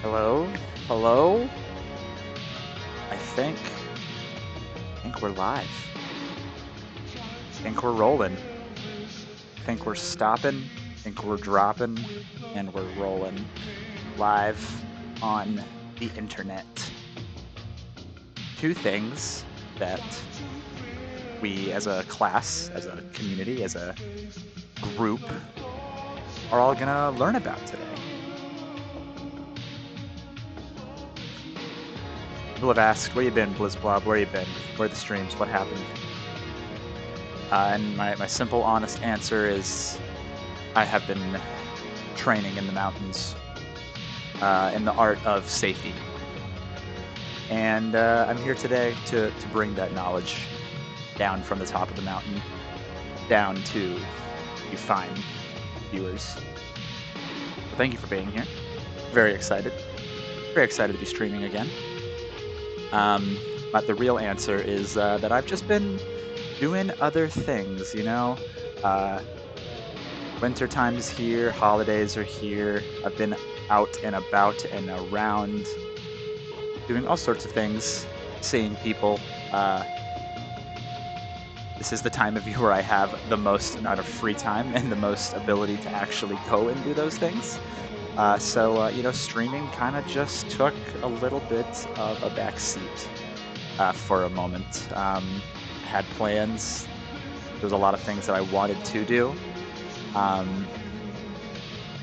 Hello? Hello? I think we're live. I think we're rolling. I think we're stopping. I think we're dropping, and we're rolling live on the internet. Two things that we as a class, as a community, as a group are all gonna learn about today. People have asked, where you been, Blizblob? Where you been? Where are the streams? What happened? And my simple, honest answer is I have been training in the mountains in the art of safety. And I'm here today to bring that knowledge down from the top of the mountain down to you fine viewers. So thank you for being here. Very excited. Very excited to be streaming again. But the real answer is that I've just been doing other things, you know? Winter time is here, holidays are here. I've been out and about and around doing all sorts of things, seeing people. This is the time of year where I have the most amount of free time and the most ability to actually go and do those things. So, you know, streaming kind of just took a little bit of a backseat for a moment. Had plans. There was a lot of things that I wanted to do.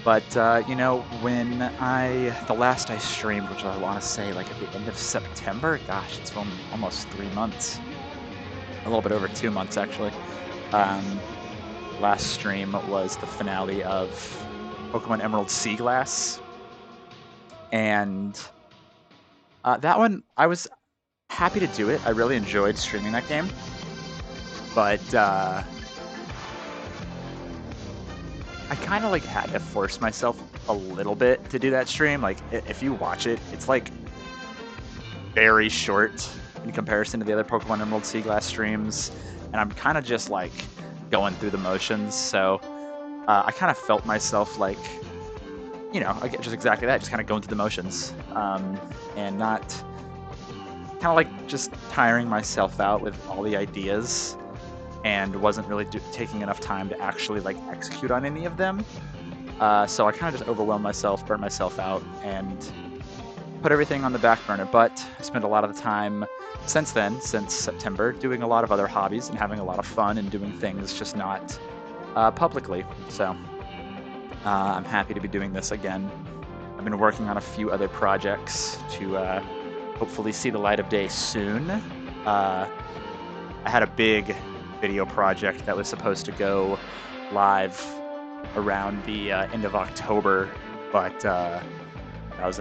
But you know, when the last I streamed, which I want to say like at the end of September, gosh, it's been almost 3 months. A little bit over 2 months, actually. Last stream was the finale of Pokemon Emerald Sea Glass. And that one, I was happy to do it. I really enjoyed streaming that game. But I kind of like had to force myself a little bit to do that stream. Like, if you watch it, it's like very short in comparison to the other Pokemon Emerald Sea Glass streams. And I'm kind of just like going through the motions. So I kind of felt myself like, you know, just exactly that, just kind of going through the motions and not kind of like just tiring myself out with all the ideas and wasn't really taking enough time to actually like execute on any of them. So I kind of just overwhelmed myself, burnt myself out, and put everything on the back burner. But I spent a lot of the time since then, since September, doing a lot of other hobbies and having a lot of fun and doing things just not publicly. So I'm happy to be doing this again. I've been working on a few other projects to hopefully see the light of day soon. I had a big video project that was supposed to go live around the end of October, but that was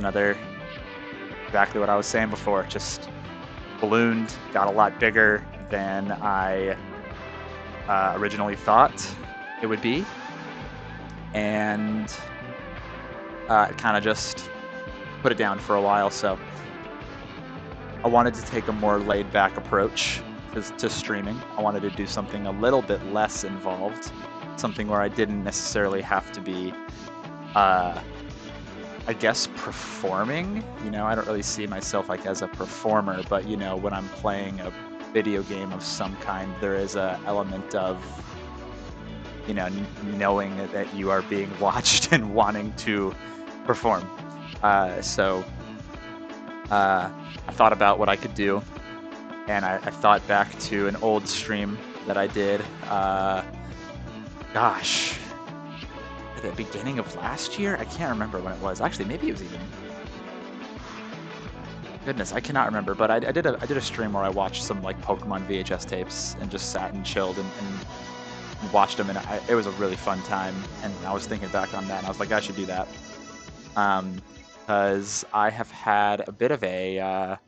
exactly what I was saying before, just ballooned, got a lot bigger than I originally thought it would be, and kind of just put it down for a while. So I wanted to take a more laid-back approach to streaming. I wanted to do something a little bit less involved, something where I didn't necessarily have to be, I guess, performing. You know, I don't really see myself like as a performer, but you know, when I'm playing a video game of some kind, there is a element of, you know, knowing that you are being watched and wanting to perform. So I thought about what I could do. And I thought back to an old stream that I did, gosh, at the beginning of last year? I can't remember when it was. Actually, maybe it was even... Goodness, I cannot remember, but I did a stream where I watched some like Pokemon VHS tapes and just sat and chilled and watched them, and it was a really fun time. And I was thinking back on that, and I was like, I should do that. Because I have had a bit of a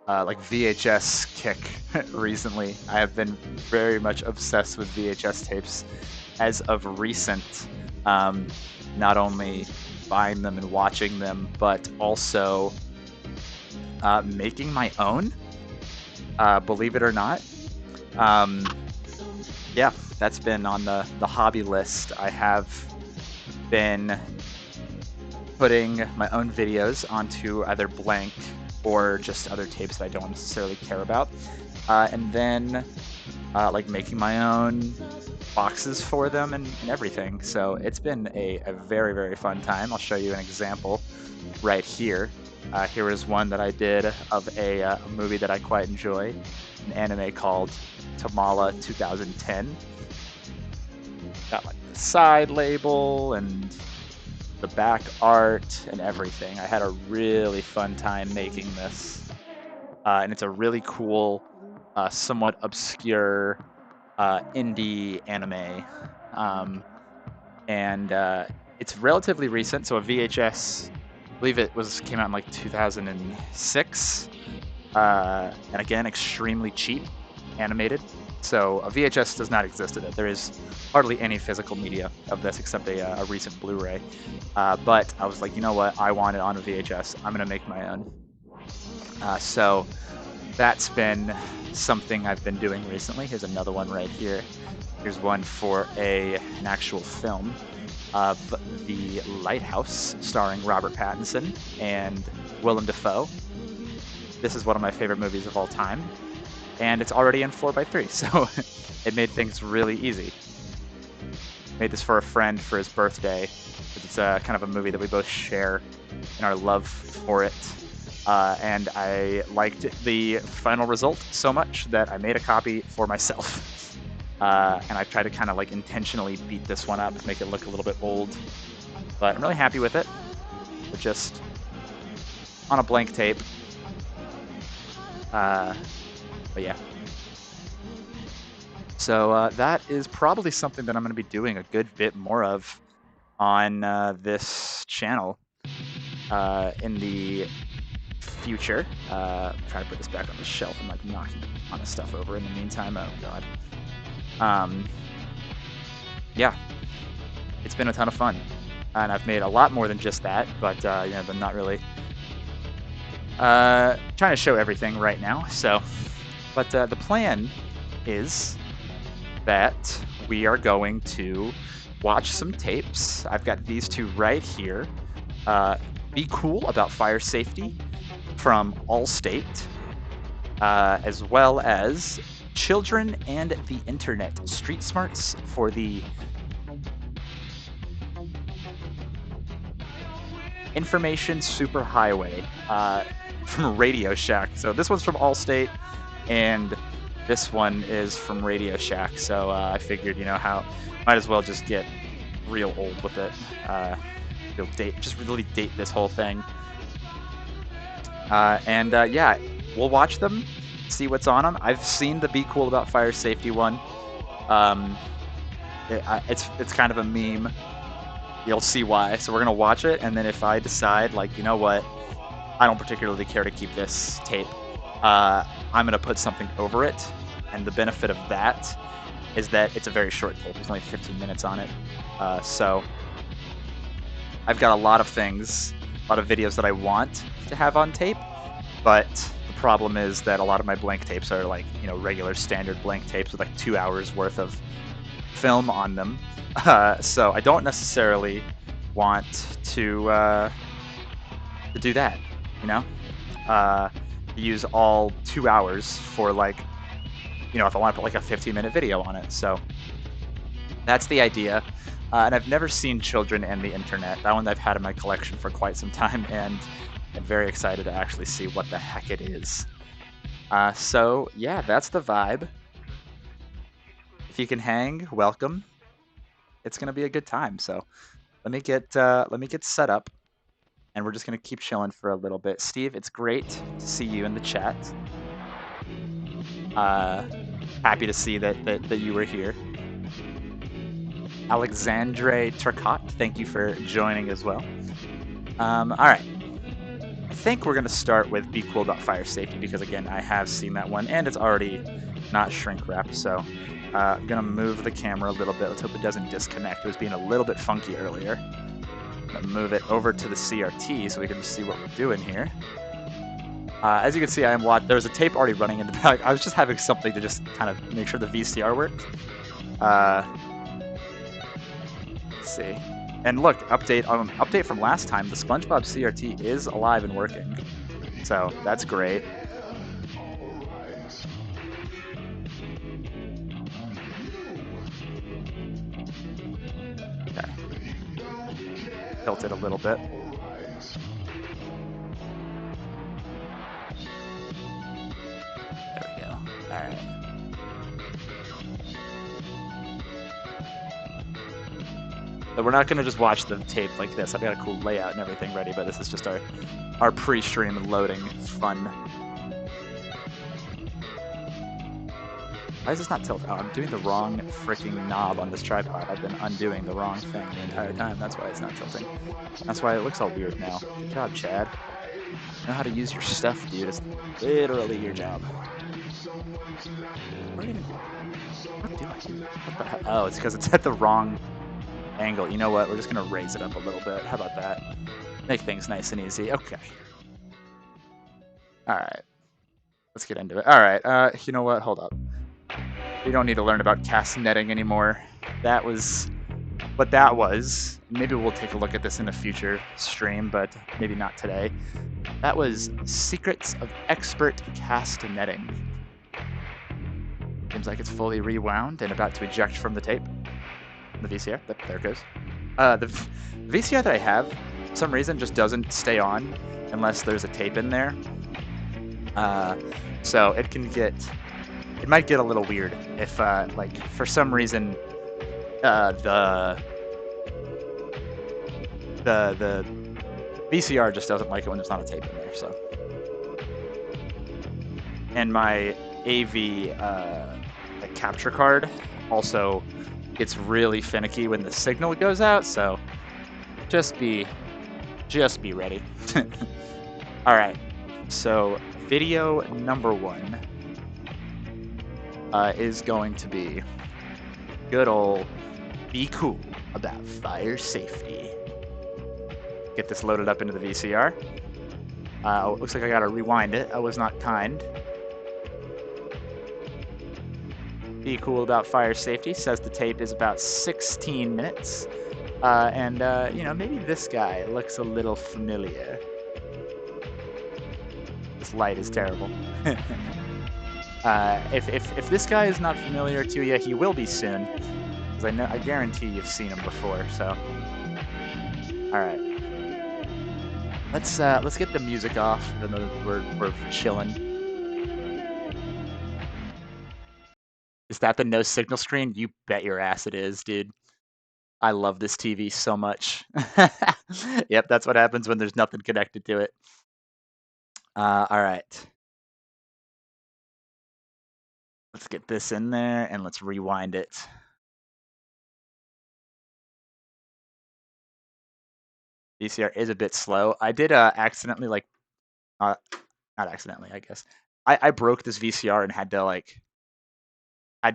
like VHS kick recently. I have been very much obsessed with VHS tapes as of recent. Not only buying them and watching them, but also making my own, believe it or not. yeah, that's been on the hobby list. I have been putting my own videos onto either blank or just other tapes that I don't necessarily care about, and then like making my own boxes for them and everything. So it's been a very, very fun time. I'll show you an example right here. Here is one that I did of a movie that I quite enjoy, an anime called Tamala 2010. Got like the side label and the back art and everything. I had a really fun time making this. And it's a really cool, somewhat obscure indie anime. And it's relatively recent, so a VHS, I believe it came out in like 2006. And again, extremely cheap, animated. So a VHS does not exist in it. There is hardly any physical media of this except a recent Blu-ray. But I was like, you know what? I want it on a VHS. I'm going to make my own. So that's been something I've been doing recently. Here's another one right here. Here's one for an actual film of The Lighthouse, starring Robert Pattinson and Willem Dafoe. This is one of my favorite movies of all time, and it's already in 4:3, so it made things really easy. Made this for a friend for his birthday. It's kind of a movie that we both share in our love for it. And I liked the final result so much that I made a copy for myself. And I tried to kind of like intentionally beat this one up, make it look a little bit old. But I'm really happy with it. But just on a blank tape. But yeah. So that is probably something that I'm going to be doing a good bit more of on this channel in the future. Try to put this back on the shelf and like knocking a ton of stuff over in the meantime. Oh god. Yeah, it's been a ton of fun, and I've made a lot more than just that, but you know, I'm not really trying to show everything right now. So, but the plan is that we are going to watch some tapes. I've got these two right here. Be Cool About Fire Safety from Allstate, as well as Children and the Internet, Street Smarts for the Information Superhighway from Radio Shack. So this one's from Allstate, and this one is from Radio Shack. So I figured, you know, might as well just get real old with it. Just really date this whole thing. Yeah, we'll watch them, see what's on them. I've seen the Be Cool About Fire Safety one. It's kind of a meme. You'll see why. So we're gonna watch it, and then if I decide, like, you know what, I don't particularly care to keep this tape, I'm gonna put something over it. And the benefit of that is that it's a very short tape. There's only 15 minutes on it. So I've got a lot of things, a lot of videos that I want to have on tape, but the problem is that a lot of my blank tapes are like, you know, regular standard blank tapes with like 2 hours worth of film on them. So I don't necessarily want to do that, you know? Use all 2 hours for, like, you know, if I want to put like a 15-minute video on it. So that's the idea. And I've never seen Children and the Internet. That one I've had in my collection for quite some time, and I'm very excited to actually see what the heck it is. So yeah, that's the vibe. If you can hang, welcome. It's gonna be a good time. So let me get set up, and we're just gonna keep chilling for a little bit. Steve, it's great to see you in the chat. Happy to see that you were here. Alexandre Turcotte, thank you for joining as well. All right. I think we're going to start with Be Cool About Fire Safety because, again, I have seen that one, and it's already not shrink wrapped. So I'm going to move the camera a little bit. Let's hope it doesn't disconnect. It was being a little bit funky earlier. I'm going to move it over to the CRT so we can see what we're doing here. As you can see, there's a tape already running in the back. I was just having something to just kind of make sure the VCR worked. Let's see. And look, update from last time. The SpongeBob CRT is alive and working, so that's great. Okay. Tilt it a little bit. There we go. All right. So we're not going to just watch the tape like this. I've got a cool layout and everything ready, but this is just our pre-stream loading fun. Why is this not tilted? Oh, I'm doing the wrong freaking knob on this tripod. I've been undoing the wrong thing the entire time. That's why it's not tilting. That's why it looks all weird now. Good job, Chad. You know how to use your stuff, dude. It's literally your job. What do you doing? What the hell? Oh, it's because it's at the wrong angle. You know what? We're just going to raise it up a little bit. How about that? Make things nice and easy. Okay. All right. Let's get into it. All right. You know what? Hold up. We don't need to learn about castanetting anymore. That was what that was. Maybe we'll take a look at this in a future stream, but maybe not today. That was Secrets of Expert Castanetting. Seems like it's fully rewound and about to eject from the tape. The VCR. There it goes. The VCR that I have, for some reason, just doesn't stay on unless there's a tape in there. So it might get a little weird if, like, for some reason, the VCR just doesn't like it when there's not a tape in there. So, and my AV like capture card also gets really finicky when the signal goes out. So, just be ready. All right. So, video number 1 is going to be good old be cool about fire safety. Get this loaded up into the VCR. Looks like I gotta rewind it. I was not kind. Be cool about fire safety says the tape is about 16 minutes. And you know, maybe this guy looks a little familiar. This light is terrible. If this guy is not familiar to you, he will be soon, because I guarantee you've seen him before. So, all right, let's get the music off. Even though we're chilling. Is that the no signal screen? You bet your ass it is, dude. I love this TV so much. Yep, that's what happens when there's nothing connected to it. All right. Let's get this in there and let's rewind it. VCR is a bit slow. I did accidentally, like, not accidentally, I guess. I broke this VCR and had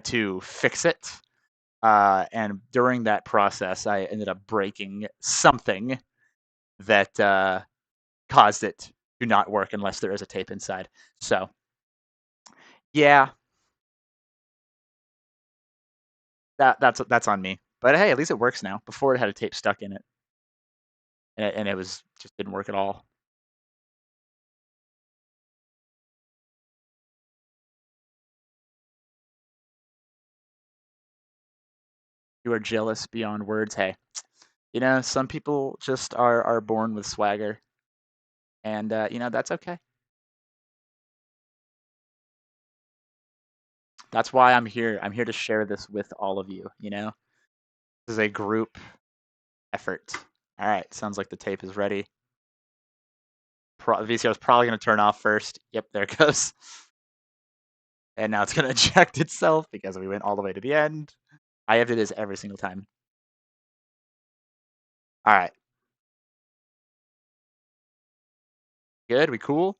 to fix it. And during that process, I ended up breaking something that caused it to not work unless there is a tape inside. So, yeah, that's on me. But hey, at least it works now. Before it had a tape stuck in it, and it was just didn't work at all. You are jealous beyond words. Hey, you know, some people just are born with swagger, and you know, that's okay. That's why I'm here. I'm here to share this with all of you. You know, this is a group effort. All right, sounds like the tape is ready. VCR is probably going to turn off first. Yep, there it goes. And now it's going to eject itself because we went all the way to the end. I have to do this every single time. All right. Good? We cool?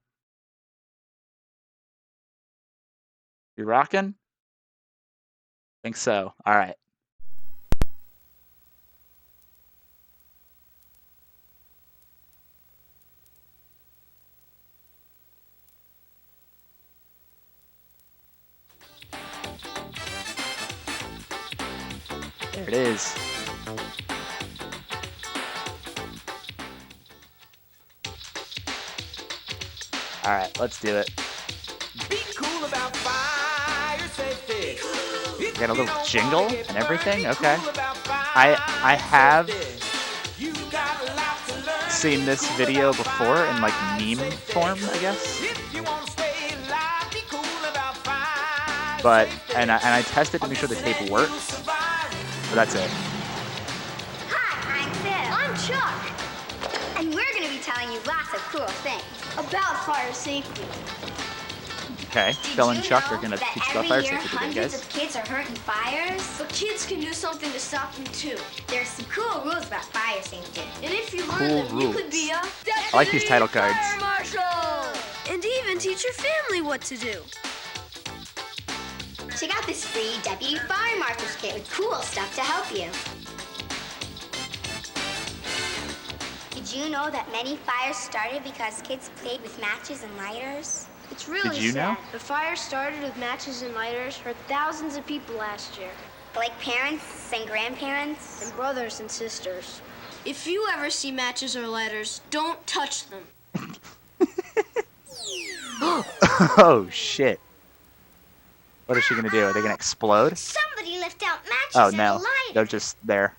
We rocking? Think so. All right. There it is. Alright, let's do it. Be cool about fire safety. Got a little jingle and everything? Okay. I have seen this video before in like meme form, I guess. But and I tested to make sure the tape works. But that's it. Hi, I'm Phil. I'm Chuck. And we're going to be telling you lots of cool things about fire safety. Okay, Phil and Chuck are gonna teach about fire safety today, Hundreds guys. of kids are hurt in fires, but kids can do something to stop them too. There's some cool rules about fire safety, and if you learn them, you could be a I like these title cards. fire marshal, and even teach your family what to do. Check out this free Deputy Fire Marshal's kit with cool stuff to help you. Did you know that many fires started because kids played with matches and lighters? It's really Did you sad. know? The fire started with matches and lighters, hurt thousands of people last year, Like parents and grandparents? and brothers and sisters. If you ever see matches or lighters, don't touch them. Oh shit. What is she gonna do? Are they gonna explode? Somebody left out matches Oh and a no. lighter. They're just there.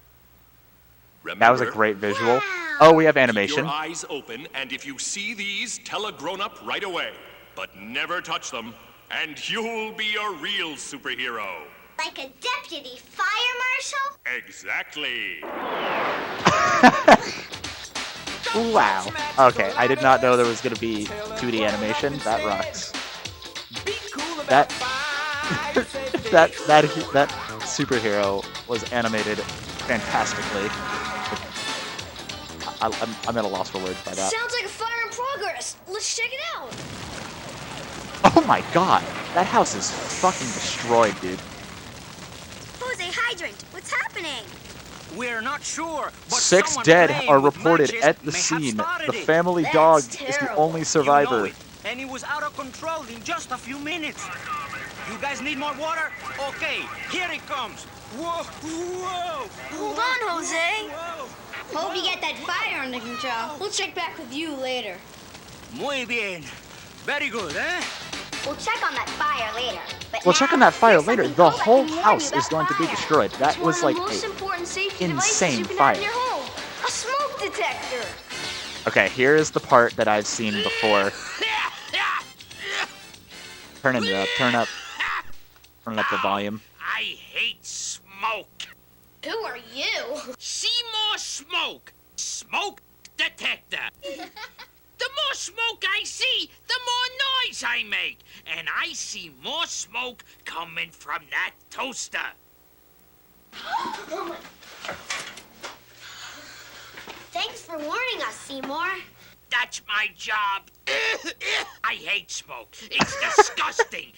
Remember, That was a great visual. Wow. Oh, we have keep animation. your eyes open, and if you see these, tell a grown-up right away. But never touch them, and you'll be a real superhero. Like a deputy fire marshal? Exactly. Wow. Okay, I did not know there was gonna be 2D animation. That rocks. That that superhero was animated fantastically. I'm at a loss for words by that. Sounds like a fire in progress. Let's check it out. Oh my god, that house is fucking destroyed, dude. Who's a hydrant? What's happening? We're not sure, but 6 someone dead playing are with reported matches at the may have scene. started The it. family That's dog is the terrible. only You know survivor. it, and it was out of control in just a few minutes. You guys need more water? Okay, here it comes. Whoa, whoa. Hold on, Jose. Whoa. Hope you get that fire under control. We'll check back with you later. Muy bien. Very good, eh? We'll check on that fire later. But We'll now, check on that fire here's later. something The cool that whole can warn you house is about going to be fire. destroyed. That It's was one like of the most a important safety insane devices you can fire. have in your home. A smoke detector. Okay, here's the part that I've seen before. Turn it up, turn up the volume. I hate smoke. Who are you? See more smoke. Smoke detector. The more smoke I see, the more noise I make. And I see more smoke coming from that toaster. Thanks for warning us, Seymour. That's my job. I hate smoke. It's disgusting.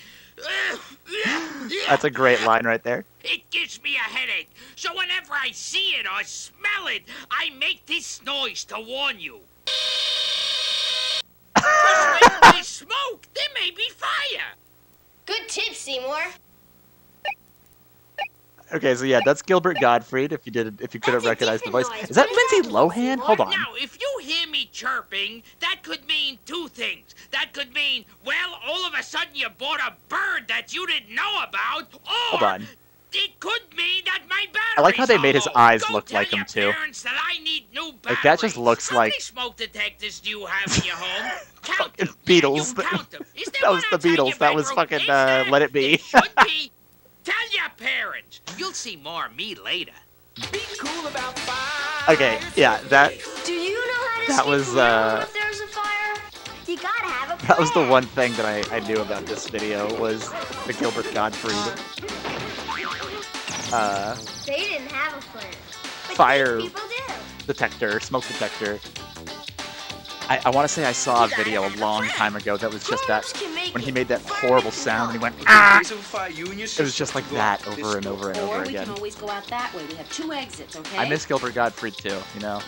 That's a great line right there. It gives me a headache. So whenever I see it or smell it, I make this noise to warn you. 'Cause when there's smoke, there may be fire. Good tip, Seymour. Okay, so yeah, that's Gilbert Gottfried. If you couldn't That's a recognize the voice, different noise. is that What Lindsay does that mean, Lohan? Seymour? Hold on. Now, if you hear me chirping, that could mean two things. That could mean, well, all of a sudden you bought a bird that you didn't know about, or Hold on. it could mean that my batteries I like how they made his are low. eyes Go look tell like him, your too. parents that I need new batteries. Like, that just looks How like many smoke detectors do you have in your home? Count them. Beatles. Yeah, you count them. Is there That one was the outside your Beatles. That was bedroom? fucking, Is there? Let It Be. It should be. Tell your parents. You'll see more of me later. Be cool about fire. Okay, yeah, that Do you know how to That escape was, from railroad if there's a fire? You gotta have a plan. that was the one thing that I knew about this video was the Gilbert Gottfried They didn't have a plan. But fire these people do. detector, smoke detector. I want to say I saw a video a long time ago that was just that when he made that horrible sound and he went ah. It was just like that over and over and Or over we again. can always go out that way. We have 2 exits, okay? I miss Gilbert Gottfried too, you know.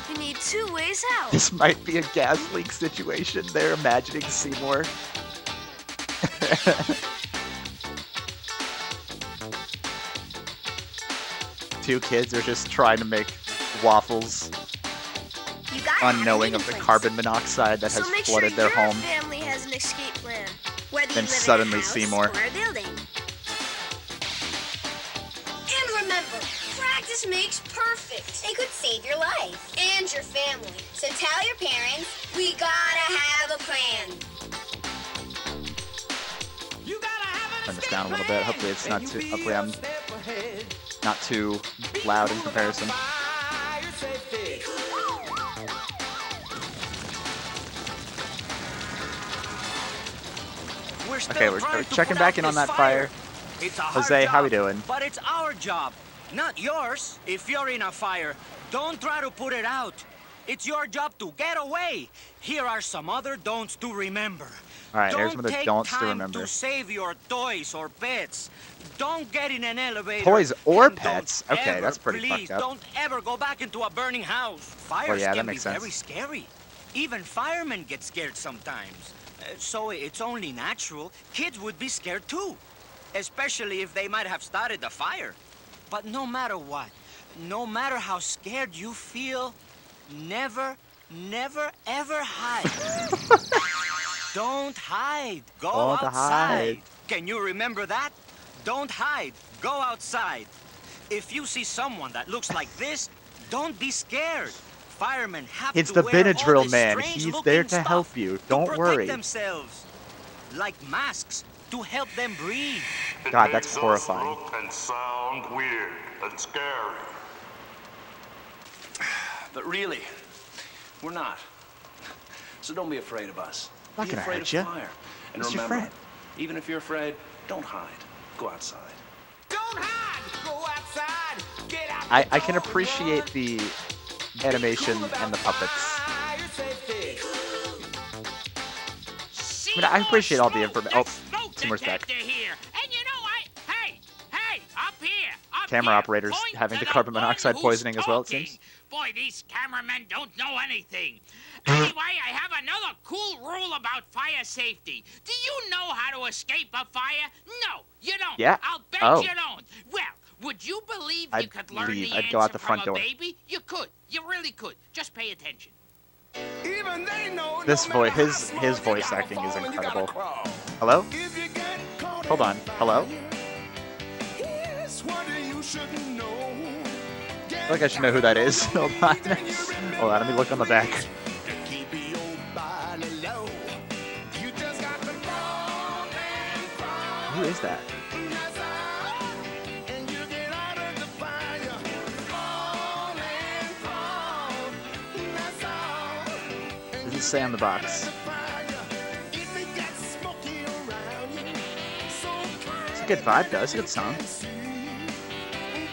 You need 2 ways out. This might be a gas leak situation. They're imagining Seymour. two kids are just trying to make waffles, You gotta have a unknowing of meeting the place. carbon monoxide that has So make flooded sure their your home. family has an escape plan. Whether Then you live suddenly in a house Seymour. or a building. And remember, practice makes perfect. They could save your life. And your family. So tell your parents, we gotta have a plan. You gotta have Turn an this down a little bit. Hopefully it's not too. Hopefully I'm not too loud in comparison. fire safety. We're still Okay, we're trying to checking put back out in on this that fire. It's a hard Jose, how we job, doing? But it's our job, not yours. If you're in a fire, don't try to put it out. It's your job to get away. Here are some other don'ts to remember. All right, here's Don't some of the take don'ts to time remember. to save your toys or pets. Don't get in an elevator. Toys or and don't pets? Okay, ever, that's pretty please, fucked up. don't ever go back into a burning house. Fires yeah, that can makes be sense. very scary. Even firemen get scared sometimes. So it's only natural. Kids would be scared too. Especially if they might have started the fire. But no matter what, no matter how scared you feel, never, ever hide. Don't hide. Go Don't outside. hide. Can you remember that? Don't hide. Go outside. If you see someone that looks like this, don't be scared. Firemen have It's to the wear all Benadryl this man. strange He's looking there to stuff help you. to Don't protect worry. themselves. Like masks to help them breathe. God, that's horrifying. Look and sound weird and scary. But really, we're not. So don't be afraid of us. Not Be gonna afraid hurt of ya. fire. And It's your remember, friend. even if you're afraid, don't hide. Go outside. Don't hide. Go outside. Get out I can appreciate the animation and the puppets. fire safety. I mean, I appreciate all the information. Oh, Smoke Seymour's back. detector here. And you know, hey, up here, up Camera here. operators Point having to the carbon one monoxide who's poisoning as well, it talking. seems. Boy, these cameramen don't know anything. Anyway, I have another cool rule about fire safety. Do you know how to escape a fire? No, you don't. Yeah. I'll bet Oh. you don't. Well, would you believe you I'd could learn leave. the I'd answer go out the from front a door. baby? You could. You really could. Just pay attention. Even they know This no matter voice, how his small you voice gotta acting is fall and you gotta incredible. crawl. Hello? If you get caught Hold on. in Hello? fire, here's what you should know. I feel like I should know who that is. Hold on. Hold on, let me look on the back. To keep your body low, you just got to fall and crawl. Who is that? That's all. And you get out of the fire. Fall and crawl. That's all. What does it say on the box? If it gets smoky around you, so It's a good vibe, though. It's a good song.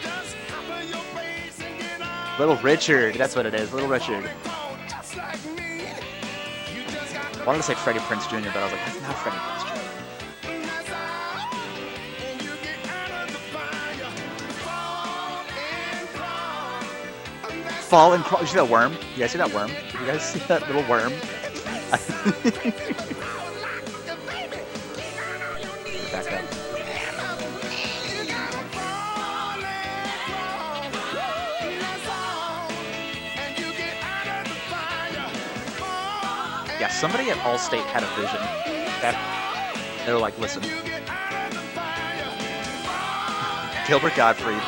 just cover your face and get out. Little Richard. That's what it is. Little Richard. Just like me. You just got to I wanted to say Freddie Prinze Jr., but I was like, that's not Freddie Prinze Jr. that's all. And you get out of the fire. Fall and crawl. And that's Fall and crawl. You see that worm? You guys see that worm? You guys see that little worm? Back up. Yeah, somebody at Allstate had a vision. They were like, listen, Gilbert Gottfried,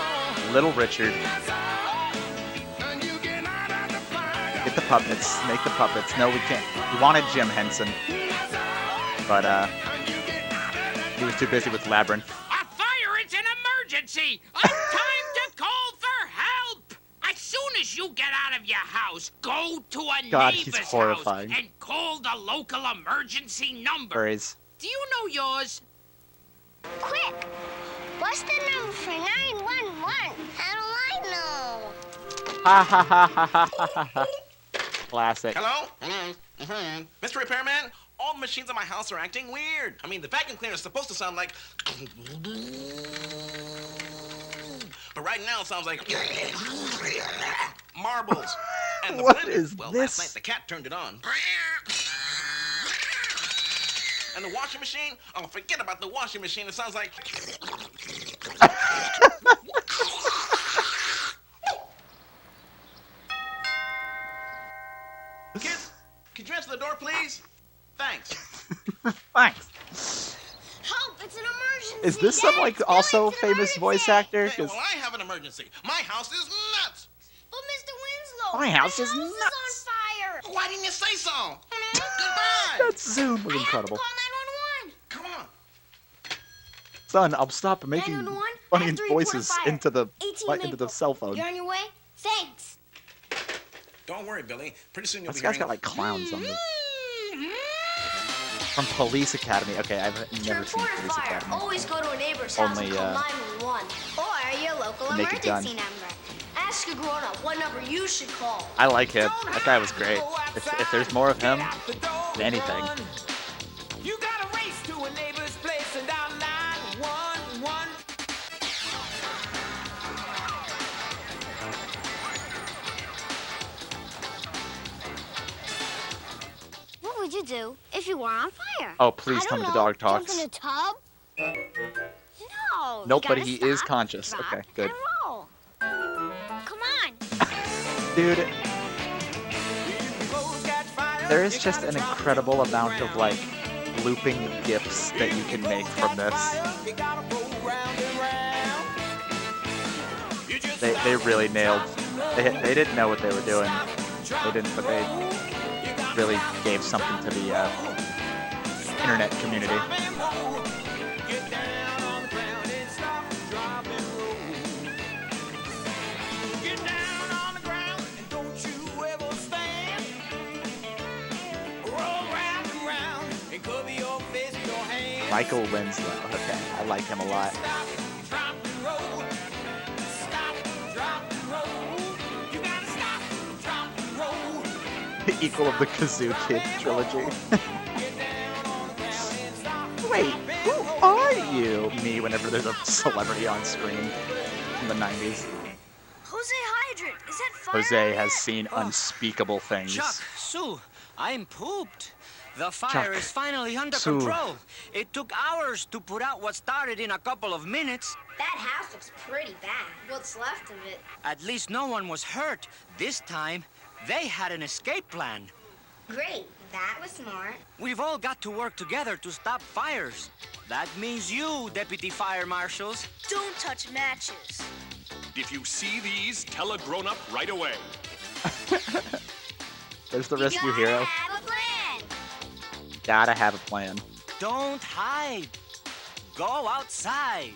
Little Richard, get the puppets, make the puppets. No, we can't. We wanted Jim Henson, but he was too busy with Labyrinth. A fire! It's an emergency! A time to call for help! As soon as you get out of your house, go to a God, he's neighbor's horrifying. house and call the local emergency number. Whereas, Do you know yours? Quick! What's the number for 911? How do I know? ha ha ha ha ha ha ha. Classic. Hello? Hello? Mr. Repairman? All the machines in my house are acting weird. I mean, the vacuum cleaner is supposed to sound like... But right now it sounds like... marbles. And the What blender, is well, this? last night the cat turned it on. And the washing machine? Oh, forget about the washing machine. It sounds like... please? Thanks. Thanks. Help! It's an emergency. Is this some like also It's an famous voice emergency. actor? Hey, 'Cause well, I have an emergency. My house is nuts. But Mr. Winslow, My house is is nuts. on fire. Why didn't you say so? Goodbye. that Zoom was incredible. Call 911. Come on. Son, I'll stop making 911, funny I have to report voices fire. into the 18 into the Maple. cell phone. You're on your way? Thanks. Don't worry, Billy. Pretty soon you'll This be guy's hearing... got like clowns on the from Police Academy. Okay, I've To never seen report a Police fire, Academy. always go to a neighbor's house Only, and call 911. Or your local Naked Gun. emergency number. Ask a grown-up what number you should call. I like him. That guy was great. If there's more of him, anything. You gotta race to a neighbor's place and dial 911. What would you do if you were on fire? Oh, please I tell don't me the know. dog talks. Jump in a tub? No. Nope, you but gotta he is stop, conscious. drop, Okay, good. And roll. Come on. Dude, there is just an incredible amount of like looping gifs that you can make from this. They really nailed. They didn't know what they were doing. They didn't, but they really gave something to the internet community. Michael Winslow. Okay, I like him a lot. The equal of the Kazoo Kid trilogy. Wait, who are you? Me, whenever there's a celebrity on screen in the 90s. Jose Hydrant, is that fire? Jose has seen unspeakable things. Chuck, Sue, I'm pooped. The fire Chuck, is finally under Sue. control. It took hours to put out what started in a couple of minutes. That house looks pretty bad. What's left of it? At least no one was hurt. This time, they had an escape plan. Great. That was smart. We've all got to work together to stop fires. That means you, Deputy Fire Marshals. Don't touch matches. If you see these, tell a grown-up right away. There's the You rescue gotta hero. have a plan. Gotta have a plan. Don't hide. Go outside.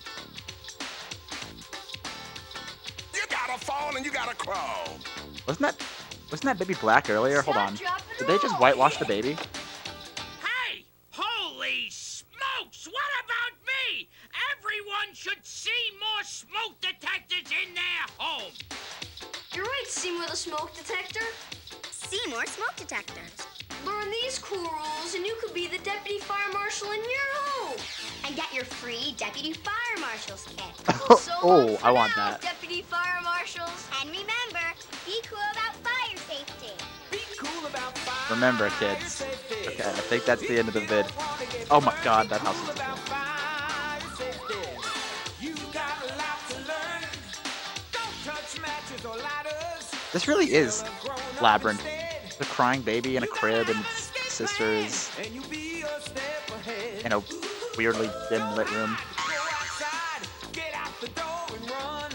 You gotta fall and you gotta crawl. Wasn't that baby black earlier? Hold on. Did they just whitewash the baby? Hey! Holy smokes! What about me? Everyone should see more smoke detectors in their home. You're right, Seymour the smoke detector. Seymour smoke detectors. Learn these cool rules and you could be the deputy fire marshal in your home. And get your free Deputy Fire Marshal's kit. Well, so long Oh, for I want now, that. Deputy fire marshals. And remember, be cool about fire safety. Be cool about fire Remember, kids. safety. Okay, I think that's the end of the vid. Oh my god, that house is just About fire safety. You got a lot to learn. Don't touch matches or lighters. This really is Labyrinth. The crying baby in a crib and its sister is And you be a step ahead. in a weirdly dim lit room. Go outside, get out the door and run.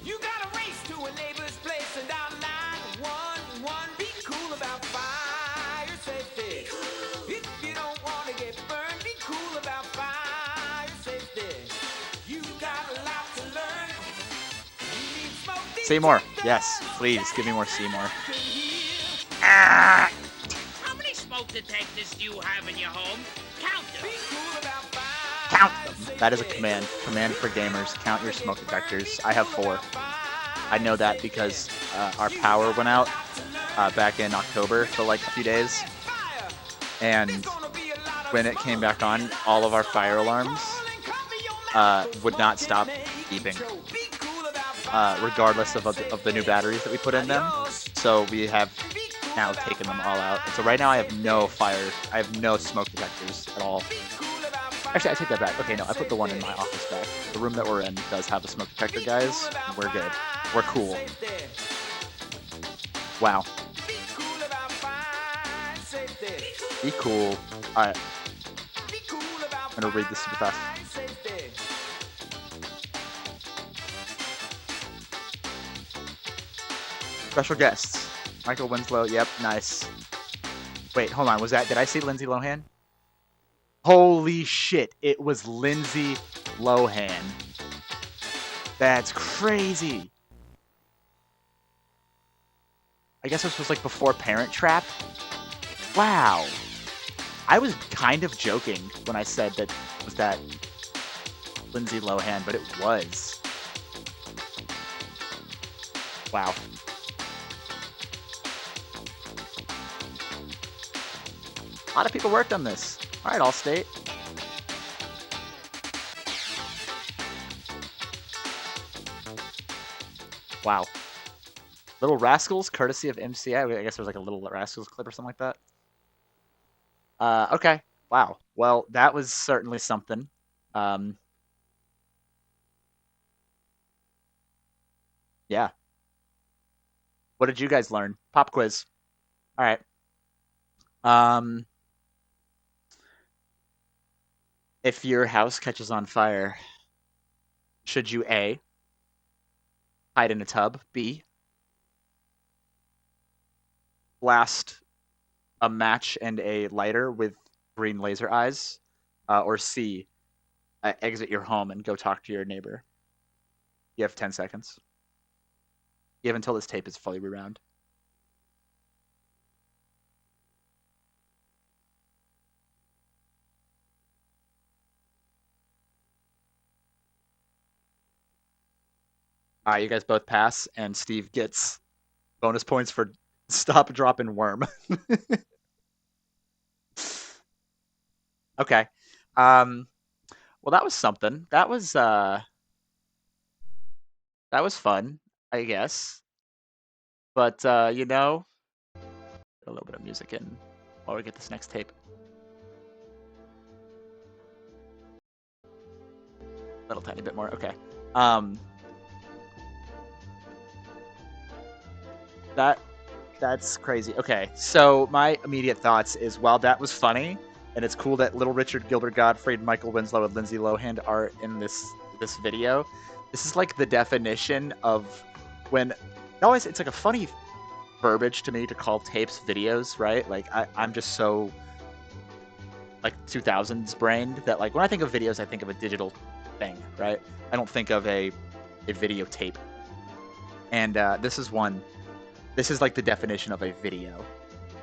You gotta race to a neighbor's place and dial 911. Be cool about fire safety. If you don't wanna get burned, be cool about fire safety. You got a lot to learn. You need smoke Seymour. detectors. Yes, please, give me more Seymour. How many smoke detectors do you have in your home? Count them. Be cool about fire Count them. That is a command. Command for gamers. Count your smoke detectors. I have 4. I know that because our power went out back in October for like a few days. And when it came back on, all of our fire alarms would not stop beeping, regardless of the new batteries that we put in them. So we have now taken them all out. And so right now I have no smoke detectors at all. Actually, I take that back. Okay, no, I put the one in my office back. The room that we're in does have a smoke detector, guys. We're good. We're cool. Wow. Be cool. All right. Be cool about I'm gonna read this super fast. fire safety. Special guests. Michael Winslow. Yep, nice. Wait, hold on. Was that? Did I see Lindsay Lohan? Holy shit! It was Lindsay Lohan. That's crazy. I guess this was like before Parent Trap. Wow. I was kind of joking when I said that was that Lindsay Lohan, but it was. Wow. A lot of people worked on this. All right, Allstate. Wow. Little Rascals, courtesy of MCI. I guess there was like a Little Rascals clip or something like that. Okay. Wow. Well, that was certainly something. Yeah. What did you guys learn? Pop quiz. All right. If your house catches on fire, should you A, hide in a tub, B, blast a match and a lighter with green laser eyes, or C, exit your home and go talk to your neighbor? You have 10 seconds. You have until this tape is fully rewound. All right, you guys both pass, and Steve gets bonus points for stop, drop, and worm. Okay. Well, that was something. That was fun, I guess. But you know, a little bit of music in while we get this next tape. Little tiny bit more. Okay. That's crazy. Okay, so my immediate thoughts is, while that was funny, and it's cool that Little Richard, Gilbert Gottfried, Michael Winslow, and Lindsay Lohan are in this video. This is like the definition of when always it's like a funny verbiage to me to call tapes videos, right? Like I'm just so like 2000s brained that like when I think of videos, I think of a digital thing, right? I don't think of a videotape. And this is one. This is like the definition of a video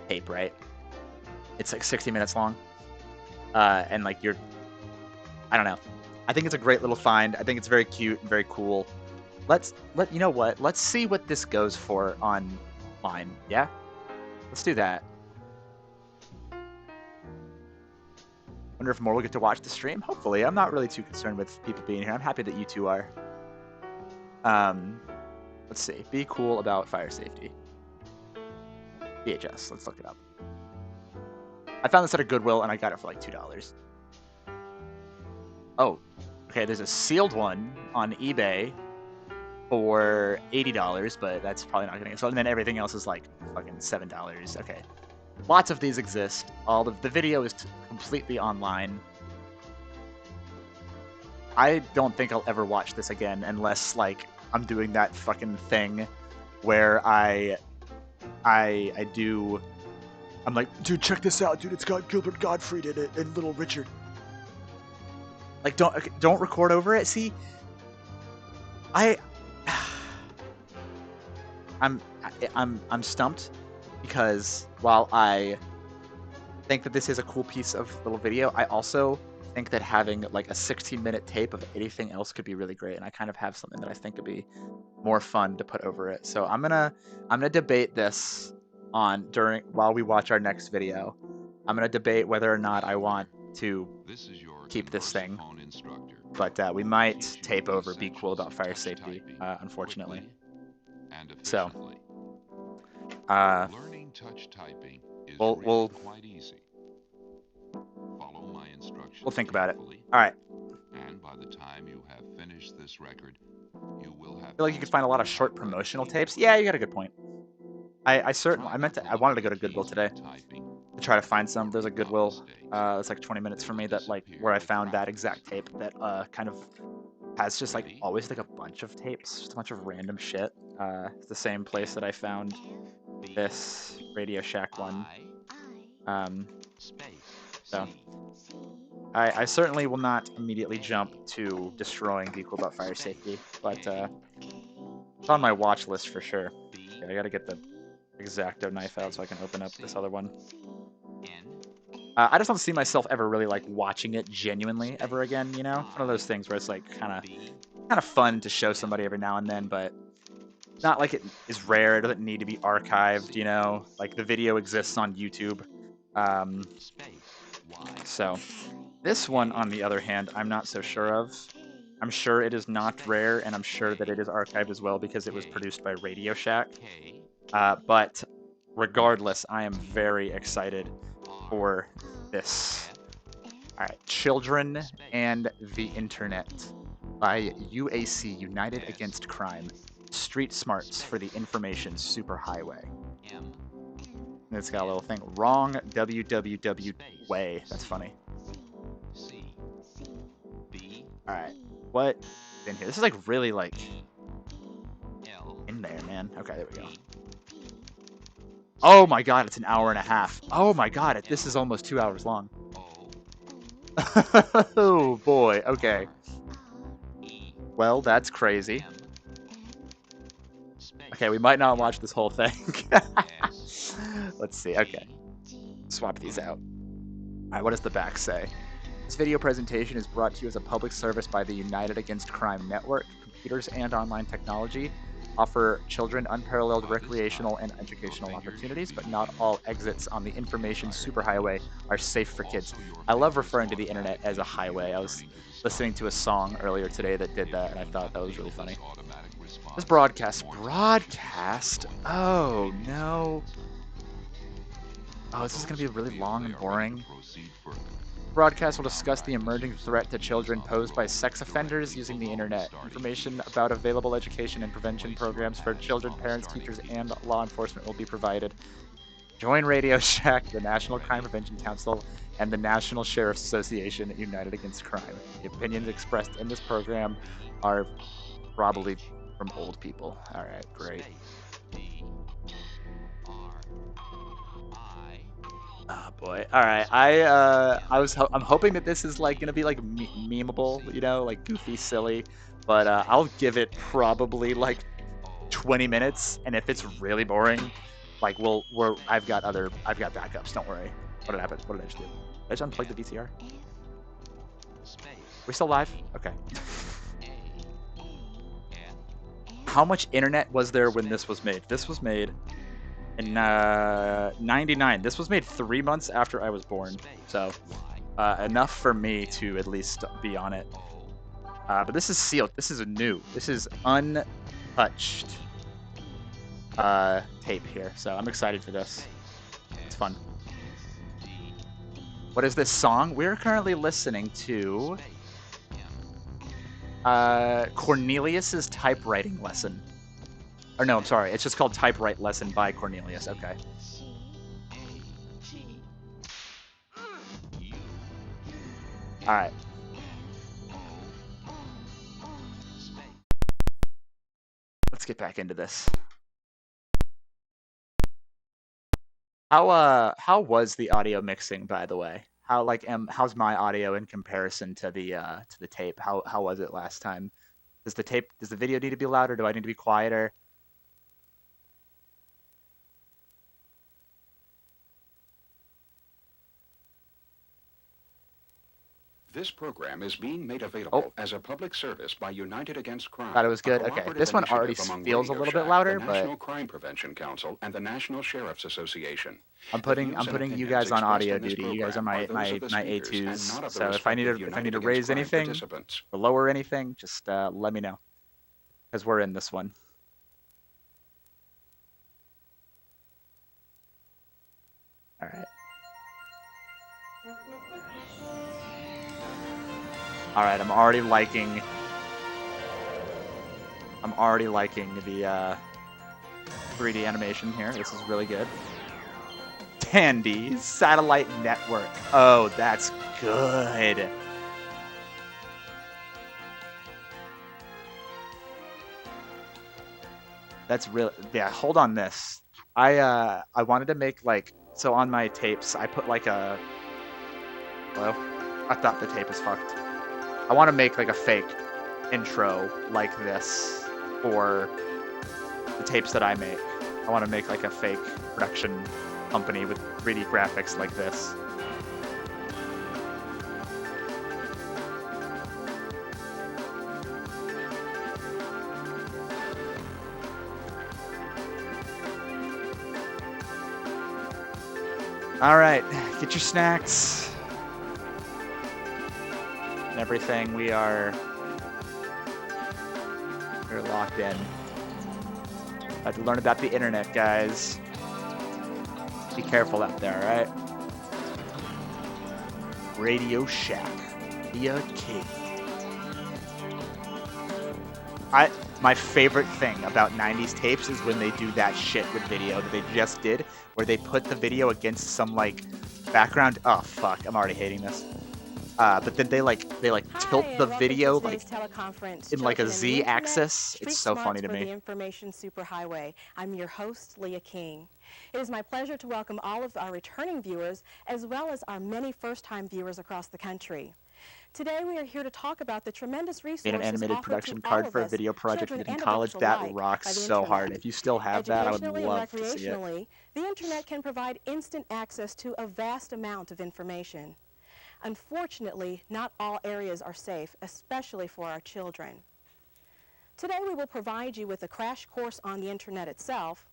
tape, right? It's like 60 minutes long. And like I don't know. I think it's a great little find. I think it's very cute and very cool. You know what? Let's see what this goes for online. Yeah? Let's do that. Wonder if more will get to watch the stream. Hopefully. I'm not really too concerned with people being here. I'm happy that you two are. Let's see. Be cool about fire safety. VHS. Let's look it up. I found this at a Goodwill, and I got it for like $2. Oh, okay. There's a sealed one on eBay for $80, but that's probably not going to get sold. And then everything else is like fucking $7. Okay. Lots of these exist. All of the video is completely online. I don't think I'll ever watch this again unless like I'm doing that fucking thing where I'm like, dude, check this out, dude. It's got Gilbert Gottfried in it and Little Richard. Like, don't record over it. See, I'm stumped because while I think that this is a cool piece of little video, I also think that having like a 16-minute tape of anything else could be really great, and I kind of have something that I think would be more fun to put over it. So I'm gonna debate this while we watch our next video. I'm gonna debate whether or not I want to keep this thing, but we might tape over Be Cool About Fire Safety, unfortunately. So learning touch typing is we'll quite easy. Follow my instructions. We'll think about it. All right. And by the time you have finished this record, you will have. I feel like you could find a lot of short promotional tapes. Yeah, you got a good point. I wanted to go to Goodwill today. try to find some. There's a Goodwill. It's like 20 minutes from me that like where I found that exact tape that kind of has just like always like a bunch of tapes, just a bunch of random shit. It's the same place that I found this Radio Shack one. So I certainly will not immediately jump to destroying the Cool Fire Safety, but it's on my watch list for sure. Okay, I gotta get the X-Acto knife out so I can open up this other one. I just don't see myself ever really like watching it genuinely ever again, you know? One of those things where it's like kind of fun to show somebody every now and then, but not like it is rare. It doesn't need to be archived, you know? Like the video exists on YouTube. So this one, on the other hand, I'm not so sure of. I'm sure it is not rare, and I'm sure that it is archived as well because it was produced by Radio Shack. But regardless, I am very excited for this. Alright, Children and the Internet by UAC, United Against Crime. Street Smarts for the Information Superhighway. And it's got a little thing. Wrong www way. That's funny. Alright, what is in here? This is like really like in there, man. Okay, there we go. Oh my god, it's an hour and a half. Oh my god, this is almost 2 hours long. Oh boy, okay. Well, that's crazy. Okay, we might not watch this whole thing. Let's see, okay. Swap these out. Alright, what does the back say? This video presentation is brought to you as a public service by the United Against Crime Network. Computers and online technology offer children unparalleled recreational and educational opportunities, but not all exits on the information superhighway are safe for kids. I love referring to the internet as a highway. I was listening to a song earlier today that did that, and I thought that was really funny. This broadcast. Oh, no. Oh, this is going to be really long and boring. Broadcast will discuss the emerging threat to children posed by sex offenders using the internet. Information about available education and prevention programs for children, parents, teachers, and law enforcement will be provided. Join Radio Shack, the National Crime Prevention Council, and the National Sheriff's Association United Against Crime. The opinions expressed in this program are probably from old people. All right, great. Oh boy. All right. I'm hoping that this is like gonna be like memeable, you know, like goofy, silly. But I'll give it probably like 20 minutes, and if it's really boring, like I've got backups. Don't worry. What did happen? What did I just do? Did I just unplug the VCR? We still live? Okay. How much internet was there when this was made? This was made in 99. This was made 3 months after I was born, so enough for me to at least be on it. But this is sealed. This is new. This is untouched tape here, so I'm excited for this. It's fun. What is this song? We're currently listening to Cornelius's typewriting lesson. Or no, I'm sorry. It's just called Typewrite Lesson by Cornelius. Okay. All right. Let's get back into this. How was the audio mixing, by the way? How's my audio in comparison to the tape? How was it last time? Does the video need to be louder? Do I need to be quieter? This program is being made available as a public service by United Against Crime. Thought it was good. Okay, this one already feels a little bit louder, the but National Crime Prevention Council and the National Sheriff's Association. I'm putting you guys on audio duty. You guys are my A2s. So if I need to raise anything or lower anything, just let me know, because we're in this one. All right. All right, I'm already liking the 3D animation here. This is really good. Sandy Satellite Network. Oh, that's good. That's real. Yeah, hold on this. I wanted to make like, so on my tapes I put like a, well, I thought the tape is fucked. I want to make like a fake intro like this for the tapes that I make. I want to make like a fake production company with 3D graphics like this. All right, get your snacks and everything. We're locked in. About to learn about the internet, guys. Be careful out there, all right? Radio Shack, via King. My favorite thing about 90s tapes is when they do that shit with video that they just did, where they put the video against some like background. Oh fuck, I'm already hating this. But then they tilt the video like in like a Z axis. It's so funny to me. The Information Superhighway. I'm your host, Leah King. It is my pleasure to welcome all of our returning viewers, as well as our many first-time viewers across the country. Today we are here to talk about the tremendous resources Made an animated production card for a video project in college. That rocks so hard. If you still have that, I would love to see it. The internet can provide instant access to a vast amount of information. Unfortunately, not all areas are safe, especially for our children. Today we will provide you with a crash course on the internet itself.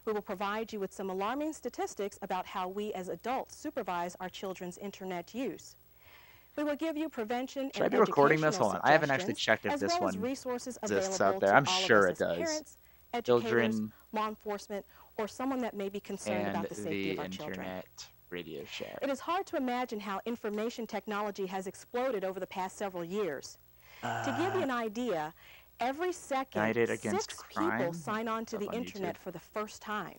We will provide you with some alarming statistics about how we as adults supervise our children's internet use. We will give you prevention Should I be recording this? Hold on. I haven't actually checked if this one exists out there. I'm sure it does. Parents, educators, Children, law enforcement, or someone that may be concerned about the safety of our children. Internet Radio Shack. It is hard to imagine how information technology has exploded over the past several years. To give you an idea, every second, 6 people sign on to the internet for the first time.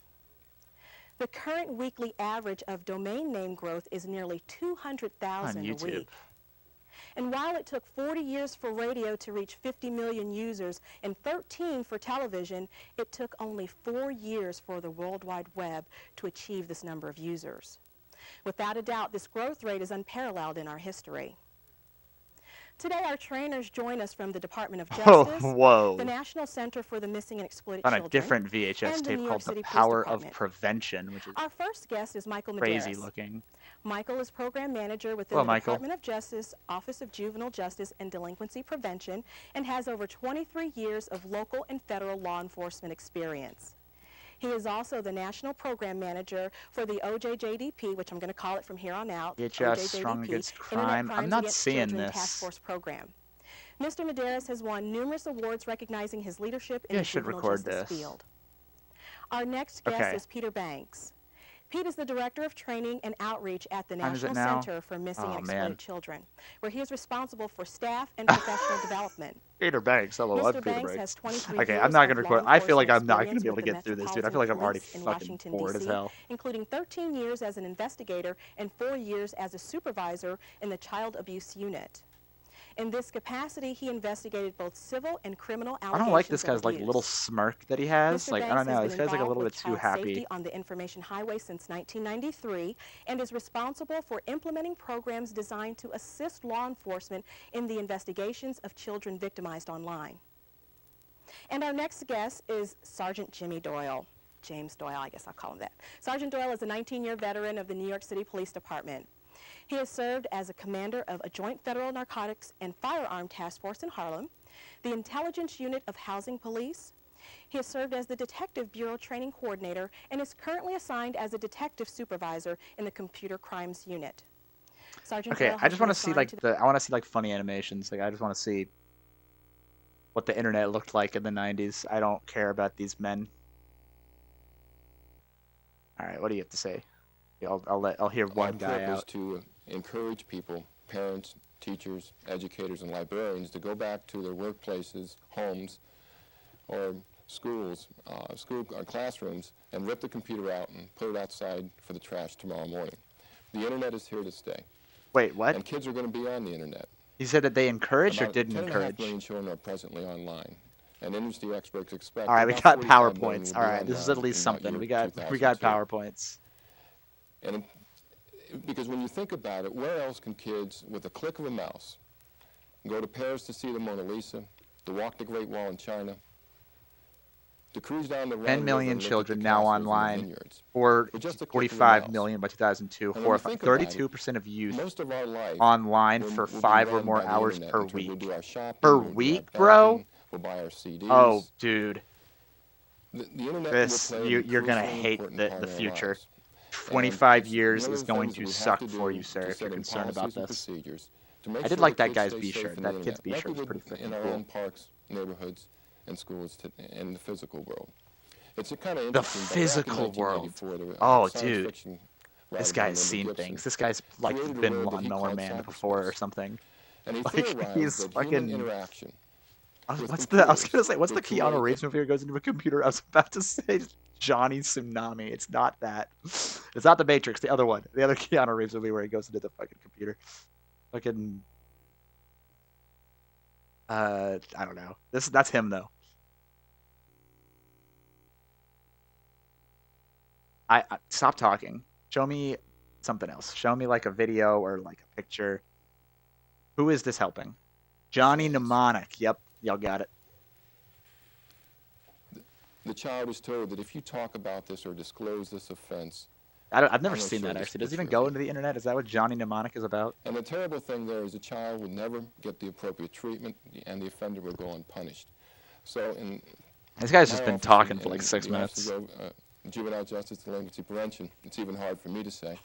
The current weekly average of domain name growth is nearly 200,000 a week. And while it took 40 years for radio to reach 50 million users and 13 for television, it took only 4 years for the World Wide Web to achieve this number of users. Without a doubt, this growth rate is unparalleled in our history. Today, our trainers join us from the Department of Justice, the National Center for the Missing and Exploited Children, on a different VHS tape called The Power of Prevention, which is our first guest is Michael Medeiros. Crazy looking. Michael is program manager within the Department of Justice, Office of Juvenile Justice and Delinquency Prevention, and has over 23 years of local and federal law enforcement experience. He is also the National Program Manager for the OJJDP, which I'm going to call it from here on out, VHS Strong Against Crime. I'm not seeing this. Task Force Program. Mr. Medeiros has won numerous awards recognizing his leadership in the juvenile justice field. Our next guest is Peter Banks. Pete is the Director of Training and Outreach at the National Center for Missing and Exploited Children, where he is responsible for staff and professional development. Peter Banks, hello, I'm Peter Banks. Okay, I'm not going to record. I feel like I'm not going to be able to get through this, dude. I feel like I'm already fucking bored as hell. Including 13 years as an investigator and 4 years as a supervisor in the Child Abuse Unit. In this capacity, he investigated both civil and criminal allegations. I don't like this guy's like little smirk that he has. Like, I don't know, this guy's like a little bit too happy. On the information highway since 1993 and is responsible for implementing programs designed to assist law enforcement in the investigations of children victimized online. And our next guest is Sergeant Jimmy Doyle. James Doyle, I guess I'll call him that. Sergeant Doyle is a 19-year veteran of the New York City Police Department. He has served as a commander of a joint federal narcotics and firearm task force in Harlem, the intelligence unit of housing police. He has served as the Detective Bureau training coordinator and is currently assigned as a detective supervisor in the computer crimes unit. Sergeant Doyle I just want to see like I want to see like funny animations. Like I just want to see what the internet looked like in the 90s. I don't care about these men. All right, what do you have to say? I'll hear one guy out. To encourage people, parents, teachers, educators, and librarians to go back to their workplaces, homes, or classrooms and rip the computer out and put it outside for the trash tomorrow morning. The internet is here to stay. Wait, what? And kids are going to be on the internet. You said that they encouraged or About didn't 10.5 encourage? million children are presently online, and industry experts expect. All right, we about got 45 million PowerPoints. will All be right, this is online at least in about something. year We got 2002. PowerPoints. And because when you think about it, where else can kids, with a click of a mouse, go to Paris to see the Mona Lisa, to walk the Great Wall in China, to cruise down the Rhine 10 million River and look at children the now castles and the online, vineyards? or With just a click of a 45 mouse. million by 2002. And when you Horrifying. think about it, 32% of youth most of our life online will for be 5 or run more by the hours internet per in terms week. We'll do our shopping, Per we'll do our week, bro? banking, we'll buy our CDs. Oh, dude. The internet This, will play you're an gonna increasingly hate important the part of our future. lives. 25 And years one of is the going things to we have suck to for do you, sir, to if set you're in concerned about policies and this. procedures to make I did sure like that that kids guy's stay B-shirt. safe in That the kid's internet, like B-shirt we was would pretty in freaking our cool. own parks, neighborhoods, and schools in the physical world. It's a kind of The interesting. physical world. There, Oh, science dude. fiction This writer by the guy's name of seen Gibson things. This guy's like created a been world that he Lawnmower called Man before or cyberspace. something. And he Like theorized he's that fucking. human interaction with What's the? I was computers gonna say, what's the would Keanu create Reeves movie where he goes into a computer? I was about to say Johnny Tsunami. It's not that. It's not the Matrix. The other one. The other Keanu Reeves movie where he goes into the fucking computer. Fucking. I don't know. That's him though. I stop talking. Show me something else. Show me like a video or like a picture. Who is this helping? Johnny Mnemonic. Yep, y'all got it. The child is told that if you talk about this or disclose this offense, I've never I'm seen sure that this actually. Does it picture even of go you. into the internet? Is that what Johnny Mnemonic is about? And the terrible thing there is the child would never get the appropriate treatment, and the offender will go unpunished. So, in This guy's my just been office talking in- for like in 6 the minutes. Office of Juvenile Justice Delinquency Prevention, it's even hard for me to say,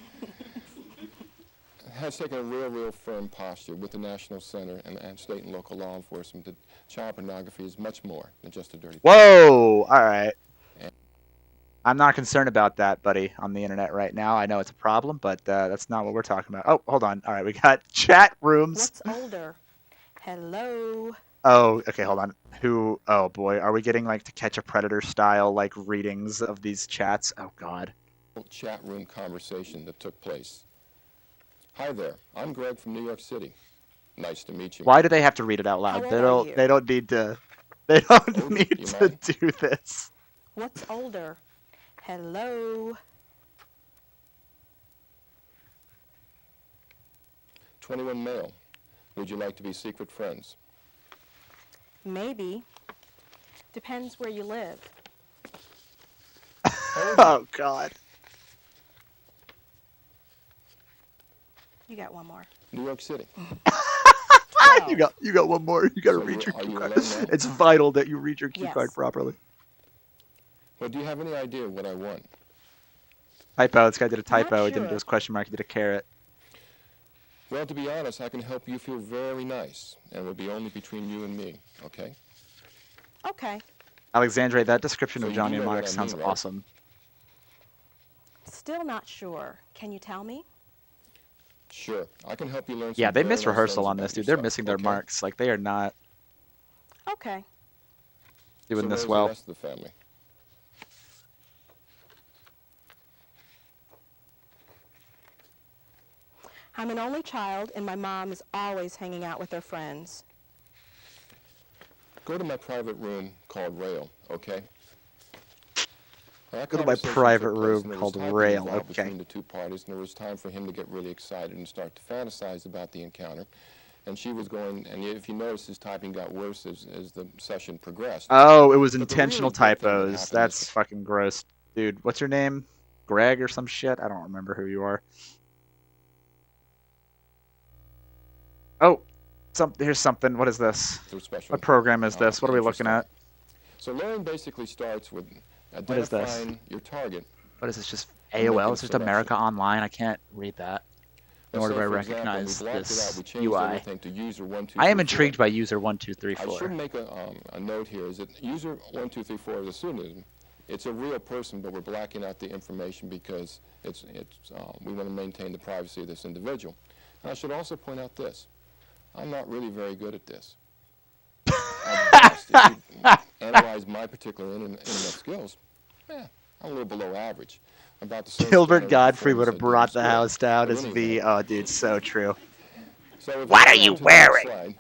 has taken a real firm posture with the National Center and state and local law enforcement that child pornography is much more than just a dirty. Whoa! All right. I'm not concerned about that, buddy, on the internet right now. I know it's a problem, but that's not what we're talking about. Oh, hold on. All right, we got chat rooms. What's older? Hello. Oh, okay, hold on. Who? Oh boy, are we getting like To Catch a Predator style like readings of these chats? Oh God. Chat room conversation that took place. Hi there, I'm Greg from New York City. Nice to meet you. Why do they have to read it out loud? How They old are don't. you? They don't need to. They don't Oh, need you to might. do this. What's older? Hello. 21 male. Would you like to be secret friends? Maybe. Depends where you live. Oh God. You got one more. New York City. You got one more. You got to So read your are cue you card. alone now? It's vital that you read your cue Yes. card properly. Well, do you have any idea what I want? Typo. This guy did a Not typo. He didn't do sure. his question mark. He did a caret. Well, to be honest, I can help you feel very nice, and it will be only between you and me, okay? Okay. Alexandre, that description So of you Johnny know Mnemonic what I sounds mean, right? awesome. Still not sure. Can you tell me? Sure, I can help you learn some Yeah, they very miss nice rehearsal things on this, about dude. They're yourself, missing their okay? marks. Like they are not Okay. doing So this where's well. the rest of the family? I'm an only child, and my mom is always hanging out with her friends. Go to my private room called Rail, okay? That Go to my conversation private took place, room and there was called typing Rail, involved okay. Between the two parties, and there was time for him to get really excited and start to fantasize about the encounter. And she was going, and if you notice, his typing got worse as the session progressed. Oh, it was But the intentional really big thing that typos. happened That's is- fucking gross. Dude, what's your name? Greg or some shit? I don't remember who you are. Oh, here's something. What is this? Through special What program is this? What are we looking at? So learning basically starts with is this? identifying your target. What is this? Just And AOL? making It's just selection. America Online. I can't read that. Nor Let's do say, I for example, recognize we blacked it this out. We changed UI. everything to user 1, 2, I am 3, 4. intrigued by user 1234. I should make a note here is that user 1234 is a pseudonym. It's a real person, but we're blacking out the information because we want to maintain the privacy of this individual. And I should also point out this. I'm not really very good at this. At best, honest, if you analyze my particular internet skills, I'm a little below average. About the same Gilbert standard of Godfrey would performance I have did in brought the school. house down But as anyhow, V. Oh, dude, so true. so if What go are you on to the next wearing? slide,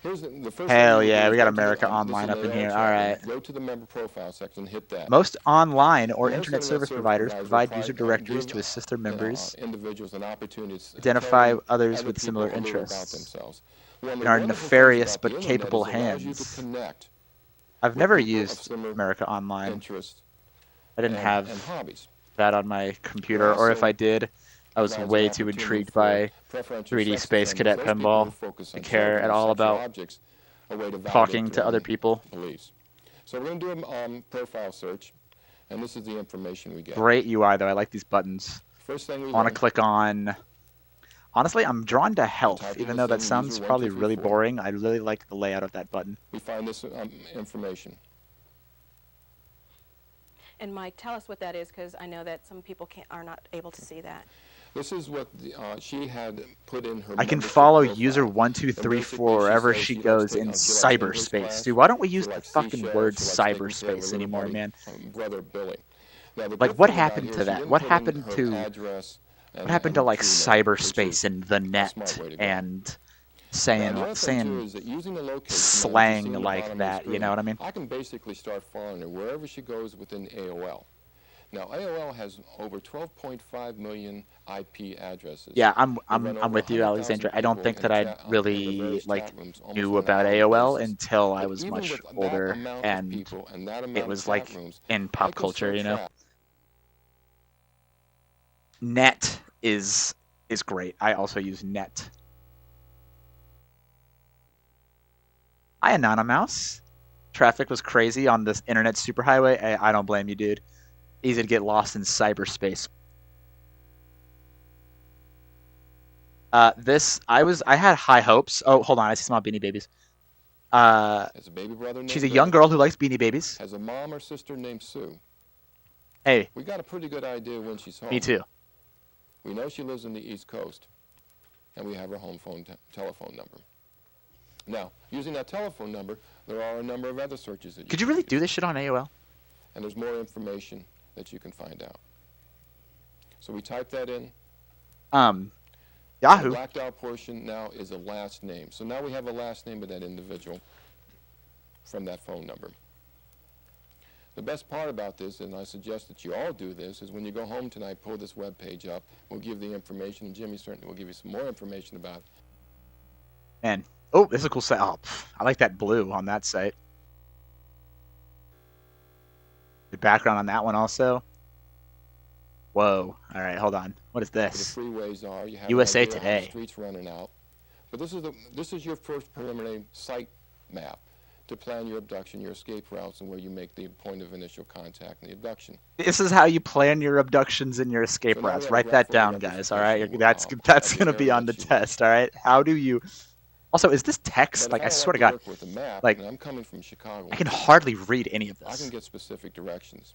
here's the first Hell thing you yeah, do we is got go to America the, this Online is up in the here. chat All room. right. Go to the member profile section and hit that. Most online or Most internet service providers provide user directories to assist their members, individuals an opportunity to identify tell others other with people similar a little about interests themselves. One of in the our wonderful things nefarious about the but internet capable is it allows you to hands. connect I've with never people of used similar America Online. interests I didn't and have hobbies. that on my computer, or if I did, I was Provides an way too opportunity intrigued for by preferential 3D sex Space offenders, Cadet those people who Pinball focus to on care children at and all sexual about objects, a way to validate talking to their other own people. beliefs. So we're going to do a profile search, and this is the information we get. Great UI though. I like these buttons. First thing we I want to learn, click on. Honestly, I'm drawn to health, type even in though the that thing, sounds user probably 1, 2, 3, really 4. boring. I really like the layout of that button. We find this information. And Mike, tell us what that is, because I know that some people are not able to see that. This is what she had put in her. I can membership follow profile. user And 1234 basically, wherever says she likes goes to- in she likes English cyberspace. class, Dude, why don't we she use the likes fucking seashells, word she likes taking care of her cyberspace little anymore, buddy, man? Brother Billy. Now, the Like, good what thing about happened here, to she that? didn't What put in happened her to address what happened to and like true name, which cyberspace is and the a net smart way to go. and Now, saying the other thing too saying is that using the location slang manager, see in the like bottom of the that? You screen, know what I mean? I can basically start following her wherever she goes within AOL. Now, AOL has over 12.5 million IP addresses. Yeah, They I'm run over with you, 100,000 Alexandra. I don't people think in that I chat- in the really various like chat rooms almost knew on an about hourly AOL basis. until I But was even much with that older amount of and people and that it amount was of like chat rooms, in I pop can culture, still you know. track. Net is great. I also use Net. Hi, Anonymouse. Traffic was crazy on this internet superhighway. I don't blame you, dude. Easy to get lost in cyberspace. I had high hopes. Oh, hold on, I see some Beanie Babies. Has a baby brother named She's a young Ed, girl who likes Beanie Babies. has a mom or sister named Sue. Hey, We got a pretty good idea when she's home. me too. We know she lives on the East Coast, and we have her home phone telephone number. Now, using that telephone number, there are a number of other searches that Could you really do this shit on AOL? and there's more information that you can find out. So we type that in. The Yahoo. blacked out portion now is a last name. So now we have a last name of that individual from that phone number. The best part about this, and I suggest that you all do this, is when you go home tonight, pull this web page up. We'll give the information, and Jimmy certainly will give you some more information about it. Man. Oh, this is a cool site. Oh, I like that blue on that site. The background on that one also. Whoa. All right, hold on. What is Where this? the freeways are. You have USA an idea how the Today. streets running out. But this is your first preliminary site map to plan your abduction, your escape routes, and where you make the point of initial contact and the abduction. This is how you plan your abductions and your escape So now we routes. have a Write that graphical down, guys. All right, representation that's of the gonna be area on the that you test. All right. How do you? Also, is this text? But Like, if I don't swear to like God, work with a map, like and I'm coming from Chicago, I can hardly read any of I this. can get specific directions.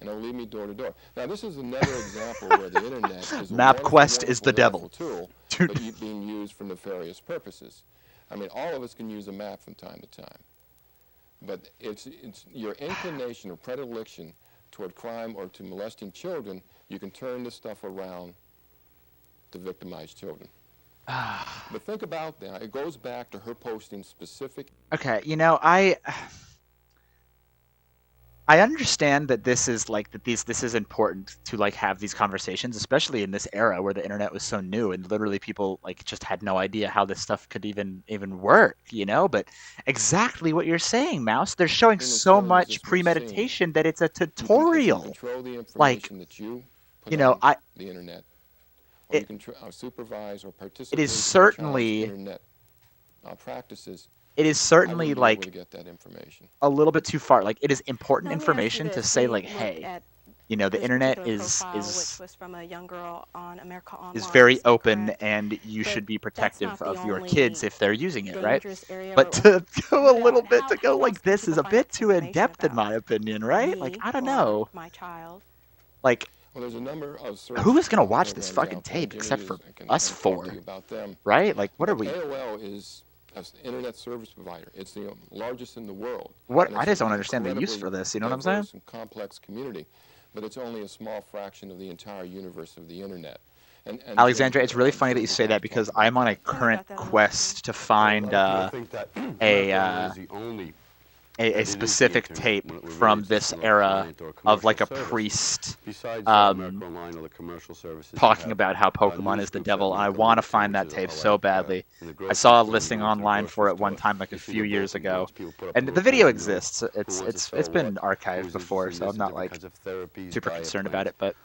And it'll lead me door to door. Now, this is another example where the internet is a MapQuest is the wonderful devil. tool, but being used for nefarious purposes. I mean, all of us can use a map from time to time. But it's your inclination or predilection toward crime or to molesting children, you can turn this stuff around to victimize children. But think about that. It goes back to her posting specific. Okay, you know, I understand that this is like this is important to like have these conversations, especially in this era where the internet was so new and literally people like just had no idea how this stuff could even work, you know? But exactly what you're saying, Mouse. They're showing so much premeditation that it's a tutorial. Control the Like, information that you put you know, on the internet. Or you can supervise or participate in certainly internet practices. it is I certainly wouldn't be able like to get that information. a little bit too far. Like, it is important Let me ask you information to this. say We like, looked hey, at you know, the this internet particular is profile, which was from a young girl on America Online. is very is that open, correct? and you But should be that's protective not the of your only kids if they're using it, right? dangerous area But to go a what little else- bit how- to go who like else can this is people a find bit out too in information depth, in about my opinion, right? Like, me I don't or know. my child. Like, Well, there's a number of Who is gonna watch this fucking tape except for us four? Right? Like, what are we? AOL is an internet service provider. It's the largest in the world. What? I just don't understand the use for this. You know what I'm saying? And complex community, but it's only a small fraction of the entire universe of the internet. And Alexandra, it's really funny that you say that because I'm on a current quest to find a specific tape from this era of like a priest talking about how Pokemon is the devil. I want to find that tape so badly. I saw a listing online for it one time like a few years ago, and the video exists. It's been archived before, so I'm not like super concerned about it. But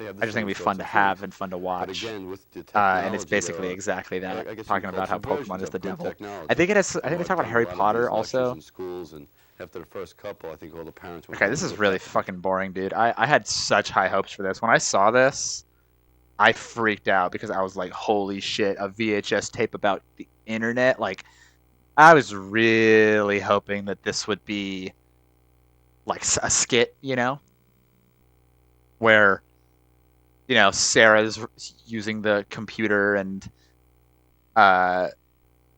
I just think it'd be fun to have and fun to watch. And it's basically exactly that, talking about how Pokemon is the devil. I think it is. I think they talk about Harry Potter also. Okay, this is really fucking boring, dude. I had such high hopes for this. When I saw this, I freaked out because I was like, holy shit, a VHS tape about the internet? Like, I was really hoping that this would be like a skit, you know? Where, you know, Sarah's using the computer and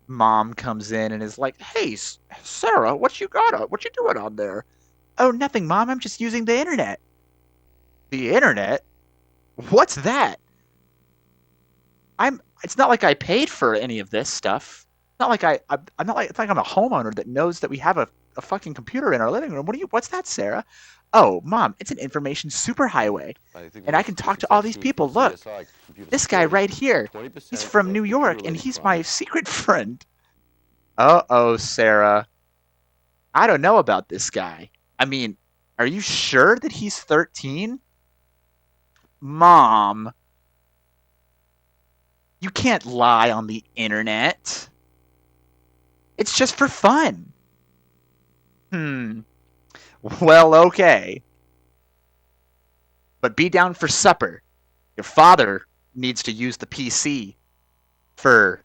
mom comes in and is like, "Hey, Sarah, what you doing on there?" "Oh, nothing, Mom. I'm just using the internet." "The internet? What's that?" It's not like I paid for any of this stuff. It's not like I'm not like it's like I'm a homeowner that knows that we have a fucking computer in our living room. What's that, Sarah? "Oh, Mom, it's an information superhighway, and I can talk to all these people. Look, this guy right here, he's from New York, and he's my secret friend." Uh-oh, Sarah. I don't know about this guy. I mean, are you sure that he's 13? Mom, you can't lie on the internet. It's just for fun. Well, okay. But be down for supper. Your father needs to use the PC for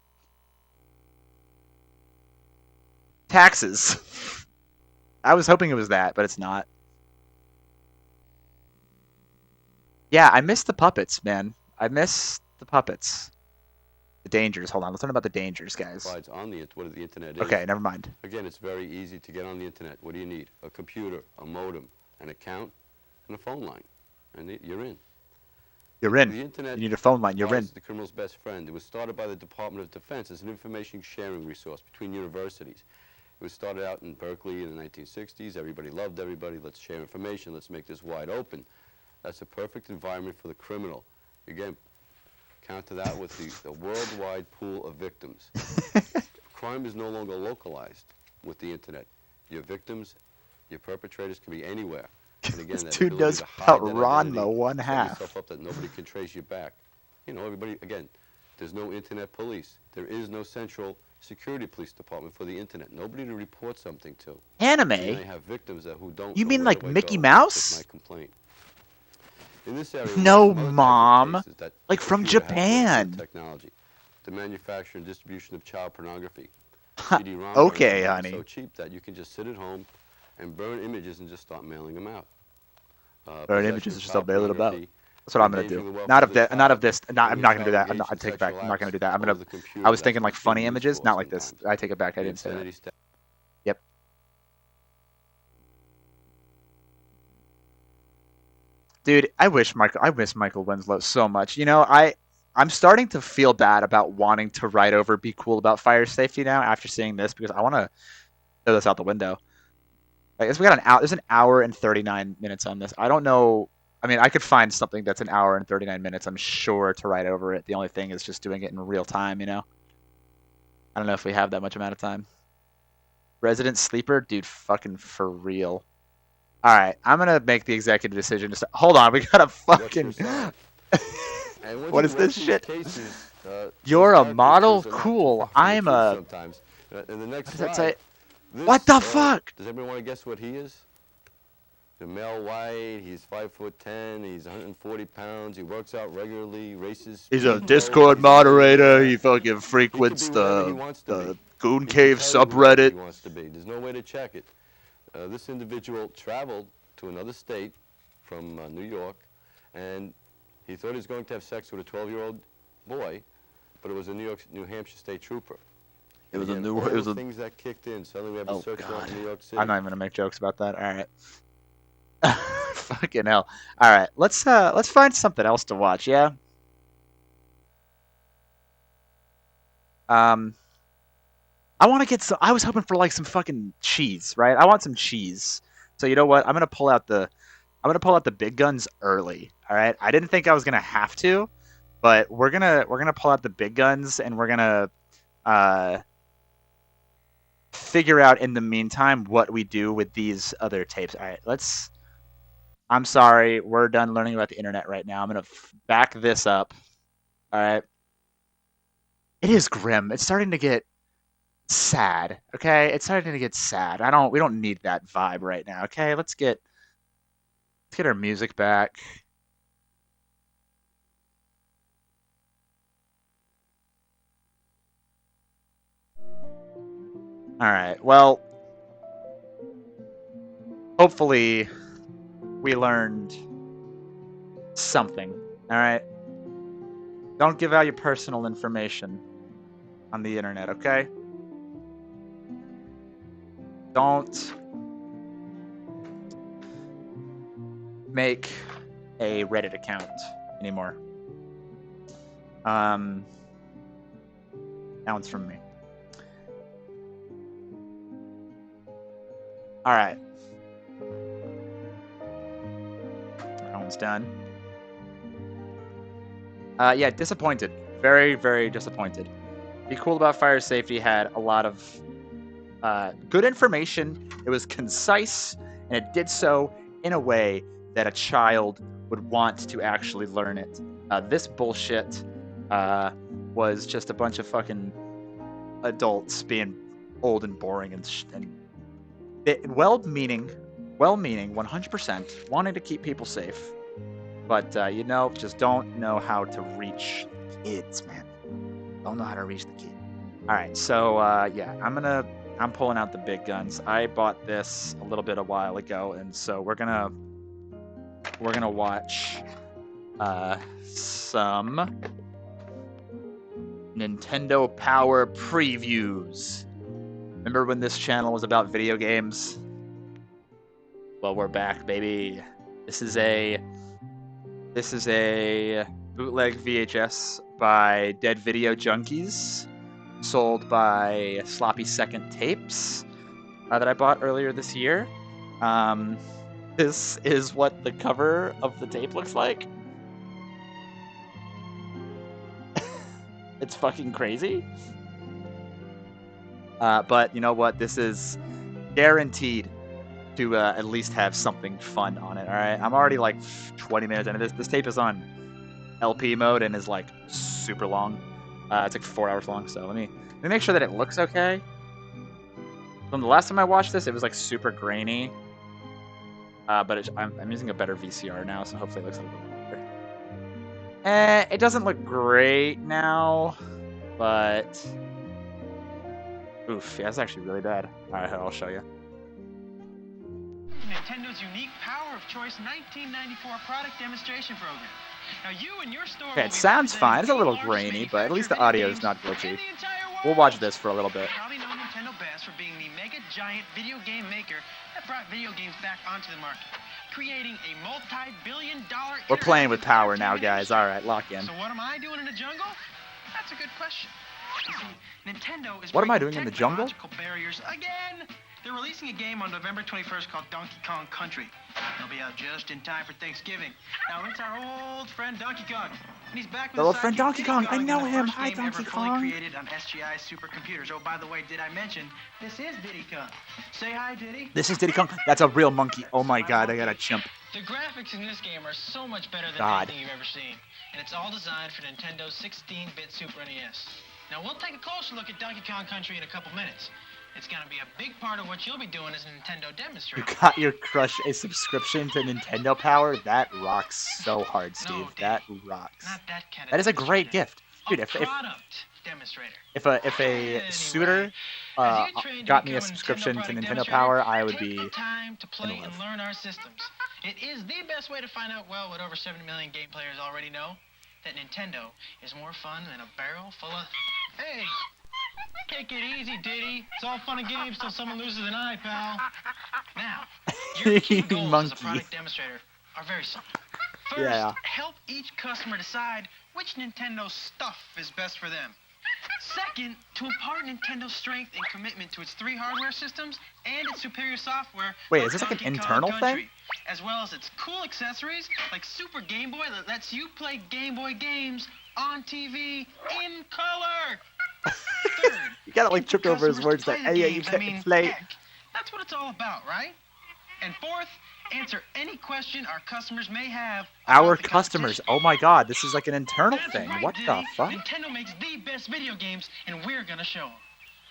taxes. I was hoping it was that, but it's not. Yeah, I miss the puppets, man. I miss the puppets. The dangers. Hold on, let's learn about the dangers, guys. On the what the internet is. Okay, never mind. Again, it's very easy to get on the internet. What do you need? A computer, a modem, an account, and a phone line, and you're in. You're in. The internet, you need a phone line. You're in. The criminal's best friend. It was started by the Department of Defense as an information sharing resource between universities. It was started out in Berkeley in the 1960s. Everybody loved everybody. Let's share information. Let's make this wide open. That's a perfect environment for the criminal. Again, counter that with the worldwide pool of victims. Crime is no longer localized with the internet. Your victims, your perpetrators can be anywhere. And again, this dude does outrun the one half. Yourself up that nobody can trace you back. You know, everybody, again, there's no internet police. There is no central security police department for the internet. Nobody to report something to. Anime? They have victims who don't. You mean like Mickey Mouse? That's my complaint. In this area, no, Mom. Like from Japan. Technology, the manufacture and distribution of child pornography. Okay, honey. So cheap that you can just sit at home and burn images and just start mailing them out. Burn images and just start mailing them out. That's what I'm gonna do. Not of this. I'm not gonna do that. I take it back. I'm not gonna do that. I was thinking like funny images, not like this. I take it back. I didn't say that. Yep. Dude, I miss Michael Winslow so much. You know, I'm starting to feel bad about wanting to write over Be Cool About Fire Safety now after seeing this because I want to throw this out the window. I guess we got there's an hour and 39 minutes on this. I don't know. I mean, I could find something that's an hour and 39 minutes, I'm sure, to write over it. The only thing is just doing it in real time, you know? I don't know if we have that much amount of time. Resident Sleeper? Dude, fucking for real. All right, I'm going to make the executive decision. Hold on, we got to fucking... What is this shit? You're a model? Cool. I'm a... What does that say? What the fuck? Does everyone want to guess what he is? The male white, he's 5'10", he's 140 pounds, he works out regularly, races. He's a Discord moderator, he fucking frequents the Goon Cave subreddit. He wants to be. There's no way to check it. This individual traveled to another state from New York and he thought he was going to have sex with a 12-year-old boy, but it was a New Hampshire state trooper. It was a And new. all It was the a. things that kicked in. Suddenly we have a Oh search warrant God. in New York City. I'm not even gonna make jokes about that. All right. Fucking hell. All right. Let's find something else to watch. Yeah. I want to get some. I was hoping for like some fucking cheese, right? I want some cheese. So you know what? I'm gonna pull out the big guns early. All right. I didn't think I was gonna have to, but we're gonna pull out the big guns and we're gonna figure out in the meantime what we do with these other tapes. All right. I'm sorry. We're done learning about the internet right now. I'm gonna back this up. All right. It is grim. It's starting to get sad. Okay, it's starting to get sad. We don't need that vibe right now. Okay, let's get our music back. All right. Well, hopefully we learned something. All right. Don't give out your personal information on the internet, okay? Don't make a Reddit account anymore. That one's from me. All right. That one's done. Yeah, disappointed. Very, very disappointed. Be Cool About Fire Safety had a lot of good information. It was concise, and it did so in a way that a child would want to actually learn it. This bullshit was just a bunch of fucking adults being old and boring and well-meaning, 100%, wanting to keep people safe, but just don't know how to reach kids, man. Don't know how to reach the kid. All right, so yeah, I'm pulling out the big guns. I bought this a little bit a while ago, and so we're gonna watch some Nintendo Power previews. Remember when this channel was about video games? Well, we're back, baby. This is a bootleg VHS by Dead Video Junkies, sold by Sloppy Second Tapes, that I bought earlier this year. This is what the cover of the tape looks like. It's fucking crazy. But you know what? This is guaranteed to at least have something fun on it. All right, I'm already like 20 minutes into this. This tape is on LP mode and is like super long. It's like 4 hours long. So let me make sure that it looks okay. From the last time I watched this, it was like super grainy. But I'm using a better VCR now, so hopefully it looks a little bit better. It doesn't look great now, but oof, yeah, it's actually really bad. All right, I'll show you. Nintendo's unique Power of Choice 1994 product demonstration program. Now you and your store Okay, it sounds fine. It's a little grainy, but at least the audio is not glitchy. We'll watch this for a little bit. Probably know Nintendo best for being the mega giant video game maker that brought video games back onto the market, creating a multi-billion-dollar. We're playing with power now, guys. All right, lock in. So what am I doing in the jungle? That's a good question. You see, Nintendo is what am I doing in the jungle? Barriers again. They're releasing a game on November 21st called Donkey Kong Country. It'll be out just in time for Thanksgiving. Now, it's our old friend Donkey Kong. And he's back with the old friend Donkey Kong. I know him. Hi, Donkey Kong. Created on SGI supercomputers. Oh, by the way, did I mention this is Diddy Kong? Say hi, Diddy. This is Diddy Kong. That's a real monkey. Oh my God, I got a chimp. The graphics in this game are so much better than anything you've ever seen. And it's all designed for Nintendo's 16-bit Super NES. Now, we'll take a closer look at Donkey Kong Country in a couple minutes. It's going to be a big part of what you'll be doing as a Nintendo demonstrator. You got your crush a subscription to Nintendo Power? That rocks so hard, Steve. No, that rocks. Not that kind of that is a great gift. Dude, if demonstrator. If a suitor got me a subscription to Nintendo Power, I would be time to play in love. and learn our systems. It is the best way to find out, well, what over 70 million game players already know, that Nintendo is more fun than a barrel full of... Hey, take it easy, Diddy. It's all fun and games till someone loses an eye, pal. Now, your key goals as a product demonstrator are very simple. First, help each customer decide which Nintendo stuff is best for them. Second, to impart Nintendo's strength and commitment to its 3 hardware systems and its superior software. Wait, is this like an internal thing? As well as its cool accessories like Super Game Boy that lets you play Game Boy games on TV in color. Third, you gotta like trip over his words like, hey, yeah, you can't play. Heck, that's what it's all about, right? And fourth, answer any question our customers may have. Our customers. Oh my god, this is like an internal thing. What the fuck? Nintendo makes the best video games, and we're gonna show them.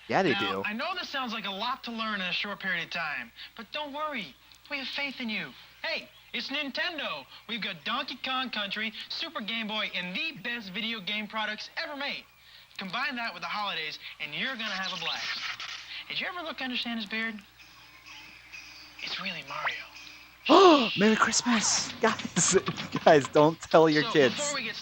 Yeah, they Now, do. I know this sounds like a lot to learn in a short period of time, but don't worry. We have faith in you. Hey, it's Nintendo. We've got Donkey Kong Country, Super Game Boy, and the best video game products ever made. Combine that with the holidays, and you're gonna have a blast. Did you ever look under Santa's beard? It's really Mario. Merry Christmas, guys! Don't tell your kids.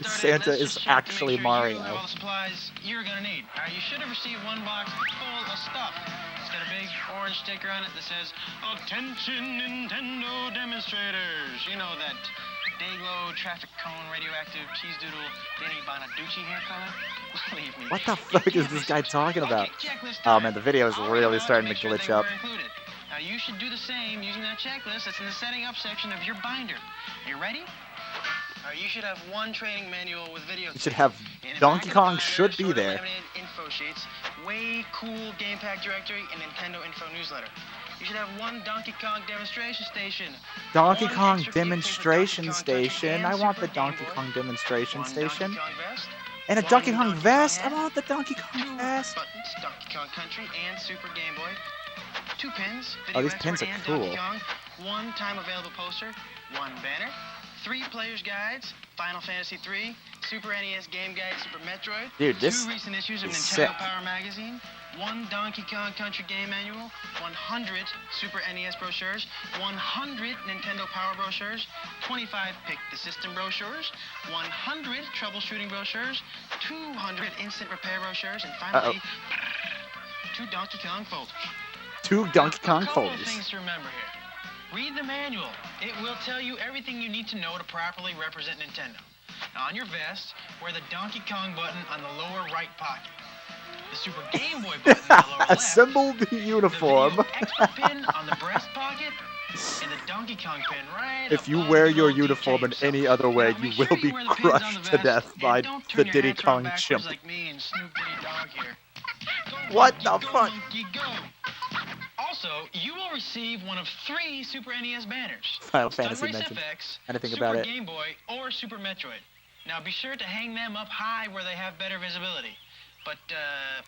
Santa is actually Mario. All the supplies you're gonna need. You should have received one box full of stuff. It's got a big orange sticker on it that says, "Attention Nintendo demonstrators." You know that day-glow, traffic cone, radioactive, cheese doodle, Danny Bonaducci hair color? Believe me. What the fuck is this guy talking about? Oh man, the video is really starting to glitch up. Now you should do the same using that checklist that's in the setting up section of your binder. Are you ready? You should have one training manual with video. You should have Donkey Kong should be there. Info sheets, way cool game pack directory, and Nintendo info newsletter. You should have one Donkey Kong demonstration station. Donkey Kong demonstration station. I want the Donkey Kong demonstration station. And a Donkey Kong vest. I want the Donkey Kong vest. Buttons, Donkey Kong Country and Super Game Boy. 2 pins. Oh, these pins are cool. Donkey Kong, 1 time available poster, 1 banner, 3 players guides, Final Fantasy 3, Super NES Game Guide, Super Metroid. Dude, this 2 recent issues of is Nintendo sick. Power Magazine, 1 Donkey Kong Country Game Manual, 100 Super NES brochures, 100 Nintendo Power brochures, 25 Pick the System brochures, 100 troubleshooting brochures, 200 instant repair brochures, and finally, 2 Donkey Kong folders. 2 Donkey Kong A couple of folders. things to remember here. Read the manual. It will tell you everything you need to know to properly represent Nintendo. Now, on your vest, wear the Donkey Kong button on the lower right pocket. The Super Game Boy button on the lower left. Assemble the uniform. The extra pin on the breast pocket. And the Donkey Kong pin right If you wear your uniform in any other way, you will be crushed to death by the Diddy Kong chimp. Like me and Snoop Diddy Dog here. What the fuck? Also, you will receive one of 3 Super NES banners. Final Fantasy Sunrace mentioned. FX, Anything Super about it? Game Boy, or Super Metroid. Now be sure to hang them up high where they have better visibility. But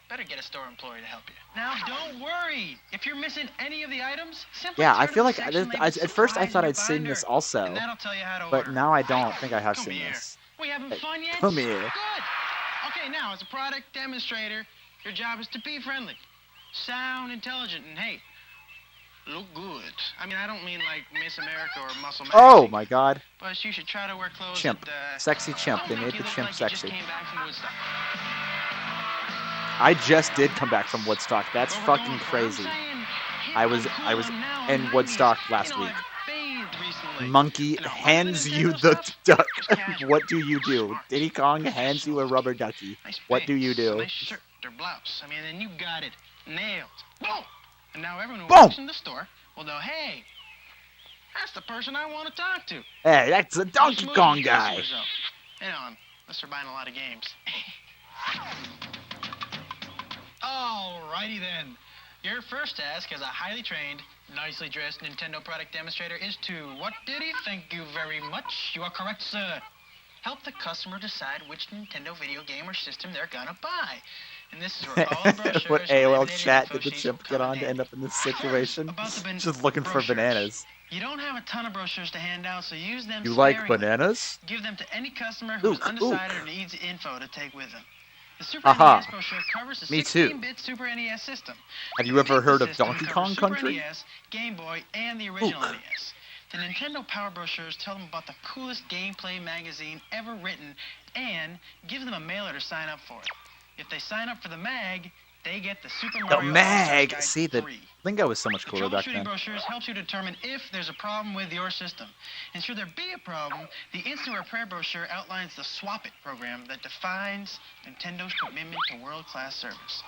better get a store employee to help you. Now don't worry. If you're missing any of the items, simply Yeah, I turn feel to like the section labeled at first I Supplies thought in I'd your seen binder, this also, and that'll tell you how to but order. now I don't think I have Come seen here. this. We having fun yet? Come here. Good. Okay, now as a product demonstrator, your job is to be friendly, sound intelligent, and hey, look good. I mean, I don't mean like Miss America or Muscle Magazine. Oh my god. But you should try to wear clothes Chimp. that, Sexy chimp. They don't made make the you look chimp like you just sexy. came back from Woodstock. I just did come back from Woodstock. That's fucking crazy. I was in Woodstock last week. Monkey hands you the duck. What do you do? Diddy Kong hands you a rubber ducky. What do you do? Nice shirt or blouse. I mean, and you got it nailed. Boom! And now everyone who Boom! walks in the store will know, hey, that's the person I want to talk to. Hey, that's the Donkey Kong guy. You know, unless they're buying a lot of games. Alrighty then. Your first task as a highly trained, nicely dressed Nintendo product demonstrator is to, what did he? Thank you very much. You are correct, sir. Help the customer decide which Nintendo video game or system they're gonna buy. And this is where all the brochures What and AOL laminated chat info did the sheets chimp come get on in to handy. end up in this situation? About the Just looking for brochures. bananas. You don't have a ton of brochures to hand out, so use them You like sparingly. bananas? Give them to any customer who's Ook, undecided or needs info to take with them. The Super Aha. NES brochure covers the Me too. 16-bit Super NES system. Have you ever heard of System Donkey covers Kong Super Country? NES, Game Boy, and the original NES. The Nintendo Power brochures tell them about the coolest gameplay magazine ever written and gives them a mailer to sign up for it. If they sign up for the mag, they get the Super The Mario mag. All-Stars See, Guide the free. lingo was so much The cooler back troubleshooting then. brochures helps you determine if there's a problem with your system. And should there be a problem, the Instant Repair brochure outlines the Swap It program that defines Nintendo's commitment to world-class service.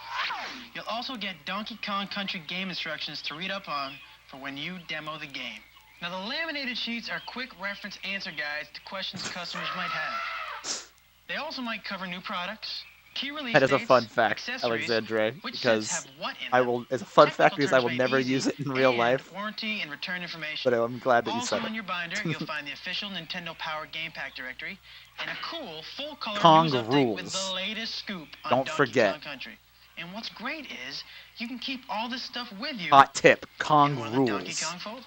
You'll also get Donkey Kong Country game instructions to read up on for when you demo the game. Now, the laminated sheets are quick reference answer guides to questions customers might have. They also might cover new products, key release That is a dates, fun fact, accessories, Alexandre, which sets because have what in I them, will. It's a fun fact technical because I will terms never made use easy, it in real and life. warranty and return information. But I'm glad that you Also said in it. your binder, you'll find the official Nintendo Power Game Pack directory and a cool full-color Kong news update with rules. the latest scoop on Don't Donkey forget. Kong Country. And what's great is you can keep all this stuff with you Hot tip: in Kong one of the Donkey rules. Kong folders.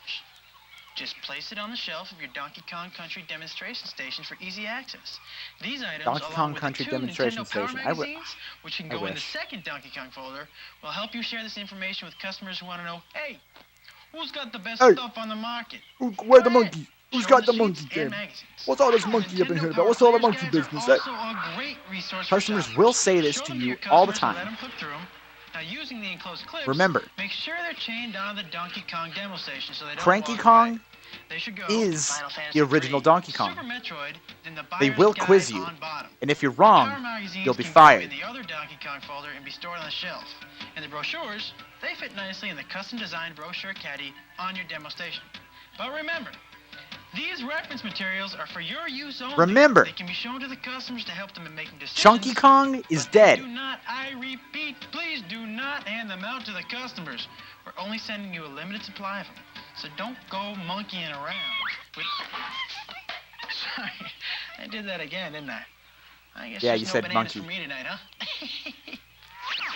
Just place it on the shelf of your Donkey Kong Country demonstration station for easy access. These items, Donkey along Kong with Country the two demonstration Nintendo Power station. magazines, which can I go in the wish. second Donkey Kong folder, will help you share this information with customers who want to know, hey, who's got the best Hey. stuff on the market? Where the monkey? Who's Show got the the monkey sheets game? and magazines. What's all this monkey up in here about? What's all the monkey business? Also a great resource for Customers shoppers. will say this Show to them you your all the customers and time. Let them flip through 'em. Now, using the enclosed clips, Remember, make sure they're chained onto the Donkey Kong demo station so they don't Cranky walk Kong away. They should go is Final Fantasy the original III, Donkey Kong. Super Metroid, then the They buyer's will guide quiz you, on bottom. and if you're The Power wrong, magazines you'll be can fired. go in the other Donkey Kong folder and be stored on the shelf. And the brochures, they fit nicely in the custom-designed brochure caddy on your demo station. But remember, these reference materials are for your use only. Remember, They can be shown to the customers to help them in making decisions. Chunky Kong is dead. Do not, I repeat, please do not hand them out to the customers. We're only sending you a limited supply of them. So don't go monkeying around with... Sorry, I did that again, didn't I? I guess Yeah, there's you no said bananas monkey. for me tonight, huh?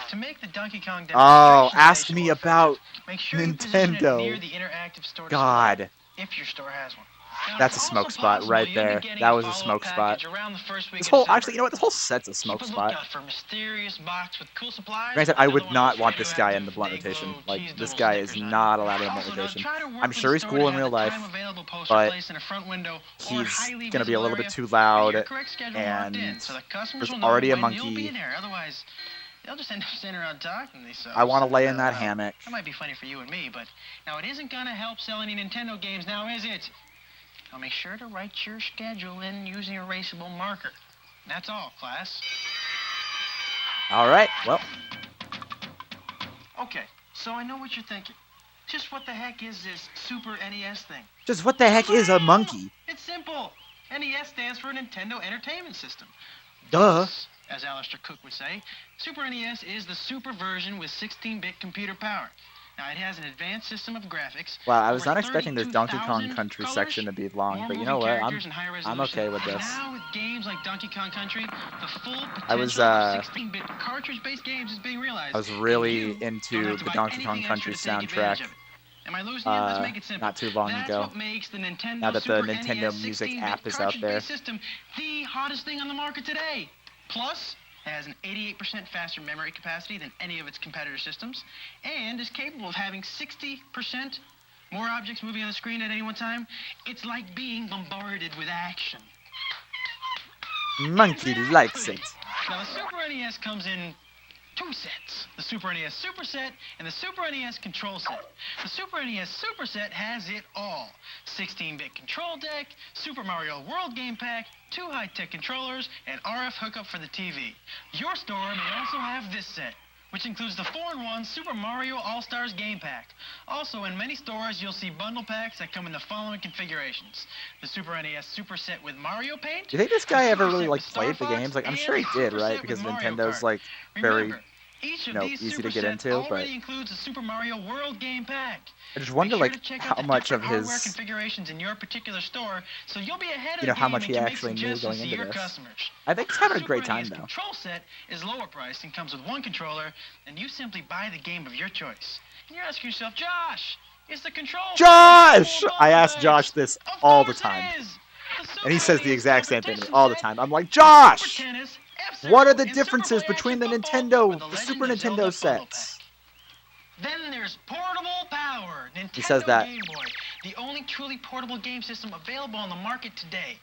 To make the Donkey Kong Oh, demonstration ask station me more about effective, make sure you position it near Nintendo. the interactive store display, God. if your store has one. Now, That's a it's smoke also spot possible right you'll be there. getting That a was a follow-up smoke spot. package around the first week This of whole, December. actually, you know what? This whole set's a smoke Keep a spot. lookout for mysterious box with cool supplies. Granted, I would another one not of want those this guy in the radioactive blunt Day rotation. Glow Like, cheese this doodle guy is stickers on it. not allowed in the Also, blunt now rotation. try to work I'm with sure the he's store cool to in have real the life, time available poster but placed in a front window or he's highly gonna be a little bit visible too area with loud, your correct schedule marked in, and so the customers there's will know already a when you'll be monkey. there. Otherwise, they'll just end up standing around talking to themselves. I want to lay in And, that hammock. That might be funny for you and me, but now it isn't gonna help sell any Nintendo games now, is it? Now make sure to write your schedule in using a erasable marker. That's all, class. All right, well, Okay, so I know what you're thinking. Just what the heck is this Super NES thing? just what the heck is a monkey? It's simple. NES stands for Nintendo Entertainment System. Duh. As Alistair Cook would say, Super NES is the super version with 16-bit computer power. Now, it has an advanced system of graphics. Wow, I was over not expecting this Donkey Kong 32,000 Country colors, section to be long, more but you moving know what? characters and high I'm resolution. okay with And this. now with games like Donkey Kong Country, the full potential I was, of 16-bit cartridge-based games is being realized. I was and really you don't into have to the buy Donkey Kong anything Country extra to take advantage soundtrack. of it. Am I losing you? Let's make it simple. Not too long That's ago. what makes the Nintendo Now that the Super Nintendo NES Music 16-bit app is out there. cartridge-based system the hottest thing on the market today. Plus, it has an 88% faster memory capacity than any of its competitor systems, and is capable of having 60% more objects moving on the screen at any one time. It's like being bombarded with action. Monkey likes it. Now, the Super NES comes in two sets. The Super NES Super Set and the Super NES Control Set. The Super NES Super Set has it all. 16-bit control deck, Super Mario World Game Pack, 2 high-tech controllers, and RF hookup for the TV. Your store may also have this set, which includes the 4-in-1 Super Mario All-Stars Game Pack. Also, in many stores, you'll see bundle packs that come in the following configurations. The Super NES Super Set with Mario Paint. Do you think this guy the ever Super really Set like with Star played the Fox, games? Like, I'm and sure he the did, Super right? Set Because with Mario Nintendo's Kart. like very, Remember, each of you know, these easy to Super get Sets into. But already includes a Super Mario World Game Pack. I just wonder, Make sure like, to check out how the much of different hardware his, configurations in your particular store, so you'll be ahead of you know, the how game much and he can make actually knew suggestions going to into your this. customers. I think he's having a Super great time NES though. Control Set is lower priced and comes with one controller, and you simply buy the game of your choice. And you're asking yourself, Josh, is the control Josh! full of I ask buttons? Josh this Of all the course it time. is. The And he Super says the NES exact same thing competition all the set, time. I'm like, Super Josh! Tennis, What are the differences between the Super Nintendo sets? Then there's portable power. Nintendo He says that. Game Boy, the only truly portable game system available on the market today.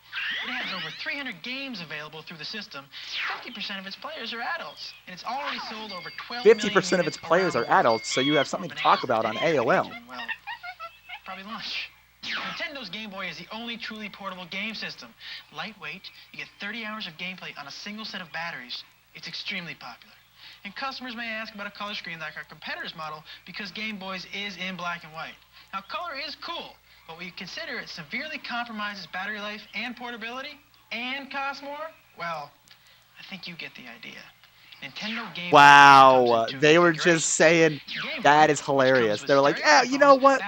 It has over 300 games available through the system. 50% of its players are adults, and it's already sold over 12 million 50% of its players are adults, so you have something to talk about on AOL. Well, probably lunch. Nintendo's Game Boy is the only truly portable game system. Lightweight, you get 30 hours of gameplay on a single set of batteries. It's extremely popular. And customers may ask about a color screen like our competitor's model because Game Boy's is in black and white. Now, color is cool, but when you consider it severely compromises battery life and portability and costs more, well, I think you get the idea. Nintendo Game Wow, they were just saying that is hilarious. They're like, yeah, you know what?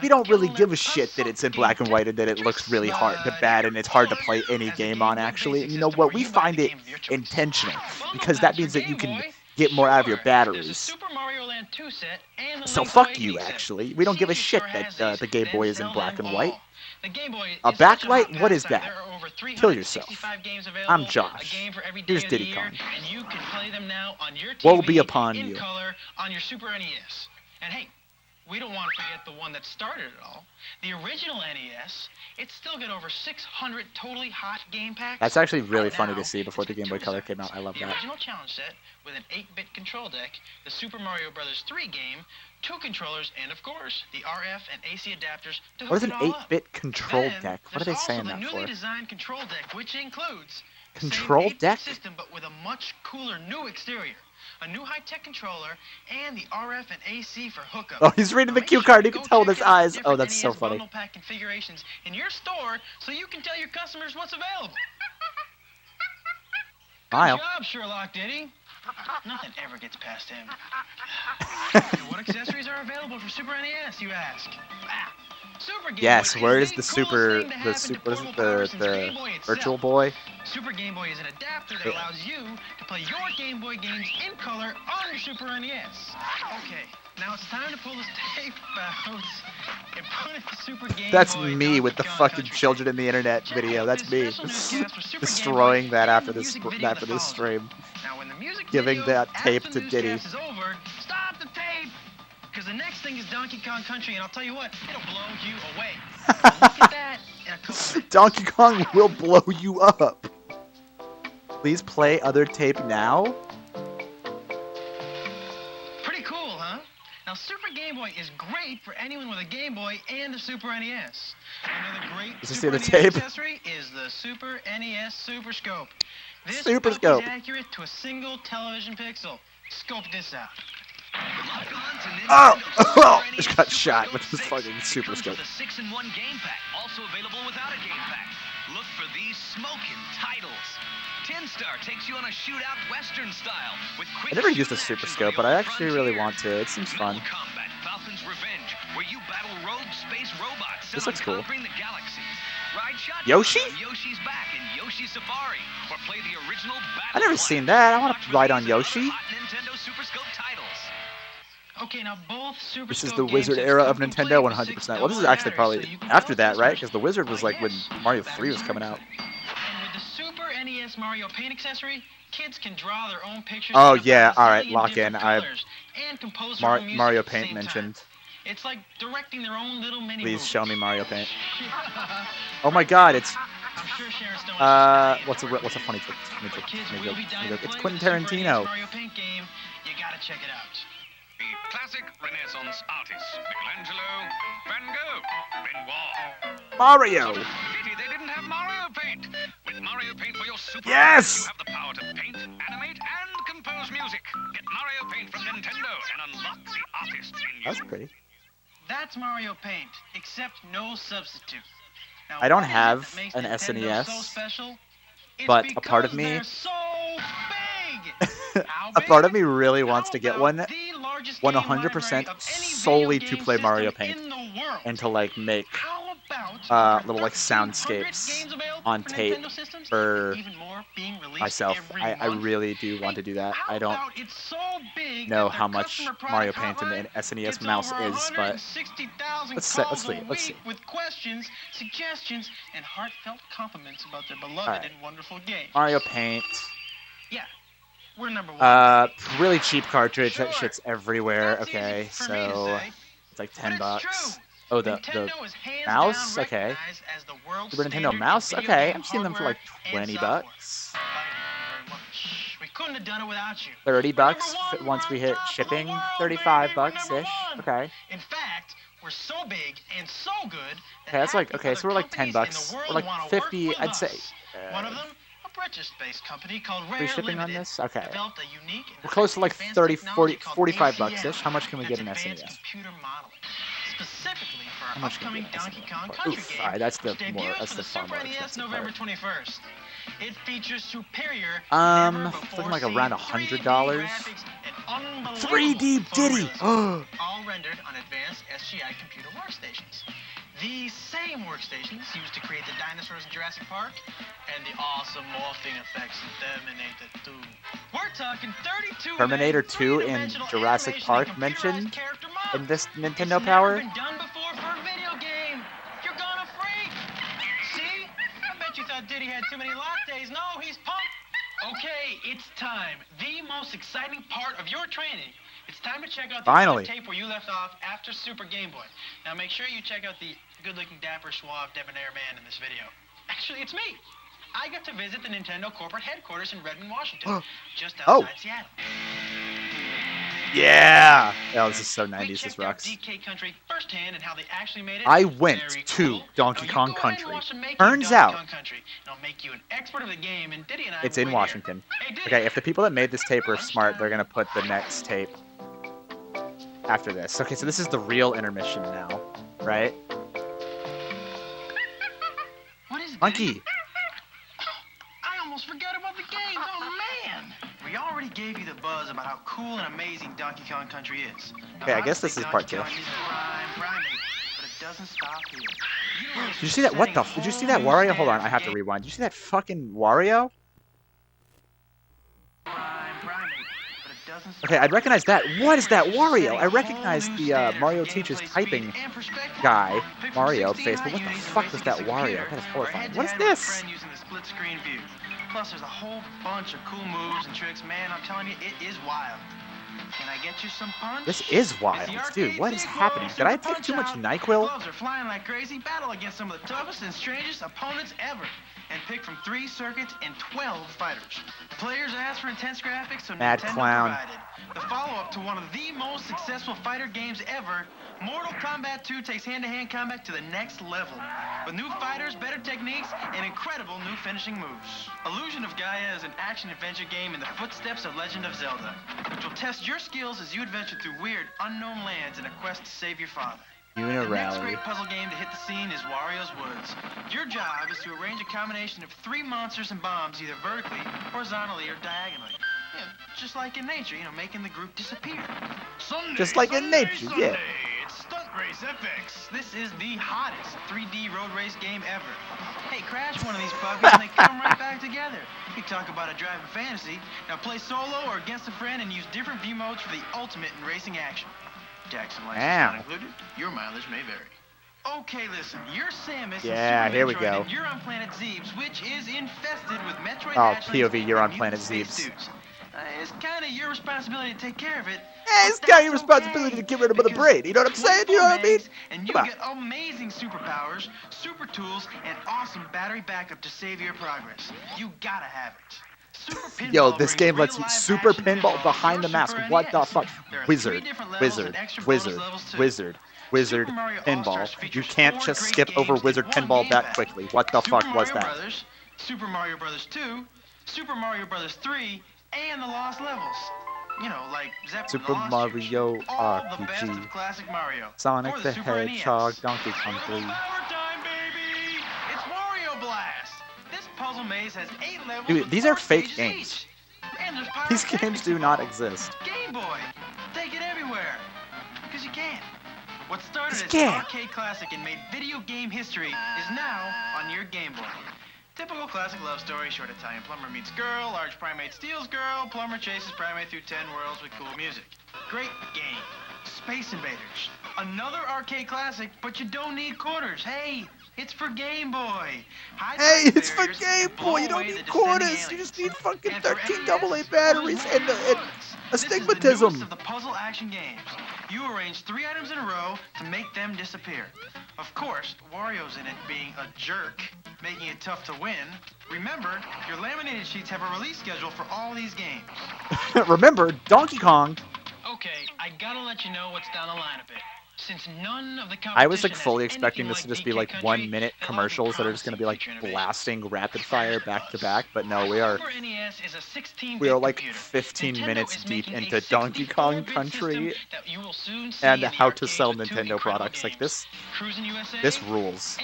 We don't really give a shit that it's in black and white and that it looks really bad and it's hard to play any game on, actually. And you know what? We find it intentional because that means that you can get more out of your batteries. So fuck you, actually. We don't give a shit that the Game Boy is in black and white. A backlight? What is that? Kill yourself. I'm Josh. Here's Diddy Kong. Woe be upon you. On your Super NES. And hey, we don't want to forget the one that started it all. The original NES, it still got over 600 totally hot game packs. That's actually really funny to see before the Game Boy Color came out. I love that. The original challenge set with an 8-bit control deck, the Super Mario Bros. 3 game, 2 controllers, and of course, the RF and AC adapters to What is hook an it all up. 8-bit control deck? What are they There's saying also that the for? newly designed control deck, which includes Control deck? system, but with a much cooler new exterior. A new high-tech controller, and the RF and AC for hookup. Oh, he's reading the cue card. You can tell with his eyes. Oh, that's so funny. Bundle pack configurations in your store so you can tell your customers what's available. Smile. Good job, Sherlock Diddy. Nothing ever gets past him. What accessories are available for Super NES, you ask? Super Game Yes, Boy where is is the Virtual Boy? Super Game Boy is an adapter that allows you to play your Game Boy games in color on your Super NES. Okay, now it's time to pull this tape out and put it to Super Game That's Boy. me with the fucking children in the internet video. That's me. Destroying that after this stream. Now, when the music Giving video that tape after to the Diddy. newscast is over, stop the tape! Because the next thing is Donkey Kong Country, and I'll tell you what, it'll blow you away. Look at that in a couple minutes. Donkey Kong will blow you up. Please play other tape now. Pretty cool, huh? Now, Super Game Boy is great for anyone with a Game Boy and a Super NES. Another great Does he Super see the NES tape? accessory is the Super NES Super Scope. This Super scope Scope. is accurate to a single television pixel. Scope this out. Oh! Just got shot with this fucking Super Scope. The 6-in-1 game pack, also available without a game pack. Look for these smoking titles. Tin Star takes you on a shootout Western style with quick. I never used a Super Scope, but I actually really want to. It seems fun. Combat Falcon's Revenge, where you battle rogue space robots. This looks cool. Conquering the galaxy. Ride shotgun Yoshi? on Yoshi's Back in Yoshi Safari, or play the original I never seen that. I want to ride on Yoshi. Nintendo Super Scope titles. Okay, now both Super This is Scope the games Wizard have era come of complete Nintendo, with 100%. Well, this is actually probably after that, right? Because the Wizard was like when Mario 3 was coming out. And with the Super NES Mario Paint accessory, kids can draw their own pictures. Oh out of yeah, a all right, zillion lock in. different I colors and compose their own music Mario at the Paint same mentioned. time. It's like directing their own little mini Please movie. show me Mario Paint. Oh my God, it's I'm sure Sharon Stone what's a funny joke? Kids will be dying to It's play Quentin with the Super NES Tarantino. Mario Paint game. You gotta check it out. The classic Renaissance artists, Michelangelo, Van Gogh, Renoir. Mario. Pity they didn't have Mario Paint. With Mario Paint for your Super Yes! you have the power to paint, animate, and compose music. Get Mario Paint from Nintendo and unlock the artist in you. That's pretty. That's Mario Paint, except no substitute. Now, I don't what is it have that makes an Nintendo SNES, so special? It's but a part of because me, they're so big. How a big? part of me really wants to get one, The largest game library 100% of any solely video to game play Mario system Paint in the world. and to like make How about little like 1,300 soundscapes games available on for tape Nintendo systems, for and even more being released myself. every I month? really do want to do that. I don't How about it's so big know that how their much customer Mario product Paint and hotline the SNES gets mouse over is, but 160,000 let's calls see. a Let's see. week with questions, suggestions, and heartfelt compliments about their beloved All right. and wonderful game. Mario Paint. Yeah, we're #1. Really cheap cartridge. That shit's everywhere. Okay, so it's like $10. Oh, the mouse. Okay. Super Nintendo mouse. Okay, I've seen them for like $20. We couldn't have done it without you. $30 once we hit shipping. $35 ish. Okay. In fact, we're so big and so good. Okay, that's like okay. So we're like $10. We're like 50. I'd say. One of them, a British-based company called Free shipping on Limited, this? Okay. developed a unique and We're close to like advanced 30, 40, technology called $45 ish. How much can we get in that's advanced SNES? computer modeling, specifically for How our much can we upcoming get in Donkey Kong SNES? Country Oof, game. alright, that's the which more debuts that's for the the far more Super NES expensive November part. 21st. It features superior, Looking like around $100. 3D Diddy. all rendered on advanced SGI computer workstations. These same workstations used to create the dinosaurs in Jurassic Park and the awesome morphing effects in Terminator 2. We're talking 32 Terminator 2 in Jurassic Park mentioned in this Nintendo Power. Never been done before for a video game. You're gonna freak. See? I bet you thought Diddy had too many lattes. No, he's pumped. Okay, it's time. The most exciting part of your training. It's time to check out the Finally. tape where you left off after Super Game Boy. Now make sure you check out the good-looking, dapper, suave, debonair man in this video. Actually, it's me. I got to visit the Nintendo corporate headquarters in Redmond, Washington, just outside Seattle. Yeah. Oh, this is so 90s. This rocks. DK Country firsthand and how they actually made it. I went to Donkey Kong Country. Turns out make you an expert of the game, and Diddy and I it's in Washington. Okay, if the people that made this tape are smart, they're gonna put the next tape after this. Okay, so this is the real intermission now, right? What is it? Monkey. I almost forgot about the game. Oh man! We already gave you the buzz about how cool and amazing Donkey Kong Country is. Okay, I guess this is part 2. But it doesn't stop here. Did you see that? What the? Did you see that Wario? Hold on, I have to rewind. Did you see that fucking Wario? Okay, I'd recognize that. What is that Wario? I recognize the Mario Teaches typing guy, Mario face, but what the fuck was that Wario? That is horrifying. What is this? Plus, there's a whole bunch of cool moves and tricks. Man, I'm telling you, it is wild. Can I get you some punch? This is wild, dude. What is happening? Did I take too much NyQuil? Gloves are flying like crazy. Battle against some of the toughest and strangest opponents ever. And pick from 3 circuits and 12 fighters. Players asked for intense graphics, so Mad Nintendo Clown. provided. The follow-up to one of the most successful fighter games ever, Mortal Kombat 2 takes hand-to-hand combat to the next level. With new fighters, better techniques, and incredible new finishing moves. Illusion of Gaia is an action-adventure game in the footsteps of Legend of Zelda, which will test your skills as you adventure through weird, unknown lands in a quest to save your father. The next Unirally. great puzzle game to hit the scene is Wario's Woods. Your job is to arrange a combination of 3 monsters and bombs either vertically, horizontally, or diagonally. Yeah, just like in nature, making the group disappear. Sunday, Just like in nature, yeah. It's Stunt Race FX. This is the hottest 3D road race game ever. Hey, crash one of these puppies and they come right back together. You talk about a driving fantasy. Now play solo or against a friend and use different view modes for the ultimate in racing action. Tax and license not included. Your mileage may vary. Okay, listen. You're Samus. Yeah, Super here we Metroid, go. And you're on planet Zebes, which is infested with Metroid. Oh, hatchlings POV, you're on and planet mutant Zebes. space suits. It's kind of your responsibility to take care of it. It's got your responsibility to get rid of the brain. You know what I'm saying? You know what I mean? And you Come on. get amazing superpowers, super tools, and awesome battery backup to save your progress. You gotta have it. Super Yo, Pinball this brings game lets you real-life super action pinball pinball behind to the your mask. Super What the NES. fuck? There are Wizard, 3 different levels wizard, and extra bonus wizard, levels, too. wizard, wizard, Super Mario pinball. All-Stars You features can't 4 just great skip over games in wizard one pinball game that pack. quickly. What the fuck Super was Mario that? Brothers, Super Mario Brothers 2, Super Mario Brothers 3, and the Lost Levels. Like Zeppelin Super the Lost Mario Years. All the best of RPG, classic Mario. Sonic For the Super NES. Hedgehog, Donkey Kong 3. Power time, baby! It's Wario Blast! This puzzle maze has 8 levels. Dude, with these 4 are fake stages games. each. And there's These pyrotechnics games do not involved. exist. Game Boy, take it everywhere. Because you can. What started as can. an arcade classic and made video game history is now on your Game Boy. Typical classic love story, short Italian plumber meets girl, large primate steals girl, plumber chases primate through 10 worlds with cool music. Great game. Space Invaders. Another arcade classic, but you don't need quarters. Hey, It's for Game Boy. Hey, it's for Game Boy. You don't need quarters. You just need fucking 13 AA batteries and astigmatism. This is the newest of the puzzle action games. You arrange 3 items in a row to make them disappear. Of course, Wario's in it being a jerk, making it tough to win. Remember, your laminated sheets have a release schedule for all these games. Remember, Donkey Kong. Okay, I gotta let you know what's down the line a bit. Since none of the I was like fully expecting this to just be like 1 minute commercials that are just gonna be like blasting rapid fire back to back, but no, we are like 15 minutes deep into Donkey Kong Country and how to sell Nintendo products. Like this rules.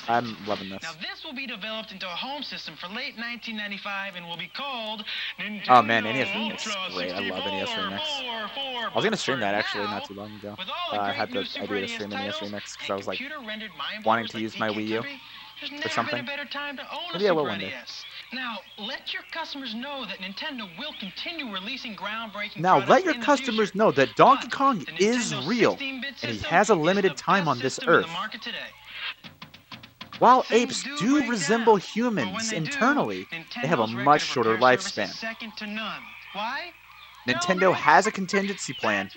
I'm loving this. Now this will be developed into a home system for late 1995 and will be called Nintendo Oh man, NES Remix is great. I love NES Remix. I was gonna stream that actually not too long ago. I had the idea to stream NES Remix because I was like wanting to use my Wii U or something. Maybe I will one day. Now, let your customers know that Nintendo will continue releasing groundbreaking Now, products let your in the customers future. know that Donkey Kong is real, and he has a limited time on this Earth. While apes do resemble humans internally, they have a much shorter lifespan. Second to none. Why? Nintendo has a contingency plan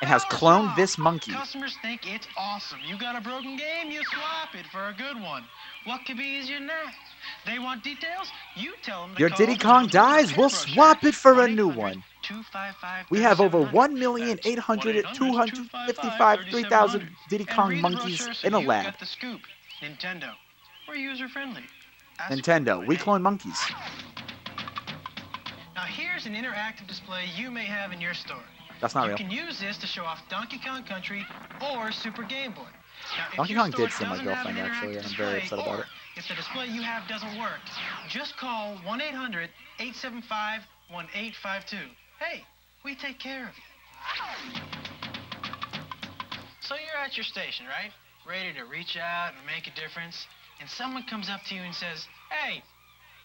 and has cloned this monkey. Customers think it's awesome. You got a broken game, you swap it for a good one. What could be easier than that? They want details? You tell them to Your call Diddy the Kong Nintendo dies, Kid we'll Brochure, swap it for a new one. 255 We have over 1,800,255,3,000 Diddy Kong monkeys in a lab. Got the scoop. Nintendo. We're user friendly. Nintendo, we clone monkeys. Now here's an interactive display you may have in your store. That's not You real. can use this to show off Donkey Kong Country or Super Game Boy. Now, if Donkey your Kong store did see my doesn't have girlfriend an actually, and interactive I'm very display, upset about or it. if the display you have doesn't work, just call 1-800-875-1852. Hey, we take care of you. So you're at your station, right? Ready to reach out and make a difference, and someone comes up to you and says, "Hey,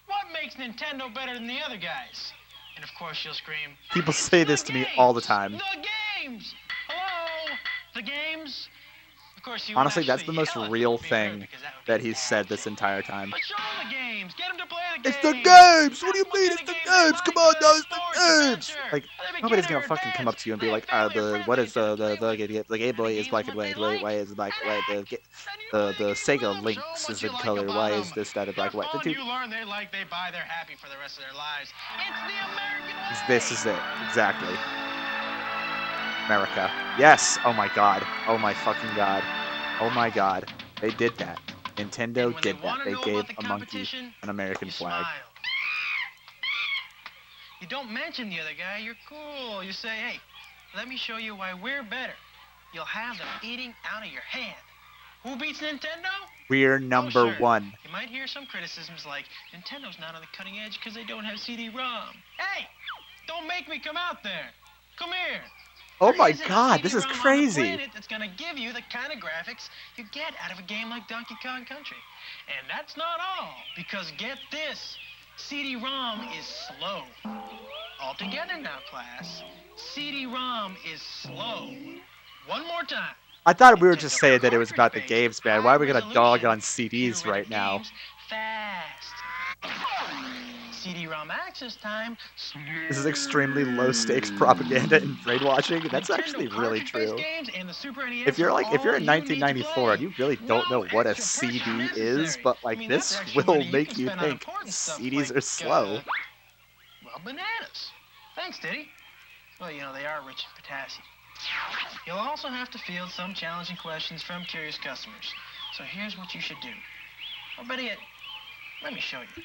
what makes Nintendo better than the other guys?" And of course you'll scream, People say this to me all the time. "The games! Hello, the games!" Of course, you Honestly, would that's the actually most yell at real them if they heard, thing because that would that he's said this entire time. But show them the games. Get them to play the It's games. the games! What do you mean it's the games? Come on, no, it's the games! Like, nobody's gonna fucking come up to you and be like, the Game Boy is black and white, why is it black and white, the Sega Lynx is in color, why is this, that, and black and white? The You learn they like, they buy, they're happy for the rest of their lives. It's the American way. This is it, exactly. America. Yes! Oh my god. Oh my fucking god. Oh my god. They did that. Nintendo did that. They gave a monkey an American flag. You don't mention the other guy, you're cool. You say, "Hey, let me show you why we're better." You'll have them eating out of your hand. Who beats Nintendo? We're number one. You might hear some criticisms like, Nintendo's not on the cutting edge because they don't have CD-ROM. Hey, don't make me come out there. Come here. Oh my god, this is crazy. That's gonna give you the kind of graphics you get out of a game like Donkey Kong Country. And that's not all, because get this, CD-ROM is slow. All together now, class. CD-ROM is slow. One more time. I thought we were just saying that it was about the games, man. Why are we gonna dog on CDs right now? Fast. CD-ROM access time. This is extremely low-stakes propaganda and brainwashing. That's actually really true. If you're in 1994 and you really don't know what a CD is, but like this will make you think CDs are slow. Well, bananas. Thanks, Diddy. Well, you know, they are rich in potassium. You'll also have to field some challenging questions from curious customers. So here's what you should do. Or better yet, let me show you.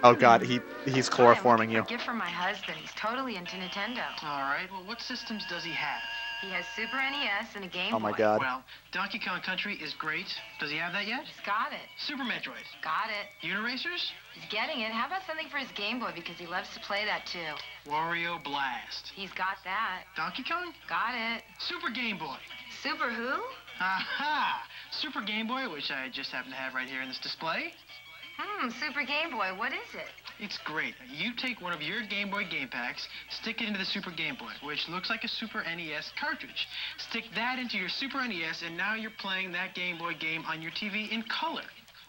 Oh god, he's chloroforming you. A gift from my husband. He's totally into Nintendo. All right. Well, what systems does he have? He has Super NES and a Game Boy. Oh my god. Well, Donkey Kong Country is great. Does he have that yet? He's got it. Super Metroid. Got it. Uniracers? He's getting it. How about something for his Game Boy, because he loves to play that too. Wario Blast. He's got that. Donkey Kong? Got it. Super Game Boy. Super who? Aha! Super Game Boy, which I just happen to have right here in this display. Super Game Boy. What is it? It's great. You take one of your Game Boy game packs, stick it into the Super Game Boy, which looks like a Super NES cartridge. Stick that into your Super NES, and now you're playing that Game Boy game on your TV in color.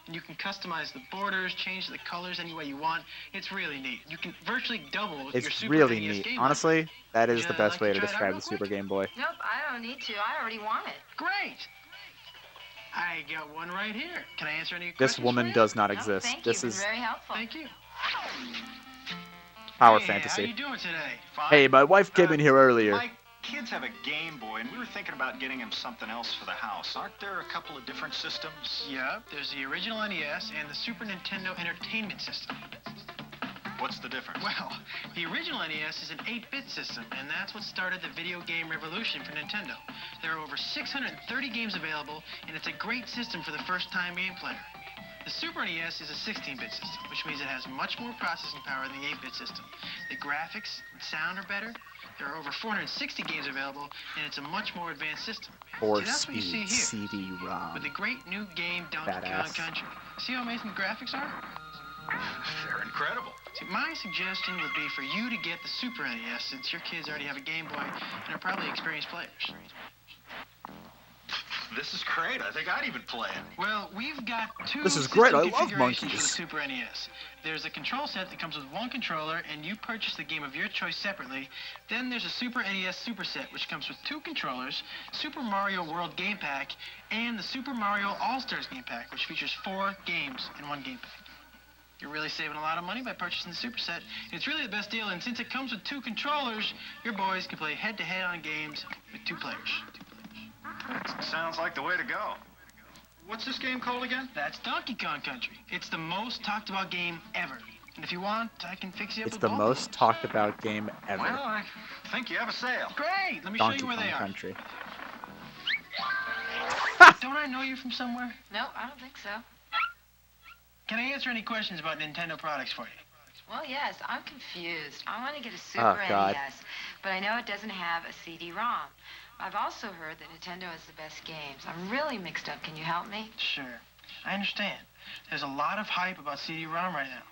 And you can customize the borders, change the colors any way you want. It's really neat. You can virtually double your It's Super really NES neat. game Honestly, that is Would the you best like way to to try it out describe real the Super Game Boy. Nope, I don't need to. I already want it. Great. I got one right here. Can I answer any questions? This woman does not No, exist. thank This you. is Very helpful. Thank you. power Hey, fantasy. How you doing today? Fine. Hey, my wife came in here earlier. My kids have a Game Boy, and we were thinking about getting him something else for the house. Aren't there a couple of different systems? Yep, there's the original NES and the Super Nintendo Entertainment System. What's the difference? Well, the original NES is an 8-bit system, and that's what started the video game revolution for Nintendo. There are over 630 games available, and it's a great system for the first-time game player. The Super NES is a 16-bit system, which means it has much more processing power than the 8-bit system. The graphics and sound are better. There are over 460 games available, and it's a much more advanced system. Or See, that's what you see speed here. CD-ROM. With the great new game Donkey Kong Badass. Country. See how amazing the graphics are? They're incredible. See, my suggestion would be for you to get the Super NES, since your kids already have a Game Boy and are probably experienced players. This is great. I think I'd even play it. Well, we've got two This is great. system I love configurations for the monkeys. Super NES. There's a control set that comes with one controller, and you purchase the game of your choice separately. Then there's a Super NES Super Set, which comes with 2 controllers, Super Mario World Game Pack, and the Super Mario All-Stars Game Pack, which features 4 games in one game pack. You're really saving a lot of money by purchasing the Super Set. It's really the best deal, and since it comes with 2 controllers, your boys can play head-to-head on games with 2 players. Sounds like the way to go. What's this game called again? That's Donkey Kong Country. It's the most talked about game ever. And if you want, I can fix you up It's with the both. most talked about game ever. Well, I think you have a sale. Great! Let me Donkey show you where Kong they are. Country. Don't I know you from somewhere? No, I don't think so. Can I answer any questions about Nintendo products for you? Well, yes, I'm confused. I want to get a Oh, Super God. NES, but I know it doesn't have a CD-ROM. I've also heard that Nintendo has the best games. I'm really mixed up. Can you help me? Sure. I understand. There's a lot of hype about CD-ROM right now.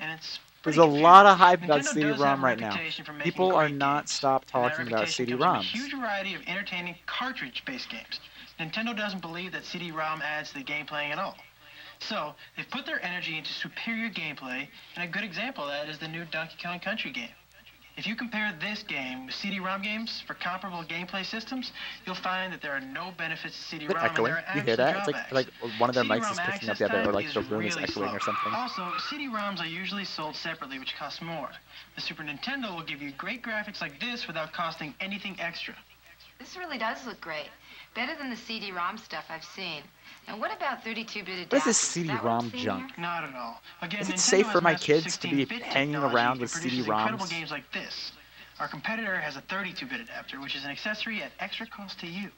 And it's There's pretty a confusing. lot of hype about Nintendo does have CD-ROM a right now. reputation for making People are great not games. stopped And that talking about reputation comes CD-ROMs. from a huge variety of entertaining cartridge-based games. Nintendo doesn't believe that CD-ROM adds to the game playing at all. So, they've put their energy into superior gameplay, and a good example of that is the new Donkey Kong Country game. If you compare this game with CD-ROM games for comparable gameplay systems, you'll find that there are no benefits to Is CD-ROM, it and echoing? there are You actually hear that? It's drawbacks. like one of their mics is CD-ROM picking up access the other, or time like is the room is really echoing slow. or something. Also, CD-ROMs are usually sold separately, which costs more. The Super Nintendo will give you great graphics like this without costing anything extra. This really does look great. Better than the CD-ROM stuff I've seen. And what about 32-bit adapters? What is this Is that what I'm CD-ROM seeing junk? here? Not at all. Again, Is it Nintendo safe for has my mastered kids to be 16-bit hanging technology around and with produces CD-ROMs? incredible games like this. Our competitor has a 32-bit adapter, which is an accessory at extra cost to you.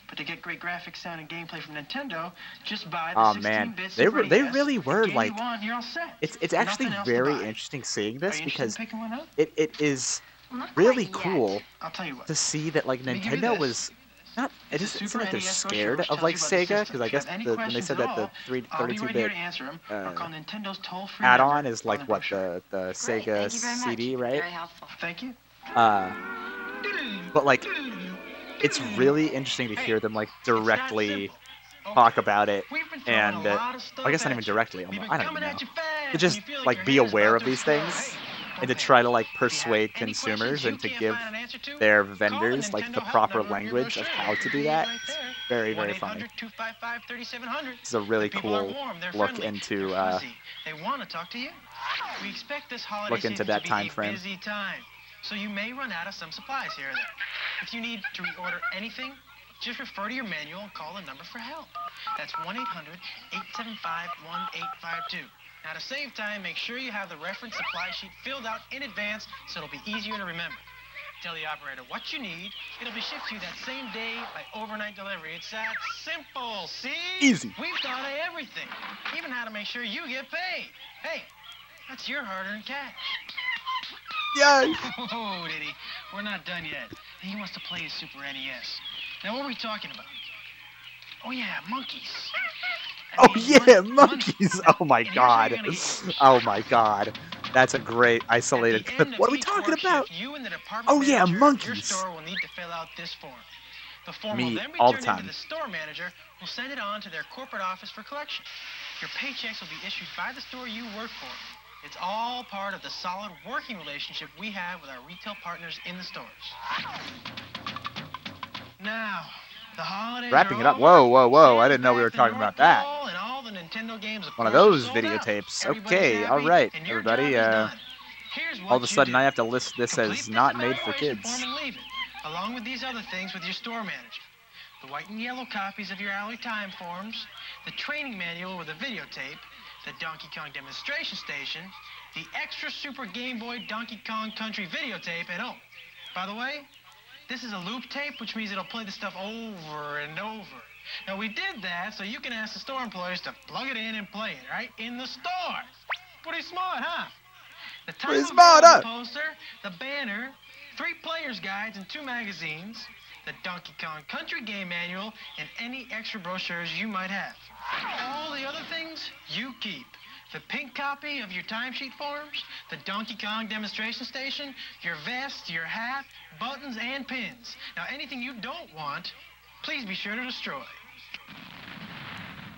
But to get great graphics, sound, and gameplay from Nintendo, just buy the Oh 16-bit man, Super they NES, really were the game like. you want, you're all set. It's actually Nothing else to very buy. interesting seeing Are this you interested because in picking one up? it is Well, not really quite yet. cool I'll tell you what. to see that like Let me give you Nintendo this. was not. It It's a doesn't seem Super like they're NES brochure scared which of tells like you about the Sega system. because I If you guess have any when they questions said at that the all, I'll be right 32-bit here to answer them. Or call Nintendo's toll-free add-on number is like on the what brochure. the Great, Sega thank you very much. CD, right? Very helpful. Thank you. But like, it's really interesting to hear them like directly talk about it, and I guess not even directly. I don't even know. To just like be aware of these things, and to try to like persuade consumers and to give their vendors like the proper language of how to do that. It's very, very funny. 1-800-255-3700. It's a really The people are cool warm, they're look friendly, into they're fuzzy. They want to talk to you. We expect this holiday look into season that to be time a frame. busy time, so you may run out of some supplies here or there. If you need to reorder anything, just refer to your manual and call the number for help. That's 1-800-875-1852. Now, to save time, make sure you have the reference supply sheet filled out in advance so it'll be easier to remember. Tell the operator what you need. It'll be shipped to you that same day by overnight delivery. It's that simple, see? Easy. We've thought of everything, even how to make sure you get paid. Hey, that's your hard-earned cash. Yay! Oh, Diddy, we're not done yet. He wants to play his Super NES. Now, what are we talking about? Oh, yeah, monkeys. Oh yeah, monkeys! Oh my god! Oh my god! That's a great isolated clip. What are we talking about? Oh yeah, monkeys. Your store will need to fill out this form. The form will Me then be all the turned into time. the store manager, who will send it on to their corporate office for collection. Your paychecks will be issued by the store you work for. It's all part of the solid working relationship we have with our retail partners in the stores. Now, the holidays Wrapping are it up. over. Whoa, whoa, whoa! I didn't know we were The talking North about that. Pole and all the Nintendo games, of One of course, are those sold out. videotapes. Everybody's Okay, happy, all right, and your everybody. job is done. Here's what All of a you sudden, do. I have to list this Complete as this not made for evaluation kids. form and leave it, along with these other things with your store manager. The white and yellow copies of your hourly time forms, the training manual with a videotape, the Donkey Kong demonstration station, the extra Super Game Boy Donkey Kong Country videotape, and oh, by the way, this is a loop tape, which means it'll play the stuff over and over. Now, we did that so you can ask the store employees to plug it in and play it, right? In the store. Pretty smart, huh? The Pretty title smart, of huh? the poster, the banner, 3 players' guides and 2 magazines, the Donkey Kong Country Game Manual, and any extra brochures you might have. All the other things you keep. The pink copy of your timesheet forms, the Donkey Kong demonstration station, your vest, your hat, buttons, and pins. Now, anything you don't want, please be sure to destroy.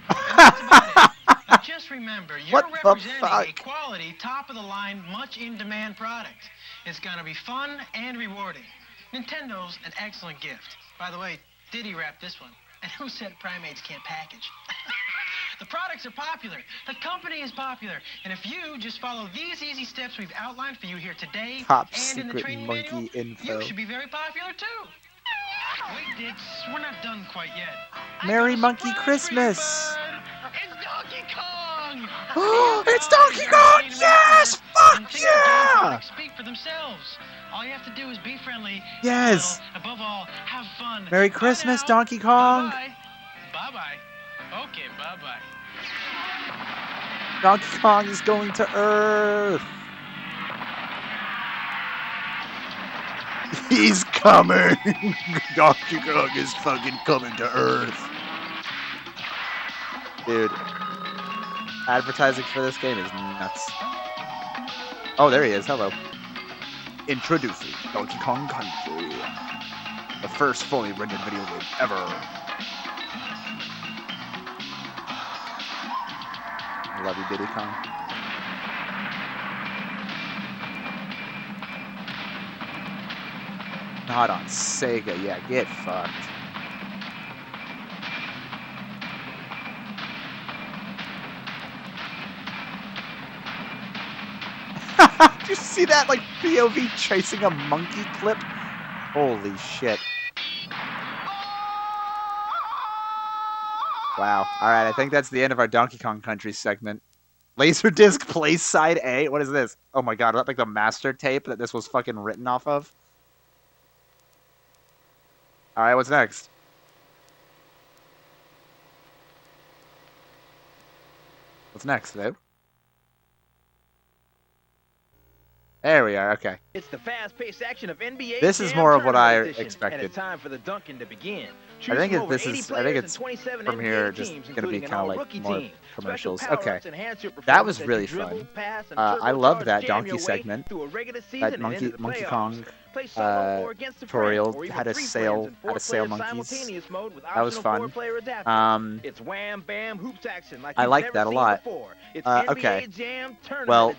And that's about it. Now, just remember, you're What the representing a fuck? quality, top-of-the-line, much-in-demand product. It's gonna be fun and rewarding. Nintendo's an excellent gift. By the way, Diddy wrapped this one. And who said primates can't package? The products are popular. The company is popular. And if you just follow these easy steps we've outlined for you here today Top and in the secret training monkey manual, info. you should be very popular too. Wait, Dix, we're not done quite yet. Merry Monkey Christmas! It's Donkey Kong! It's Donkey Kong! Yes! Fuck yeah! Speak for themselves. All you have to do is be friendly. Yes! Smile, above all, have fun. Merry Bye Christmas, now. Donkey Kong! Bye-bye. Bye-bye. Okay, bye-bye. Donkey Kong is going to Earth! He's coming! Donkey Kong is fucking coming to Earth. Dude. Advertising for this game is nuts. Oh, there he is. Hello. Introducing Donkey Kong Country. The first fully rendered video game ever. I love you, Diddy Kong. Not on Sega. Yeah, get fucked. Did you see that, like, POV chasing a monkey clip? Holy shit. Wow. Alright, I think that's the end of our Donkey Kong Country segment. Laserdisc plays side A? What is this? Oh my god, is that like the master tape that this was fucking written off of? Alright, what's next? What's next, Lou? There we are, okay. It's the fast-paced action of NBA. This is Jam more of what I Tournament Edition, expected. And it's time for the dunking to begin. I think it's from here just gonna be kind of like more commercials. Okay, that was really fun. I loved that donkey segment. That Monkey Kong tutorial had a sail monkeys. That was fun. It's wham bam hoops action like I liked that a lot. Okay, well.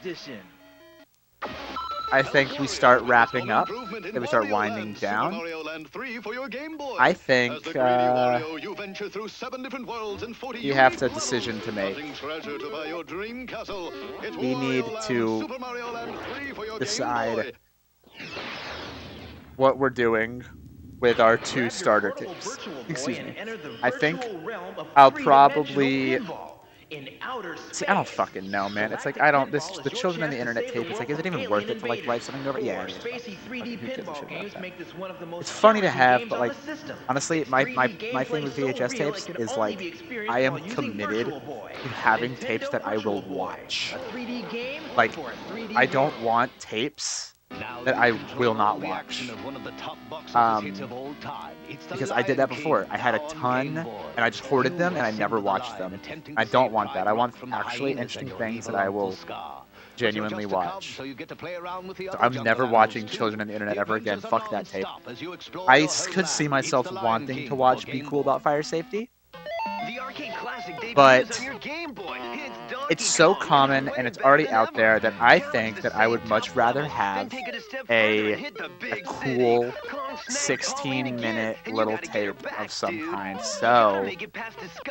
I think we start wrapping up. Then we start winding down. I think you have a decision to make. We need to decide what we're doing with our 2 starter tapes. Excuse me. I think I'll probably... See, I don't fucking know, man. It's like, the children on the internet tape, it's like, is it even worth it to, like, write something over? Yeah, it is. Who gives a shit about that? It's funny to have, but, like, honestly, my thing with VHS tapes is, like, I am committed to having tapes that I will watch. Like, I don't want tapes that I will not watch. Because I did that before. I had a ton, and I just hoarded them, and I never watched them. I don't want that. I want actually interesting things that I will genuinely watch. So I'm never watching children on the internet ever again. Fuck that tape. I could see myself wanting to watch Be Cool About Fire Safety, but it's so common and it's already out there that I think that I would much rather have a cool 16-minute little tape of some kind. So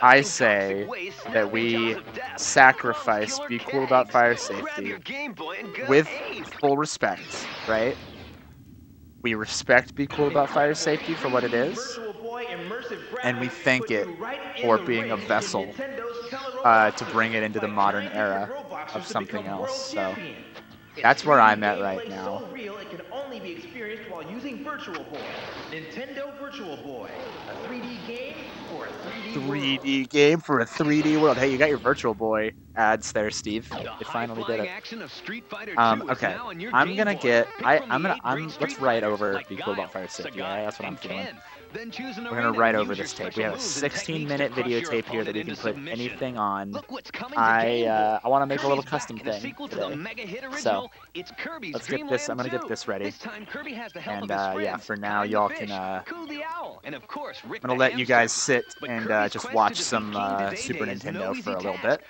I say that we sacrifice Be Cool About Fire Safety with full respect, right? We respect Be Cool About Fire Safety for what it is, and we thank it for being a vessel to bring it into the modern era of something else. So that's where I'm at right now. So real it can only be experienced while using Virtual Boy. Nintendo Virtual Boy, a 3D game for a 3D game for a 3D world. Hey, you got your Virtual Boy ads there, Steve. You finally did it. Okay, I'm gonna let's write over Be Cool About Fire Safety. Right? That's what I'm feeling. We're gonna write over this tape. We have a 16-minute videotape here that we can put anything on. I want to make a little custom thing today. So let's get this. I'm gonna get this ready. And yeah, for now, y'all can. I'm gonna let you guys sit and just watch some Super Nintendo for a little bit.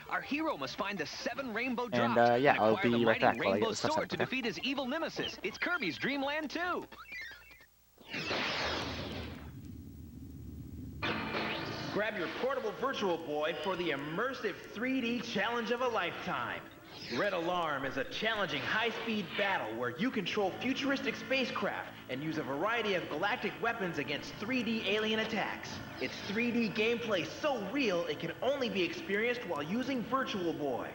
And yeah, I'll be right back while I get this stuff set up. Defeat his evil nemesis. It's Kirby's Dream Land 2. Grab your portable Virtual Boy for the immersive 3D challenge of a lifetime. Red Alarm is a challenging high-speed battle where you control futuristic spacecraft and use a variety of galactic weapons against 3D alien attacks. It's 3D gameplay so real it can only be experienced while using Virtual Boy.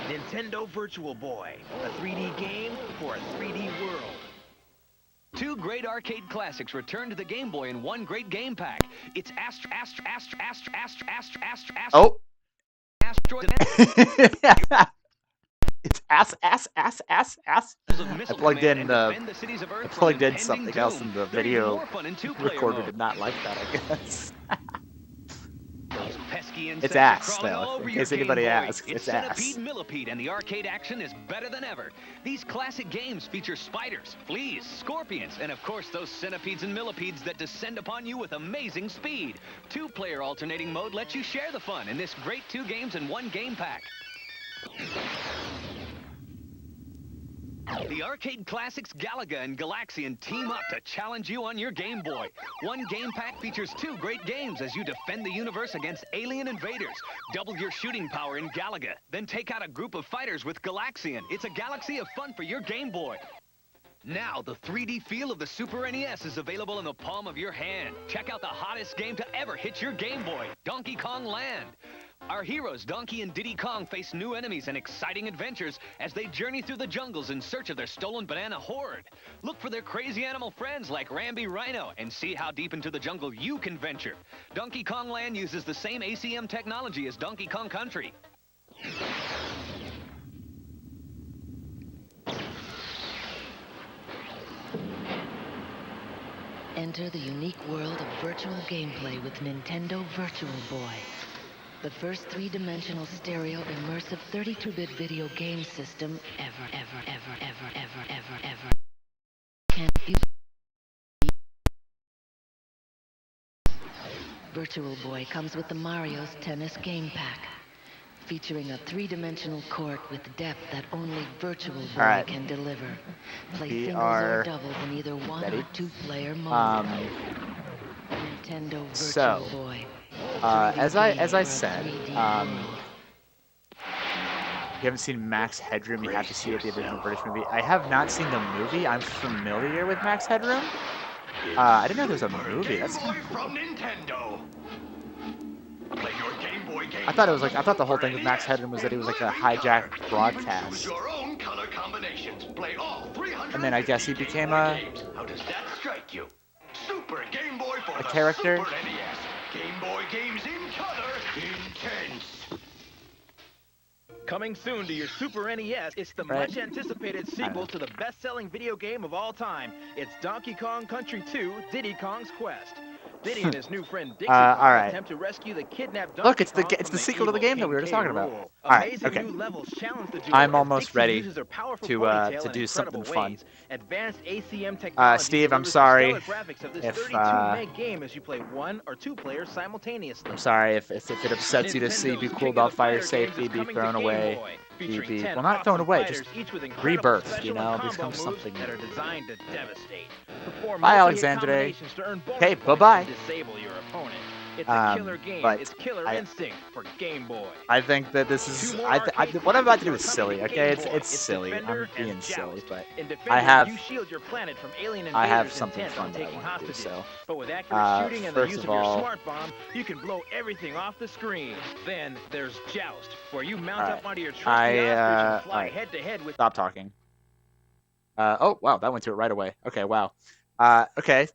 Nintendo Virtual Boy, a 3D game for a 3D world. 2 great arcade classics return to the Game Boy in one great game pack. It's Oh. It's ass. I plugged in something else and the video recorder did not like that, I guess. It's ass, though. In case anybody asks, it's ass. Centipede, Millipede, and the arcade action is better than ever. These classic games feature spiders, fleas, scorpions, and of course those centipedes and millipedes that descend upon you with amazing speed. 2-player alternating mode lets you share the fun in this great 2 games in one game pack. The arcade classics Galaga and Galaxian team up to challenge you on your Game Boy. One game pack features 2 great games as you defend the universe against alien invaders. Double your shooting power in Galaga, then take out a group of fighters with Galaxian. It's a galaxy of fun for your Game Boy. Now, the 3D feel of the Super NES is available in the palm of your hand. Check out the hottest game to ever hit your Game Boy, Donkey Kong Land. Our heroes, Donkey and Diddy Kong, face new enemies and exciting adventures as they journey through the jungles in search of their stolen banana horde. Look for their crazy animal friends like Rambi Rhino and see how deep into the jungle you can venture. Donkey Kong Land uses the same ACM technology as Donkey Kong Country. Enter the unique world of virtual gameplay with Nintendo Virtual Boy. The first 3-dimensional stereo immersive 32-bit video game system ever. Virtual Boy comes with the Mario's Tennis Game Pack, featuring a 3-dimensional court with depth that only Virtual Boy can deliver. Play singles or doubles in either 1 or 2-player mode. Nintendo Virtual Boy. As I said, if you haven't seen Max Headroom, you have to see it, the original British movie. I have not seen the movie. I'm familiar with Max Headroom. I didn't know there was a movie. That's from Nintendo. Play your Game Boy game. I thought the whole thing with Max Headroom was that it was like a hijacked broadcast. Your own color combinations. Play all 300. And then I guess he became a How does that strike you? Super Game Boy for the character. Super NES. Game Boy games in color, intense. Coming soon to your Super NES, it's the much-anticipated sequel to the best-selling video game of all time. It's Donkey Kong Country 2, Diddy Kong's Quest. Diddy and his new friend Dixie Kong attempt to rescue the kidnapped Donkey Look, it's the sequel to the game that we were just talking about. All right, Amazing okay. new levels challenge the duo I'm as almost Dixie ready uses her powerful to ponytail in do something incredible fun. ways. Advanced ACM technology Steve, I'm delivers the sorry stellar graphics of this if 32-meg game as you play 1 or 2 players simultaneously. I'm sorry if it upsets you to see Be Cool About Fire Safety be thrown away. Be well, not thrown away, just rebirthed. You know, become something that are new. designed to devastate. Perform Bye, multi-hit Alexandre. combinations to earn bonus Okay, points bye-bye. and disable your opponent. It's a killer game. But It's Killer Instinct for Game Boy. I think that this is what I'm about to do is silly. Okay, it's silly. I'm being silly, but In Defender, I have you shield your planet from alien I have invaders something intent fun on that I taking want to do. hostages. So, But with accurate shooting and the first use of of your all, smart bomb, you can blow everything off the screen. Then there's Joust, where you mount up onto your trusty ostrich and fly head to head with. Stop talking. Oh wow, that went to it right away. Okay, wow. Okay.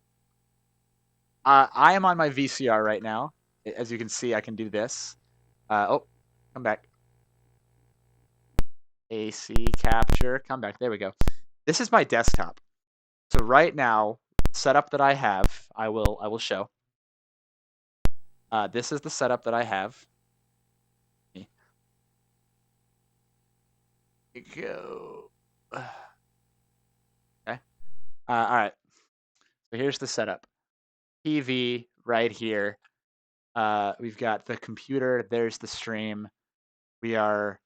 I am on my VCR right now. As you can see, I can do this. Oh, come back. AC capture. Come back. There we go. This is my desktop. So right now, setup that I have, I will show. This is the setup that I have. Here we go. Okay. All right. So here's the setup. TV right here. We've got the computer. There's the stream. We are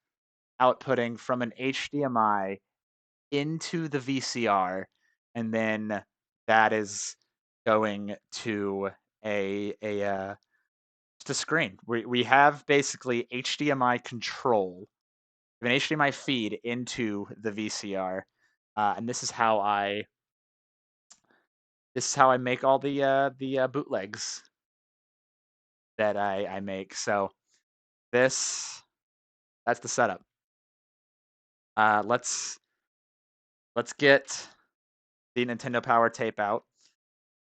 outputting from an HDMI into the VCR, and then that is going to just a screen. We have basically HDMI control. We have an HDMI feed into the VCR, and this is how I make all the bootlegs that I make. So that's the setup. Let's get the Nintendo Power tape out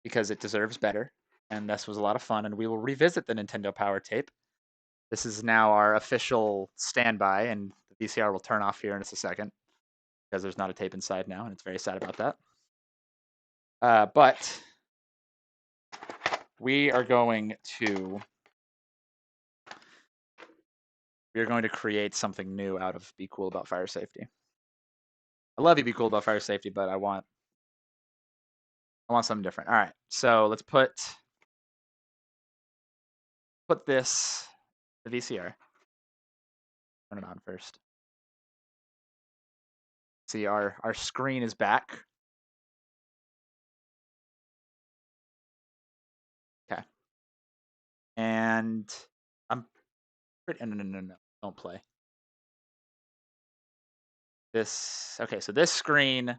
because it deserves better, and this was a lot of fun. And we will revisit the Nintendo Power tape. This is now our official standby, and the VCR will turn off here in just a second because there's not a tape inside now, and it's very sad about that. But we are going to create something new out of Be Cool About Fire Safety. I love you, Be Cool About Fire Safety, but I want something different. All right, so let's put this the VCR. Turn it on first. See, our screen is back. Okay. And I'm pretty no, don't play. This okay, so this screen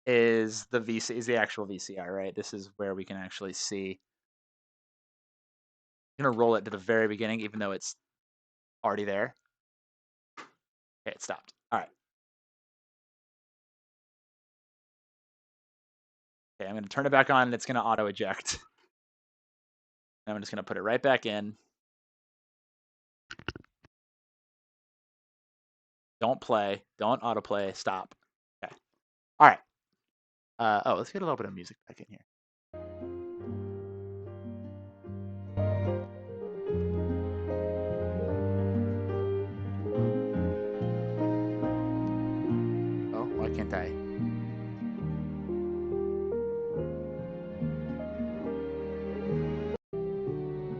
is the actual VCR, right? This is where we can actually see. I'm gonna roll it to the very beginning, even though it's already there. Okay, it stopped. All right. Okay, I'm gonna turn it back on, and it's gonna auto eject. I'm just gonna put it right back in. Don't play. Don't autoplay. Stop. Okay. All right. Let's get a little bit of music back in here. Oh, why can't I?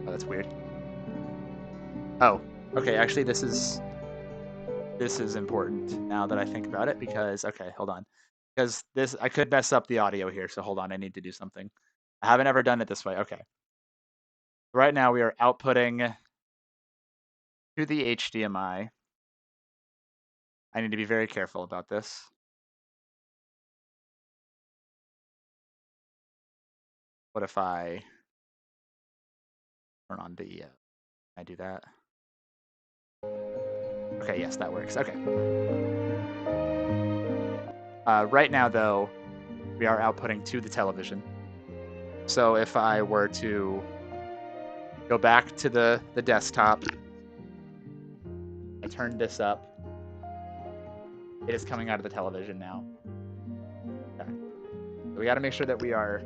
Oh, that's weird. Oh, okay. Actually, this is important now that I think about it because okay, hold on. Because I could mess up the audio here, so hold on, I need to do something. I haven't ever done it this way. Okay. Right now we are outputting to the HDMI. I need to be very careful about this. What if I turn on the I do that? Okay, yes, that works. Okay. Right now, though, we are outputting to the television. So if I were to go back to the desktop, I turn this up, it is coming out of the television now. Okay. So we got to make sure that we are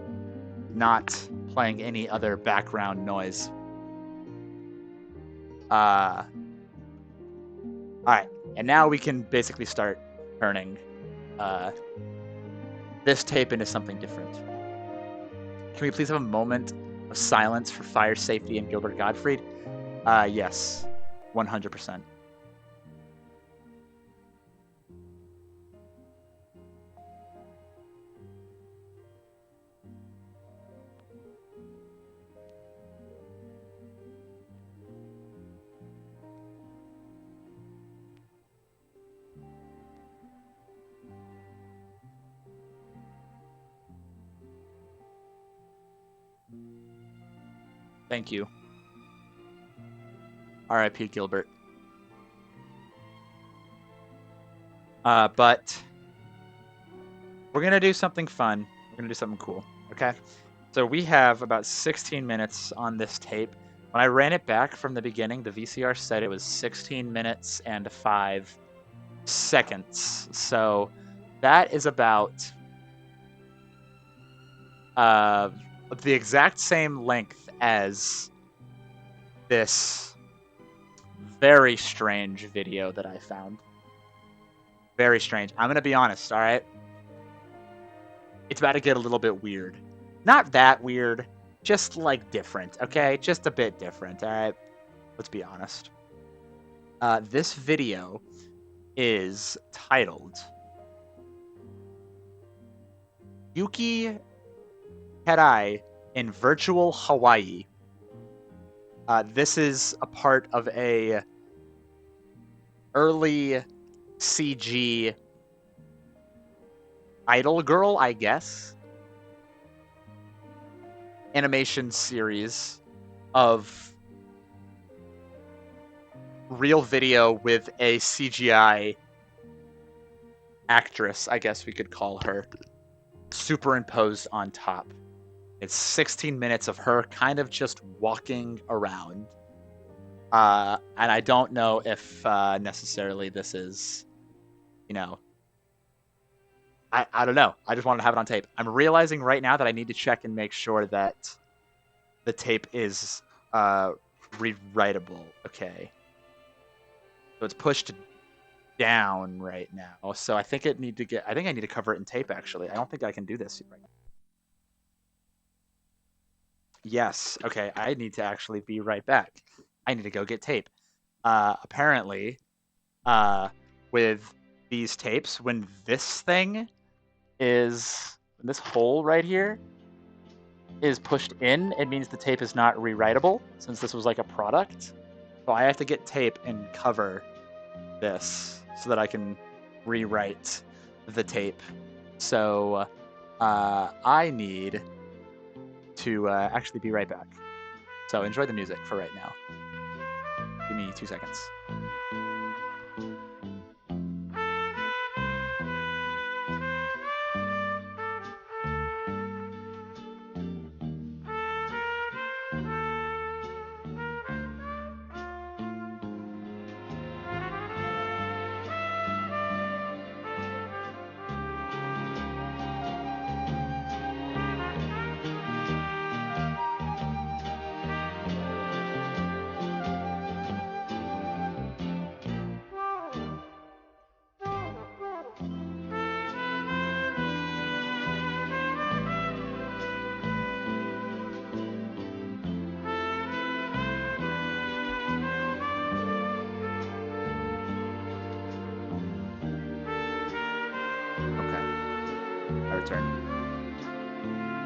not playing any other background noise. Alright, and now we can basically start turning this tape into something different. Can we please have a moment of silence for fire safety and Gilbert Gottfried? Yes, 100%. Thank you. R.I.P. Gilbert. But we're going to do something fun. We're going to do something cool, okay? So we have about 16 minutes on this tape. When I ran it back from the beginning, the VCR said it was 16 minutes and 5 seconds. So that is about the exact same length as this very strange video that I found. Very strange. I'm going to be honest, all right? It's about to get a little bit weird. Not that weird, just like different, okay? Just a bit different, all right? Let's be honest. This video is titled Yuki Karai in Virtual Hawaii. This is a part of a early CG Idol Girl, I guess, animation series of real video with a CGI actress, I guess we could call her, superimposed on top. It's 16 minutes of her kind of just walking around. And I don't know if necessarily this is, you know, I don't know. I just wanted to have it on tape. I'm realizing right now that I need to check and make sure that the tape is rewritable. Okay. So it's pushed down right now. So I think I need to cover it in tape, actually. I don't think I can do this right now. Yes. Okay. I need to actually be right back. I need to go get tape. Apparently, with these tapes, when this hole right here is pushed in, it means the tape is not rewritable, since this was like a product. So I have to get tape and cover this so that I can rewrite the tape. So I need to actually be right back. So enjoy the music for right now. Give me 2 seconds.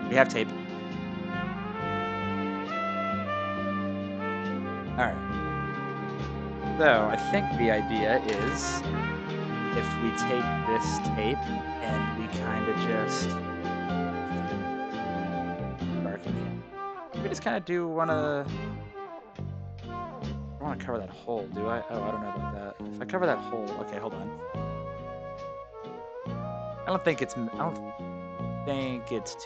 We have tape. Alright. So, I think the idea is if we take this tape and we kind of just... We just kind of do want to... I want to cover that hole, do I? Oh, I don't know about that. If I cover that hole... Okay, hold on. I don't think it's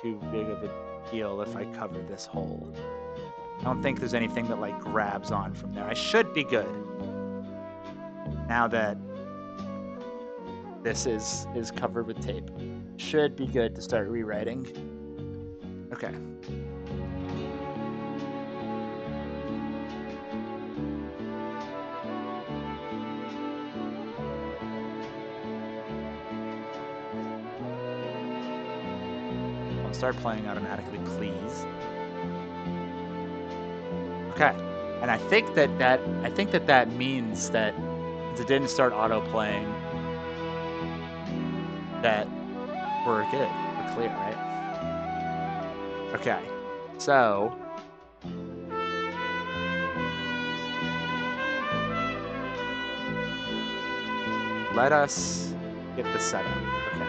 too big of a deal if I cover this hole. I don't think there's anything that like grabs on from there. I should be good. Now that this is covered with tape. Should be good to start rewriting. Okay. start playing automatically, please. Okay. And I think that means that since it didn't start auto playing, that we're good. We're clear, right? Okay. So let us get the setup. Okay.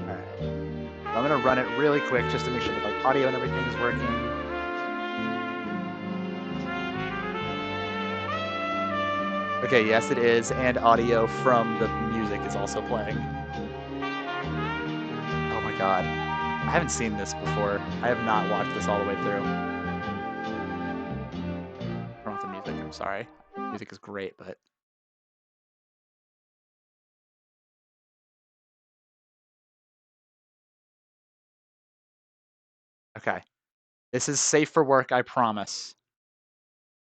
Alright. I'm gonna run it really quick just to make sure that like audio and everything is working. Okay, yes it is, and audio from the music is also playing. Oh my god. I haven't seen this before. I have not watched this all the way through. Turn off the music, I'm sorry. Music is great, but... Okay. This is safe for work, I promise.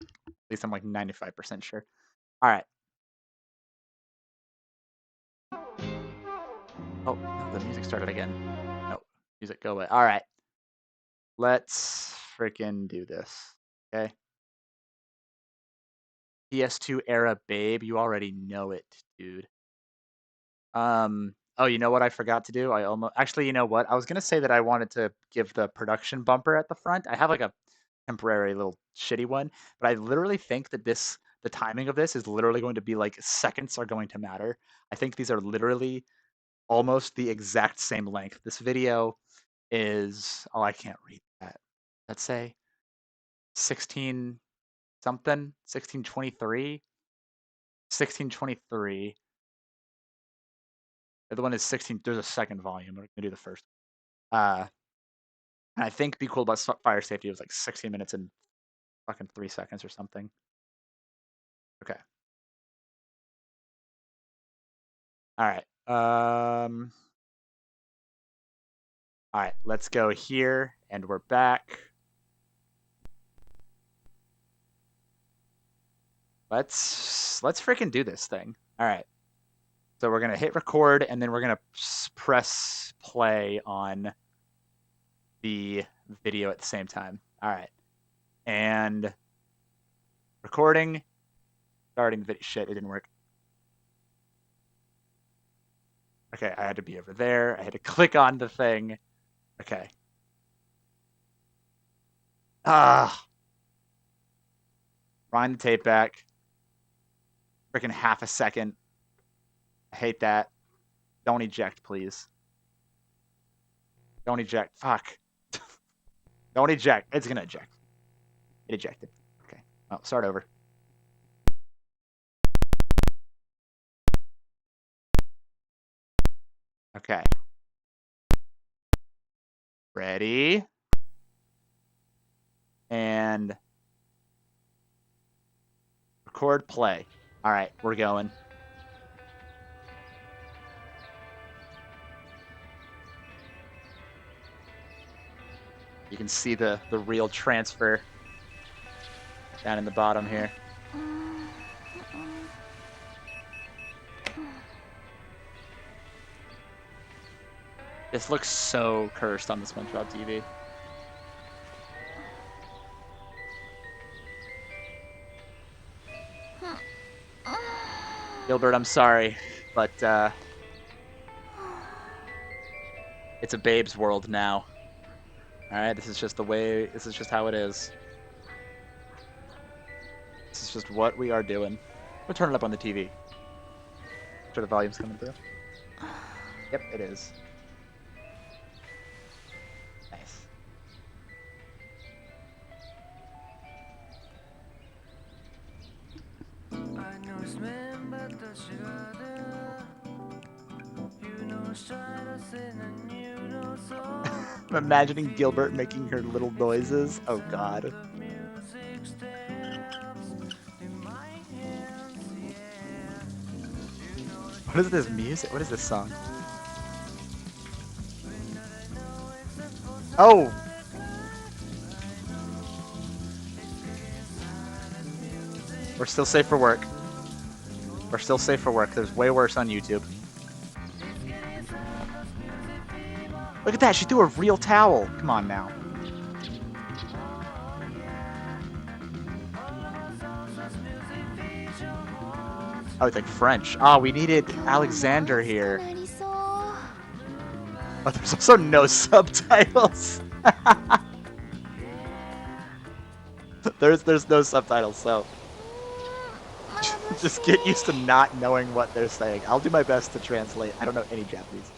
At least I'm like 95% sure. Alright. Oh, the music started again. No, music, go away. Alright. Let's freaking do this. Okay. PS2 era babe, you already know it, dude. Oh, you know what I forgot to do? Actually, you know what? I was gonna say that I wanted to give the production bumper at the front. I have like a temporary little shitty one, but I literally think that the timing of this is literally going to be like seconds are going to matter. I think these are literally almost the exact same length. This video is, oh, I can't read that. Let's say 16 something, 1623, 1623. The other one is 16. There's a second volume. We're gonna do the first. And I think Be Cool About Fire Safety was like 16 minutes and fucking 3 seconds or something. Okay. All right. All right. Let's go here, and we're back. Let's freaking do this thing. All right. So we're gonna hit record, and then we're gonna press play on the video at the same time. All right. And recording, starting the video. Shit, it didn't work. Okay, I had to be over there. I had to click on the thing. Okay. Wind the tape back. Freaking half a second. I hate that. Don't eject, please. Don't eject. Fuck. Don't eject. It's gonna eject. It ejected. Okay. Oh, start over. Okay. Ready? And record play. All right, we're going. You can see the real transfer down in the bottom here. This looks so cursed on the SpongeBob TV. Gilbert, I'm sorry, but it's a babe's world now. Alright, this is just the way, this is just how it is. This is just what we are doing. We'll turn it up on the TV. Sure the volume's coming through. Yep, it is. Nice. I'm imagining Gilbert making her little noises. Oh god. What is this music? What is this song? Oh! We're still safe for work. We're still safe for work. There's way worse on YouTube. Look at that, she threw a real towel. Come on now. Oh, it's like French. Oh, we needed Alexander here. Oh, there's also no subtitles. there's no subtitles, so just get used to not knowing what they're saying. I'll do my best to translate. I don't know any Japanese.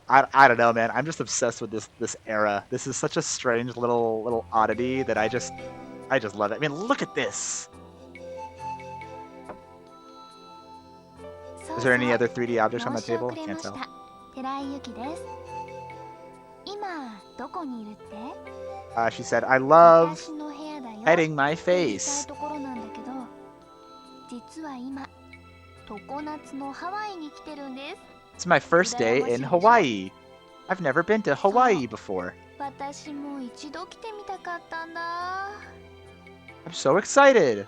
I don't know, man. I'm just obsessed with this era. This is such a strange little oddity that I just love it. I mean, look at this. Is there any other 3D objects on the table? Can't tell. She said, I love petting my face. It's my first day in Hawaii. I've never been to Hawaii before. I'm so excited.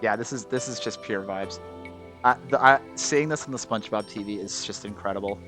Yeah, this is just pure vibes. Seeing this on the SpongeBob TV is just incredible.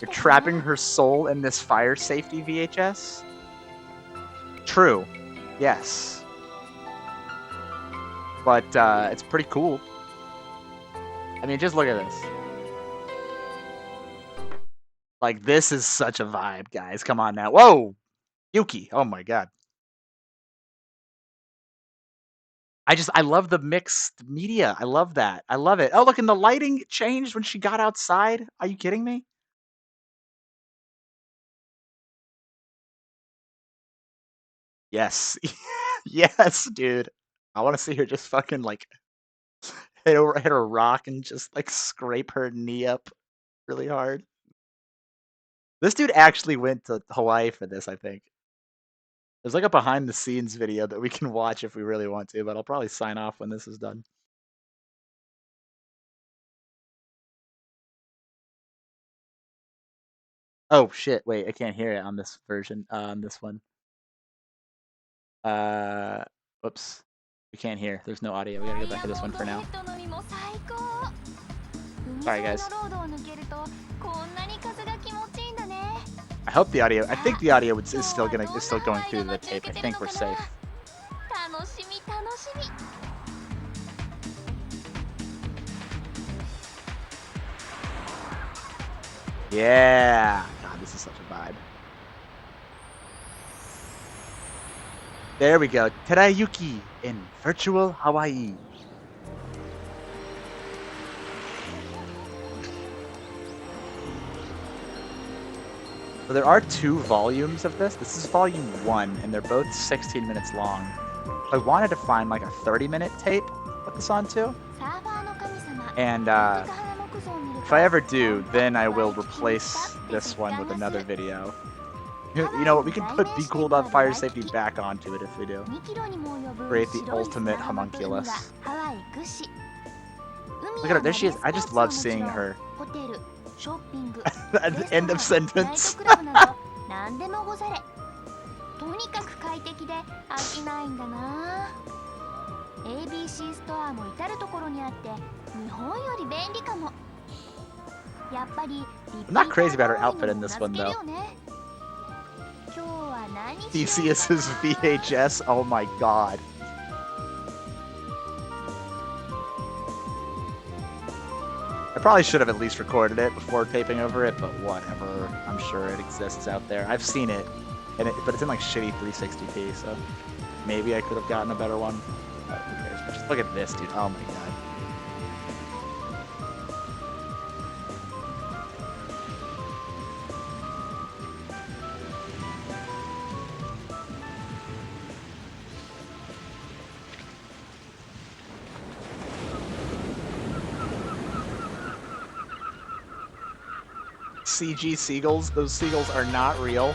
You're trapping her soul in this fire safety VHS? True. Yes. But, it's pretty cool. I mean, just look at this. Like, this is such a vibe, guys. Come on now. Whoa! Yuki. Oh my god. I love the mixed media. I love that. I love it. Oh, look, and the lighting changed when she got outside. Are you kidding me? Yes. Yes, dude. I want to see her just fucking, like, hit a rock and just, like, scrape her knee up really hard. This dude actually went to Hawaii for this, I think. There's, like, a behind-the-scenes video that we can watch if we really want to, but I'll probably sign off when this is done. Oh, shit. Wait, I can't hear it on this version, on this one. Whoops. We can't hear. There's no audio. We gotta go back to this one for now. Sorry, guys. I hope the audio. I think the audio is still going through the tape. I think we're safe. Yeah. God, this is such a vibe. There we go. Terayuki in virtual Hawaii. So there are 2 volumes of this. This is volume 1, and they're both 16 minutes long. I wanted to find like a 30-minute tape to put this onto. And if I ever do, then I will replace this one with another video. You know what? We can put Be Cool About Fire Safety back onto it if we do. Create the ultimate homunculus. Look at her. There she is. I just love seeing her. At the end of sentence. I'm not crazy about her outfit in this one, though. Theseus's VHS, oh my god. I probably should have at least recorded it before taping over it, but whatever. I'm sure it exists out there. I've seen it, but it's in like shitty 360p, so maybe I could have gotten a better one. But who cares? But just look at this, dude. Oh my god. CG seagulls. Those seagulls are not real.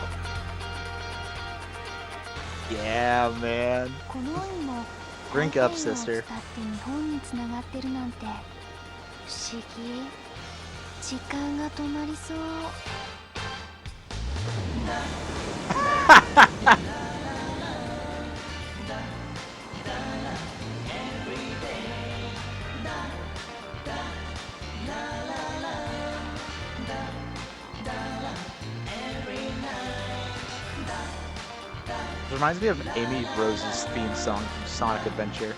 Yeah, man. Drink up, sister. It reminds me of Amy Rose's theme song from Sonic Adventure.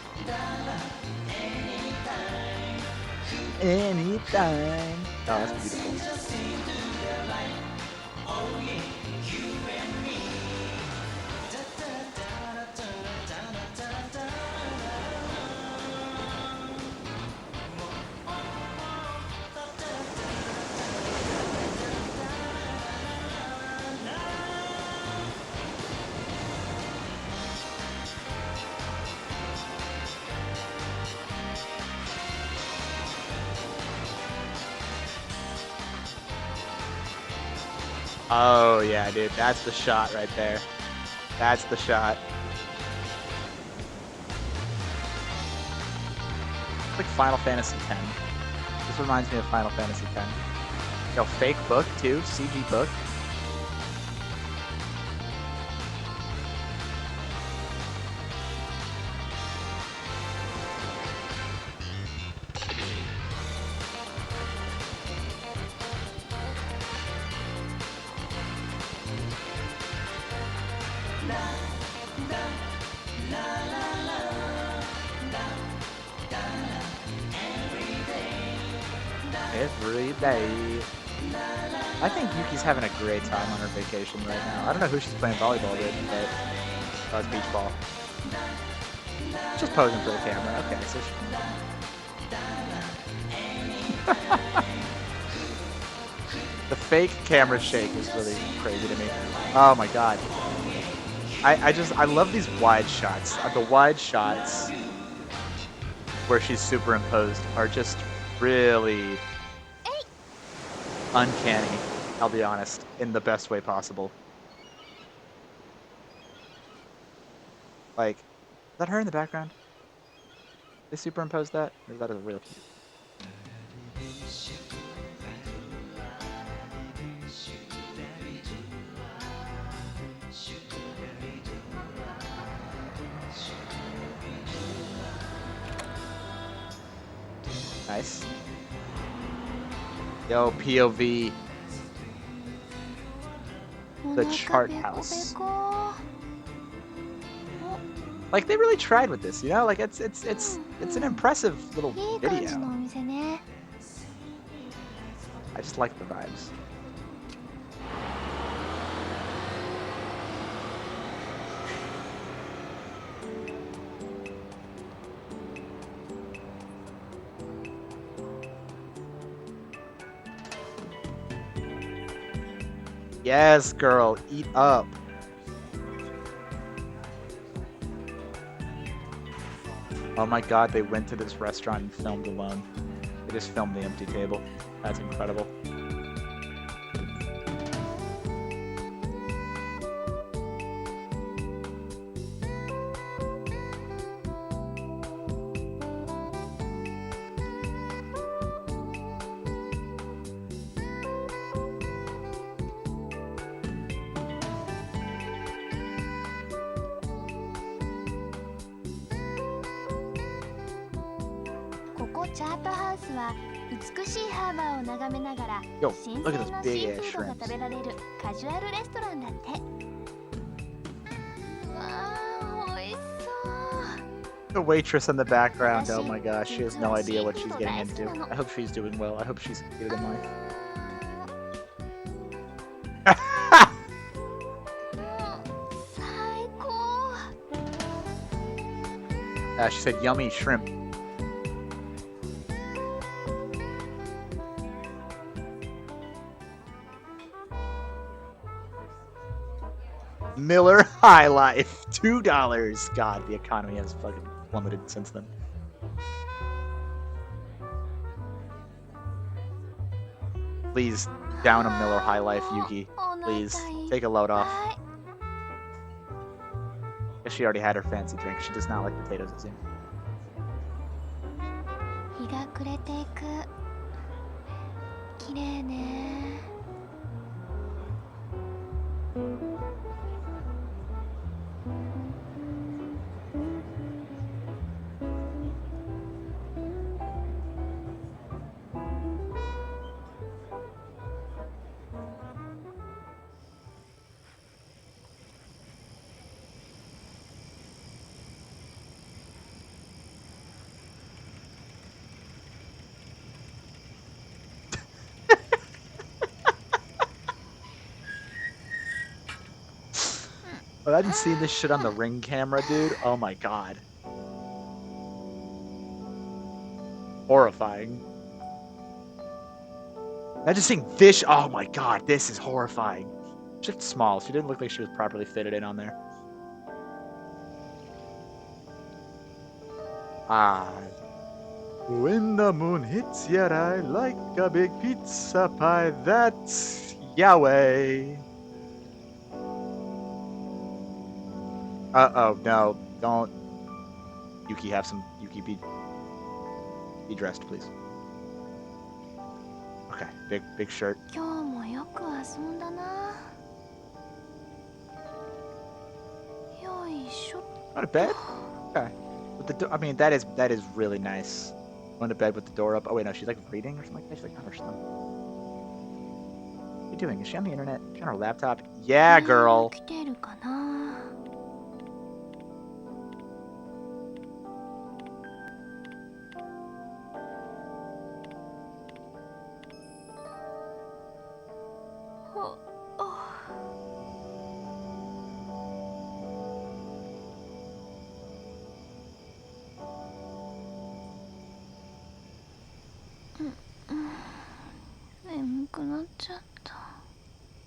Anytime. Oh, that's beautiful. Oh, yeah, dude. That's the shot right there. That's the shot. It's like Final Fantasy X. This reminds me of Final Fantasy X. Yo, fake book, too. CG book. Every day. I think Yuki's having a great time on her vacation right now. I don't know who she's playing volleyball with, but it's beach ball. Just posing for the camera. Okay, so the fake camera shake is really crazy to me. Oh my god. I love these wide shots. The wide shots where she's superimposed are just really uncanny, I'll be honest, in the best way possible. Like, is that her in the background? They superimposed that? Or is that a real? Nice. Yo, POV. The chart house. Like, they really tried with this, you know? Like, it's an impressive little video. I just like the vibes. Yes, girl, eat up. Oh my god, they went to this restaurant and filmed alone. They just filmed the empty table. That's incredible. Yo, look at those big ass shrimps. The waitress in the background, oh my gosh, she has no idea what she's getting into. I hope she's doing well. I hope she's succeeded in life. She said yummy shrimp. Miller High Life, $2. God, the economy has fucking plummeted since then. Please down a Miller High Life, Yuki. Please take a load off. Guess she already had her fancy drink. She does not like potatoes, it seems. Imagine seeing this shit on the Ring camera, dude. Oh my god. Horrifying. Imagine seeing fish. Oh my god, this is horrifying. She's small. She didn't look like she was properly fitted in on there. When the moon hits your eye like a big pizza pie, that's Yahweh. Uh-oh, no, don't. Yuki, have some. Yuki, be dressed, please. Okay, big shirt. Go to bed? Okay. With the I mean, that is really nice. Going to bed with the door up. Oh wait, no, she's like reading or something like that. She's like, oh, what are you doing? Is she on the internet? Is she on her laptop? Yeah, girl.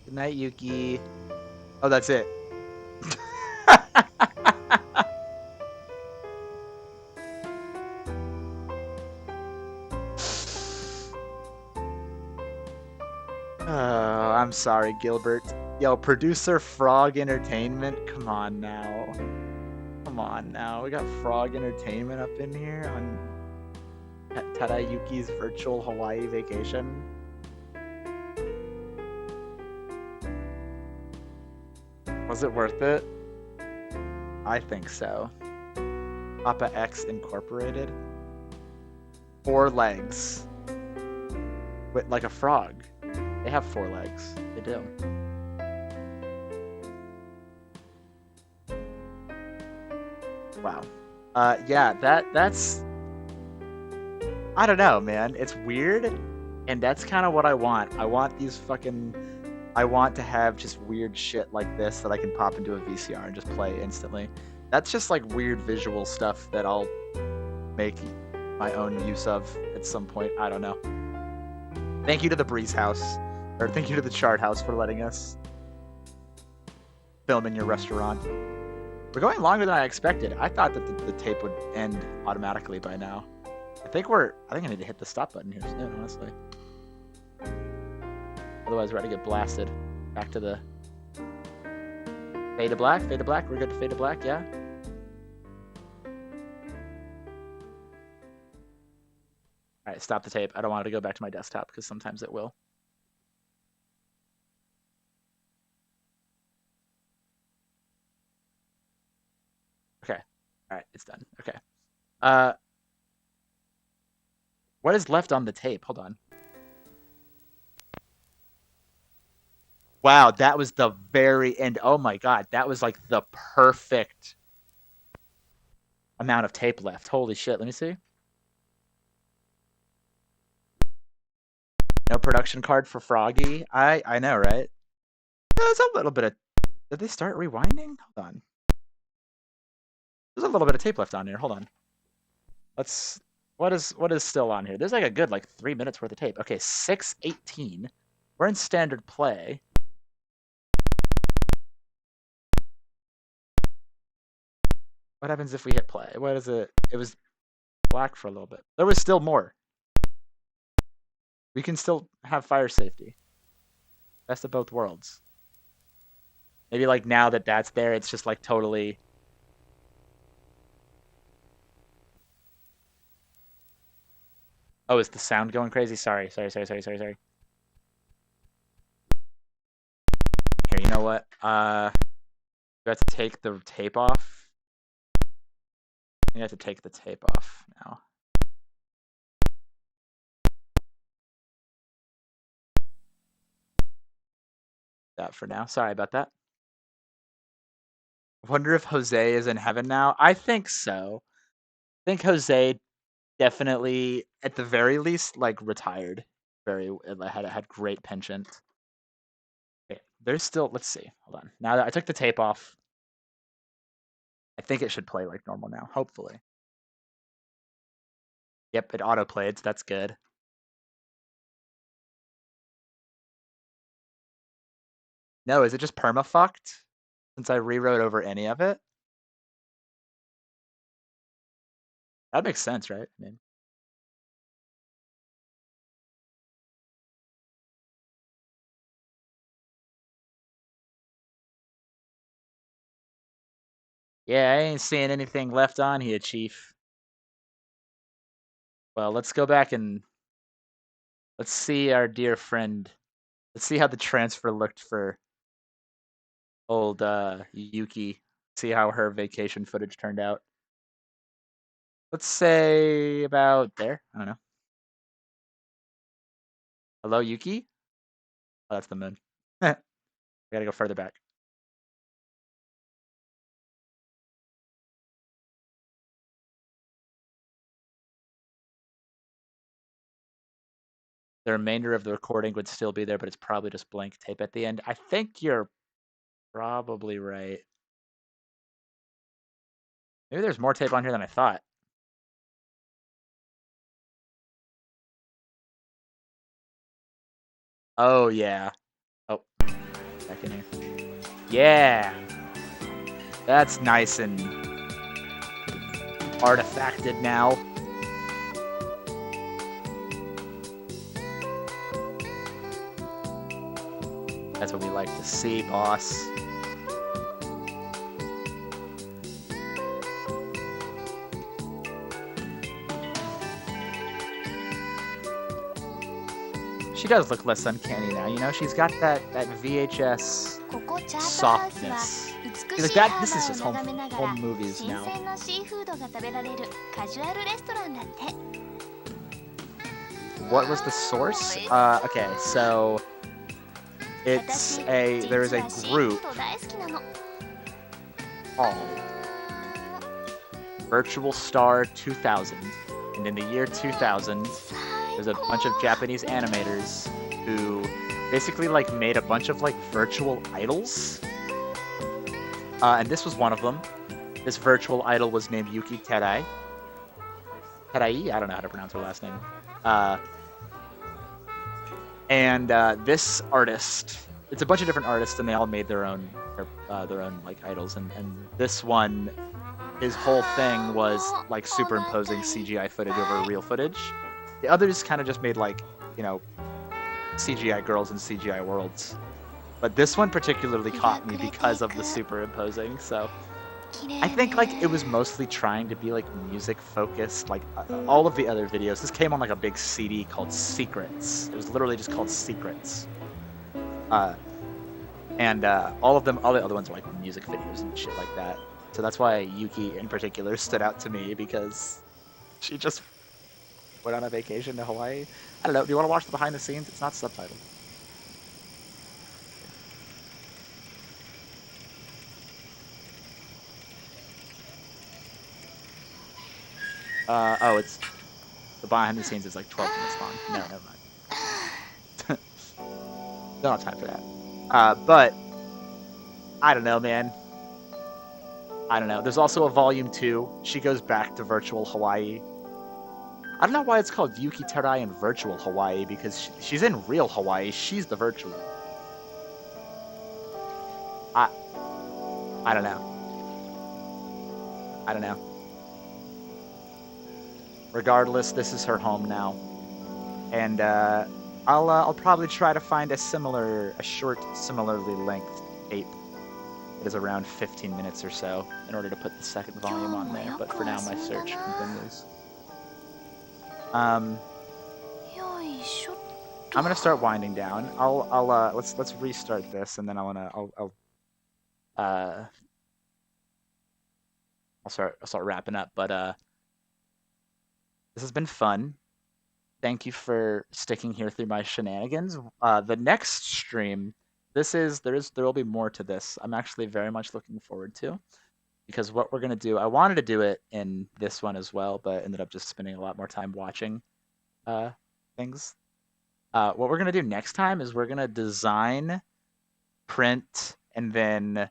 Good night, Yuki. Oh, that's it. Oh, I'm sorry, Gilbert. Yo, producer Frog Entertainment. Come on now. Come on now. We got Frog Entertainment up in here on Tadayuki's virtual Hawaii vacation. Was it worth it? I think so. Papa X Incorporated. 4 legs. With, like a frog. They have 4 legs. They do. Wow. Yeah, that's... I don't know, man. It's weird, and that's kind of what I want. I want these fucking... I want to have just weird shit like this that I can pop into a VCR and just play instantly. That's just like weird visual stuff that I'll make my own use of at some point. I don't know. Thank you to the Breeze House, or thank you to the Chart House for letting us film in your restaurant. We're going longer than I expected. I thought that the tape would end automatically by now. I think I need to hit the stop button here soon, honestly. Otherwise, we're going to get blasted. Back to the fade to black. Fade to black. We're good to fade to black, yeah? All right, stop the tape. I don't want it to go back to my desktop because sometimes it will. Okay. All right, it's done. Okay. What is left on the tape? Hold on. Wow, that was the very end. Oh my god, that was like the perfect amount of tape left. Holy shit, let me see. No production card for Froggy. I know, right? There's a little bit of... Did they start rewinding? Hold on. There's a little bit of tape left on here. Hold on. Let's... What is still on here? There's like a good 3 minutes worth of tape. Okay, 6:18. We're in standard play. What happens if we hit play? What is it? It was black for a little bit. There was still more. We can still have fire safety. Best of both worlds. Maybe now that that's there, it's just totally... Oh, is the sound going crazy? Sorry. Here, you know what? Do I have to take the tape off? I think I have to take the tape off now. That for now. Sorry about that. I wonder if Jose is in heaven now. I think so. I think Jose definitely, at the very least, retired. Had great penchant. Okay, there's still... Let's see. Hold on. Now that I took the tape off, I think it should play like normal now. Hopefully. Yep, it auto-played, so that's good. No, is it just perma-fucked? Since I rewrote over any of it? That makes sense, right? I mean... Yeah, I ain't seeing anything left on here, Chief. Well, let's go back and... Let's see our dear friend. Let's see how the transfer looked for old Yuki. See how her vacation footage turned out. Let's say about there. I don't know. Hello, Yuki? Oh, that's the moon. I gotta go further back. The remainder of the recording would still be there, but it's probably just blank tape at the end. I think you're probably right. Maybe there's more tape on here than I thought. Oh, yeah. Oh, back in here. Yeah! That's nice and artifacted now. That's what we like to see, boss. She does look less uncanny now, you know? She's got that VHS softness. Like that, this is just home movies now. What was the source? Okay, so... there is a group called Virtual Star 2000, and in the year 2000, there's a bunch of Japanese animators who basically made a bunch of virtual idols, and this was one of them. This virtual idol was named Yuki Terai. Terai? I don't know how to pronounce her last name. And this artist, it's a bunch of different artists, and they all made their own idols. And this one, his whole thing was superimposing CGI footage over real footage. The others kind of just made CGI girls and CGI worlds. But this one particularly caught me because of the superimposing. So I think it was mostly trying to be music focused. All of the other videos, this came on a big CD called Secrets. It was literally just called Secrets. And all the other ones are music videos and shit like that. So that's why Yuki in particular stood out to me, because she just went on a vacation to Hawaii. I don't know. Do you want to watch the behind the scenes? It's not subtitled. Oh, it's the behind the scenes is like 12 minutes long. No, never mind. Don't have time for that. But I don't know, man. I don't know. There's also a volume 2. She goes back to virtual Hawaii. I don't know why it's called Yuki Terai in virtual Hawaii, because she's in real Hawaii. She's the virtual. I don't know. I don't know. Regardless, this is her home now, and I'll probably try to find a short, similarly length tape that is around 15 minutes or so in order to put the second volume on there. But for now, my search continues. I'm gonna start winding down. Let's restart this, and then I'll start wrapping up. But this has been fun. Thank you for sticking here through my shenanigans. The next stream, there will be more to this. I'm actually very much looking forward to, because what we're gonna do, I wanted to do it in this one as well, but ended up just spending a lot more time watching things. What we're gonna do next time is we're gonna design, print, and then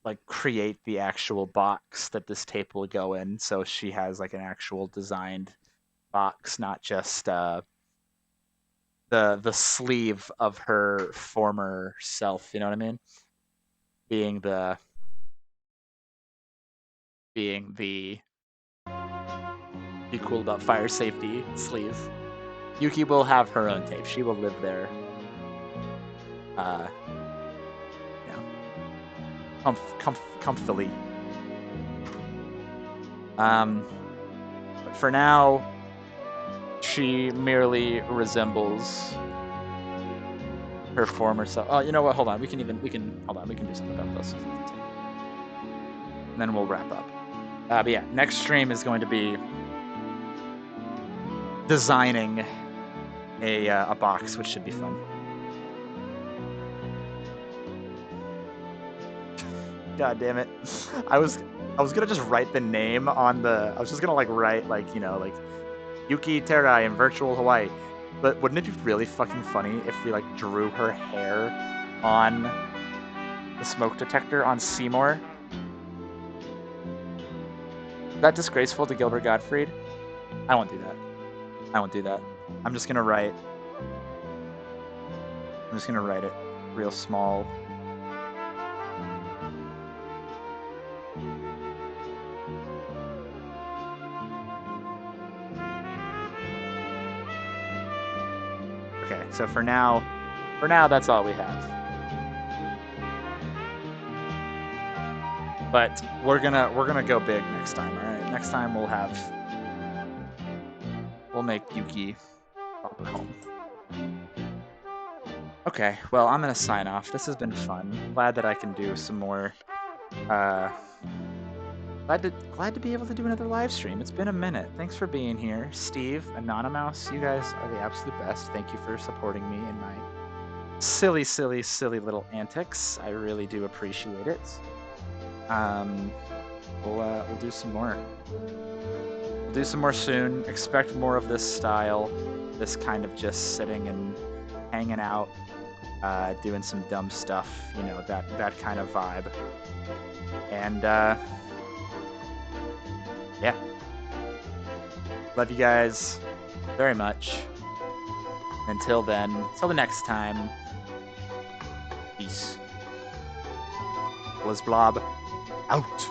like create the actual box that this tape will go in. So she has like an actual designed box, not just the sleeve of her former self. You know what I mean? Being the Be Cool About Fire Safety sleeve. Yuki will have her own tape. She will live there. Comfortably. But for now, she merely resembles her former self. Oh, you know what? Hold on. We can do something about this. And then we'll wrap up. But yeah, next stream is going to be designing a box, which should be fun. God damn it. I was gonna just write the name on the. I was just gonna write Yuki Terai in virtual Hawaii. But wouldn't it be really fucking funny if we drew her hair on the smoke detector on Seymour? Is that disgraceful to Gilbert Gottfried? I won't do that. I'm just gonna write it real small. Okay, so for now, that's all we have. But we're gonna go big next time. All right, next time we'll make Yuki proper home. Okay, well, I'm gonna sign off. This has been fun. Glad that I can do some more. Glad to be able to do another live stream. It's been a minute. Thanks for being here, Steve, Anonymous. You guys are the absolute best. Thank you for supporting me in my silly little antics. I really do appreciate it. We'll do some more. We'll do some more soon. Expect more of this style. This kind of just sitting and hanging out, doing some dumb stuff. You know, that kind of vibe. And yeah. Love you guys very much. Until then, till the next time, peace. Blizblob out.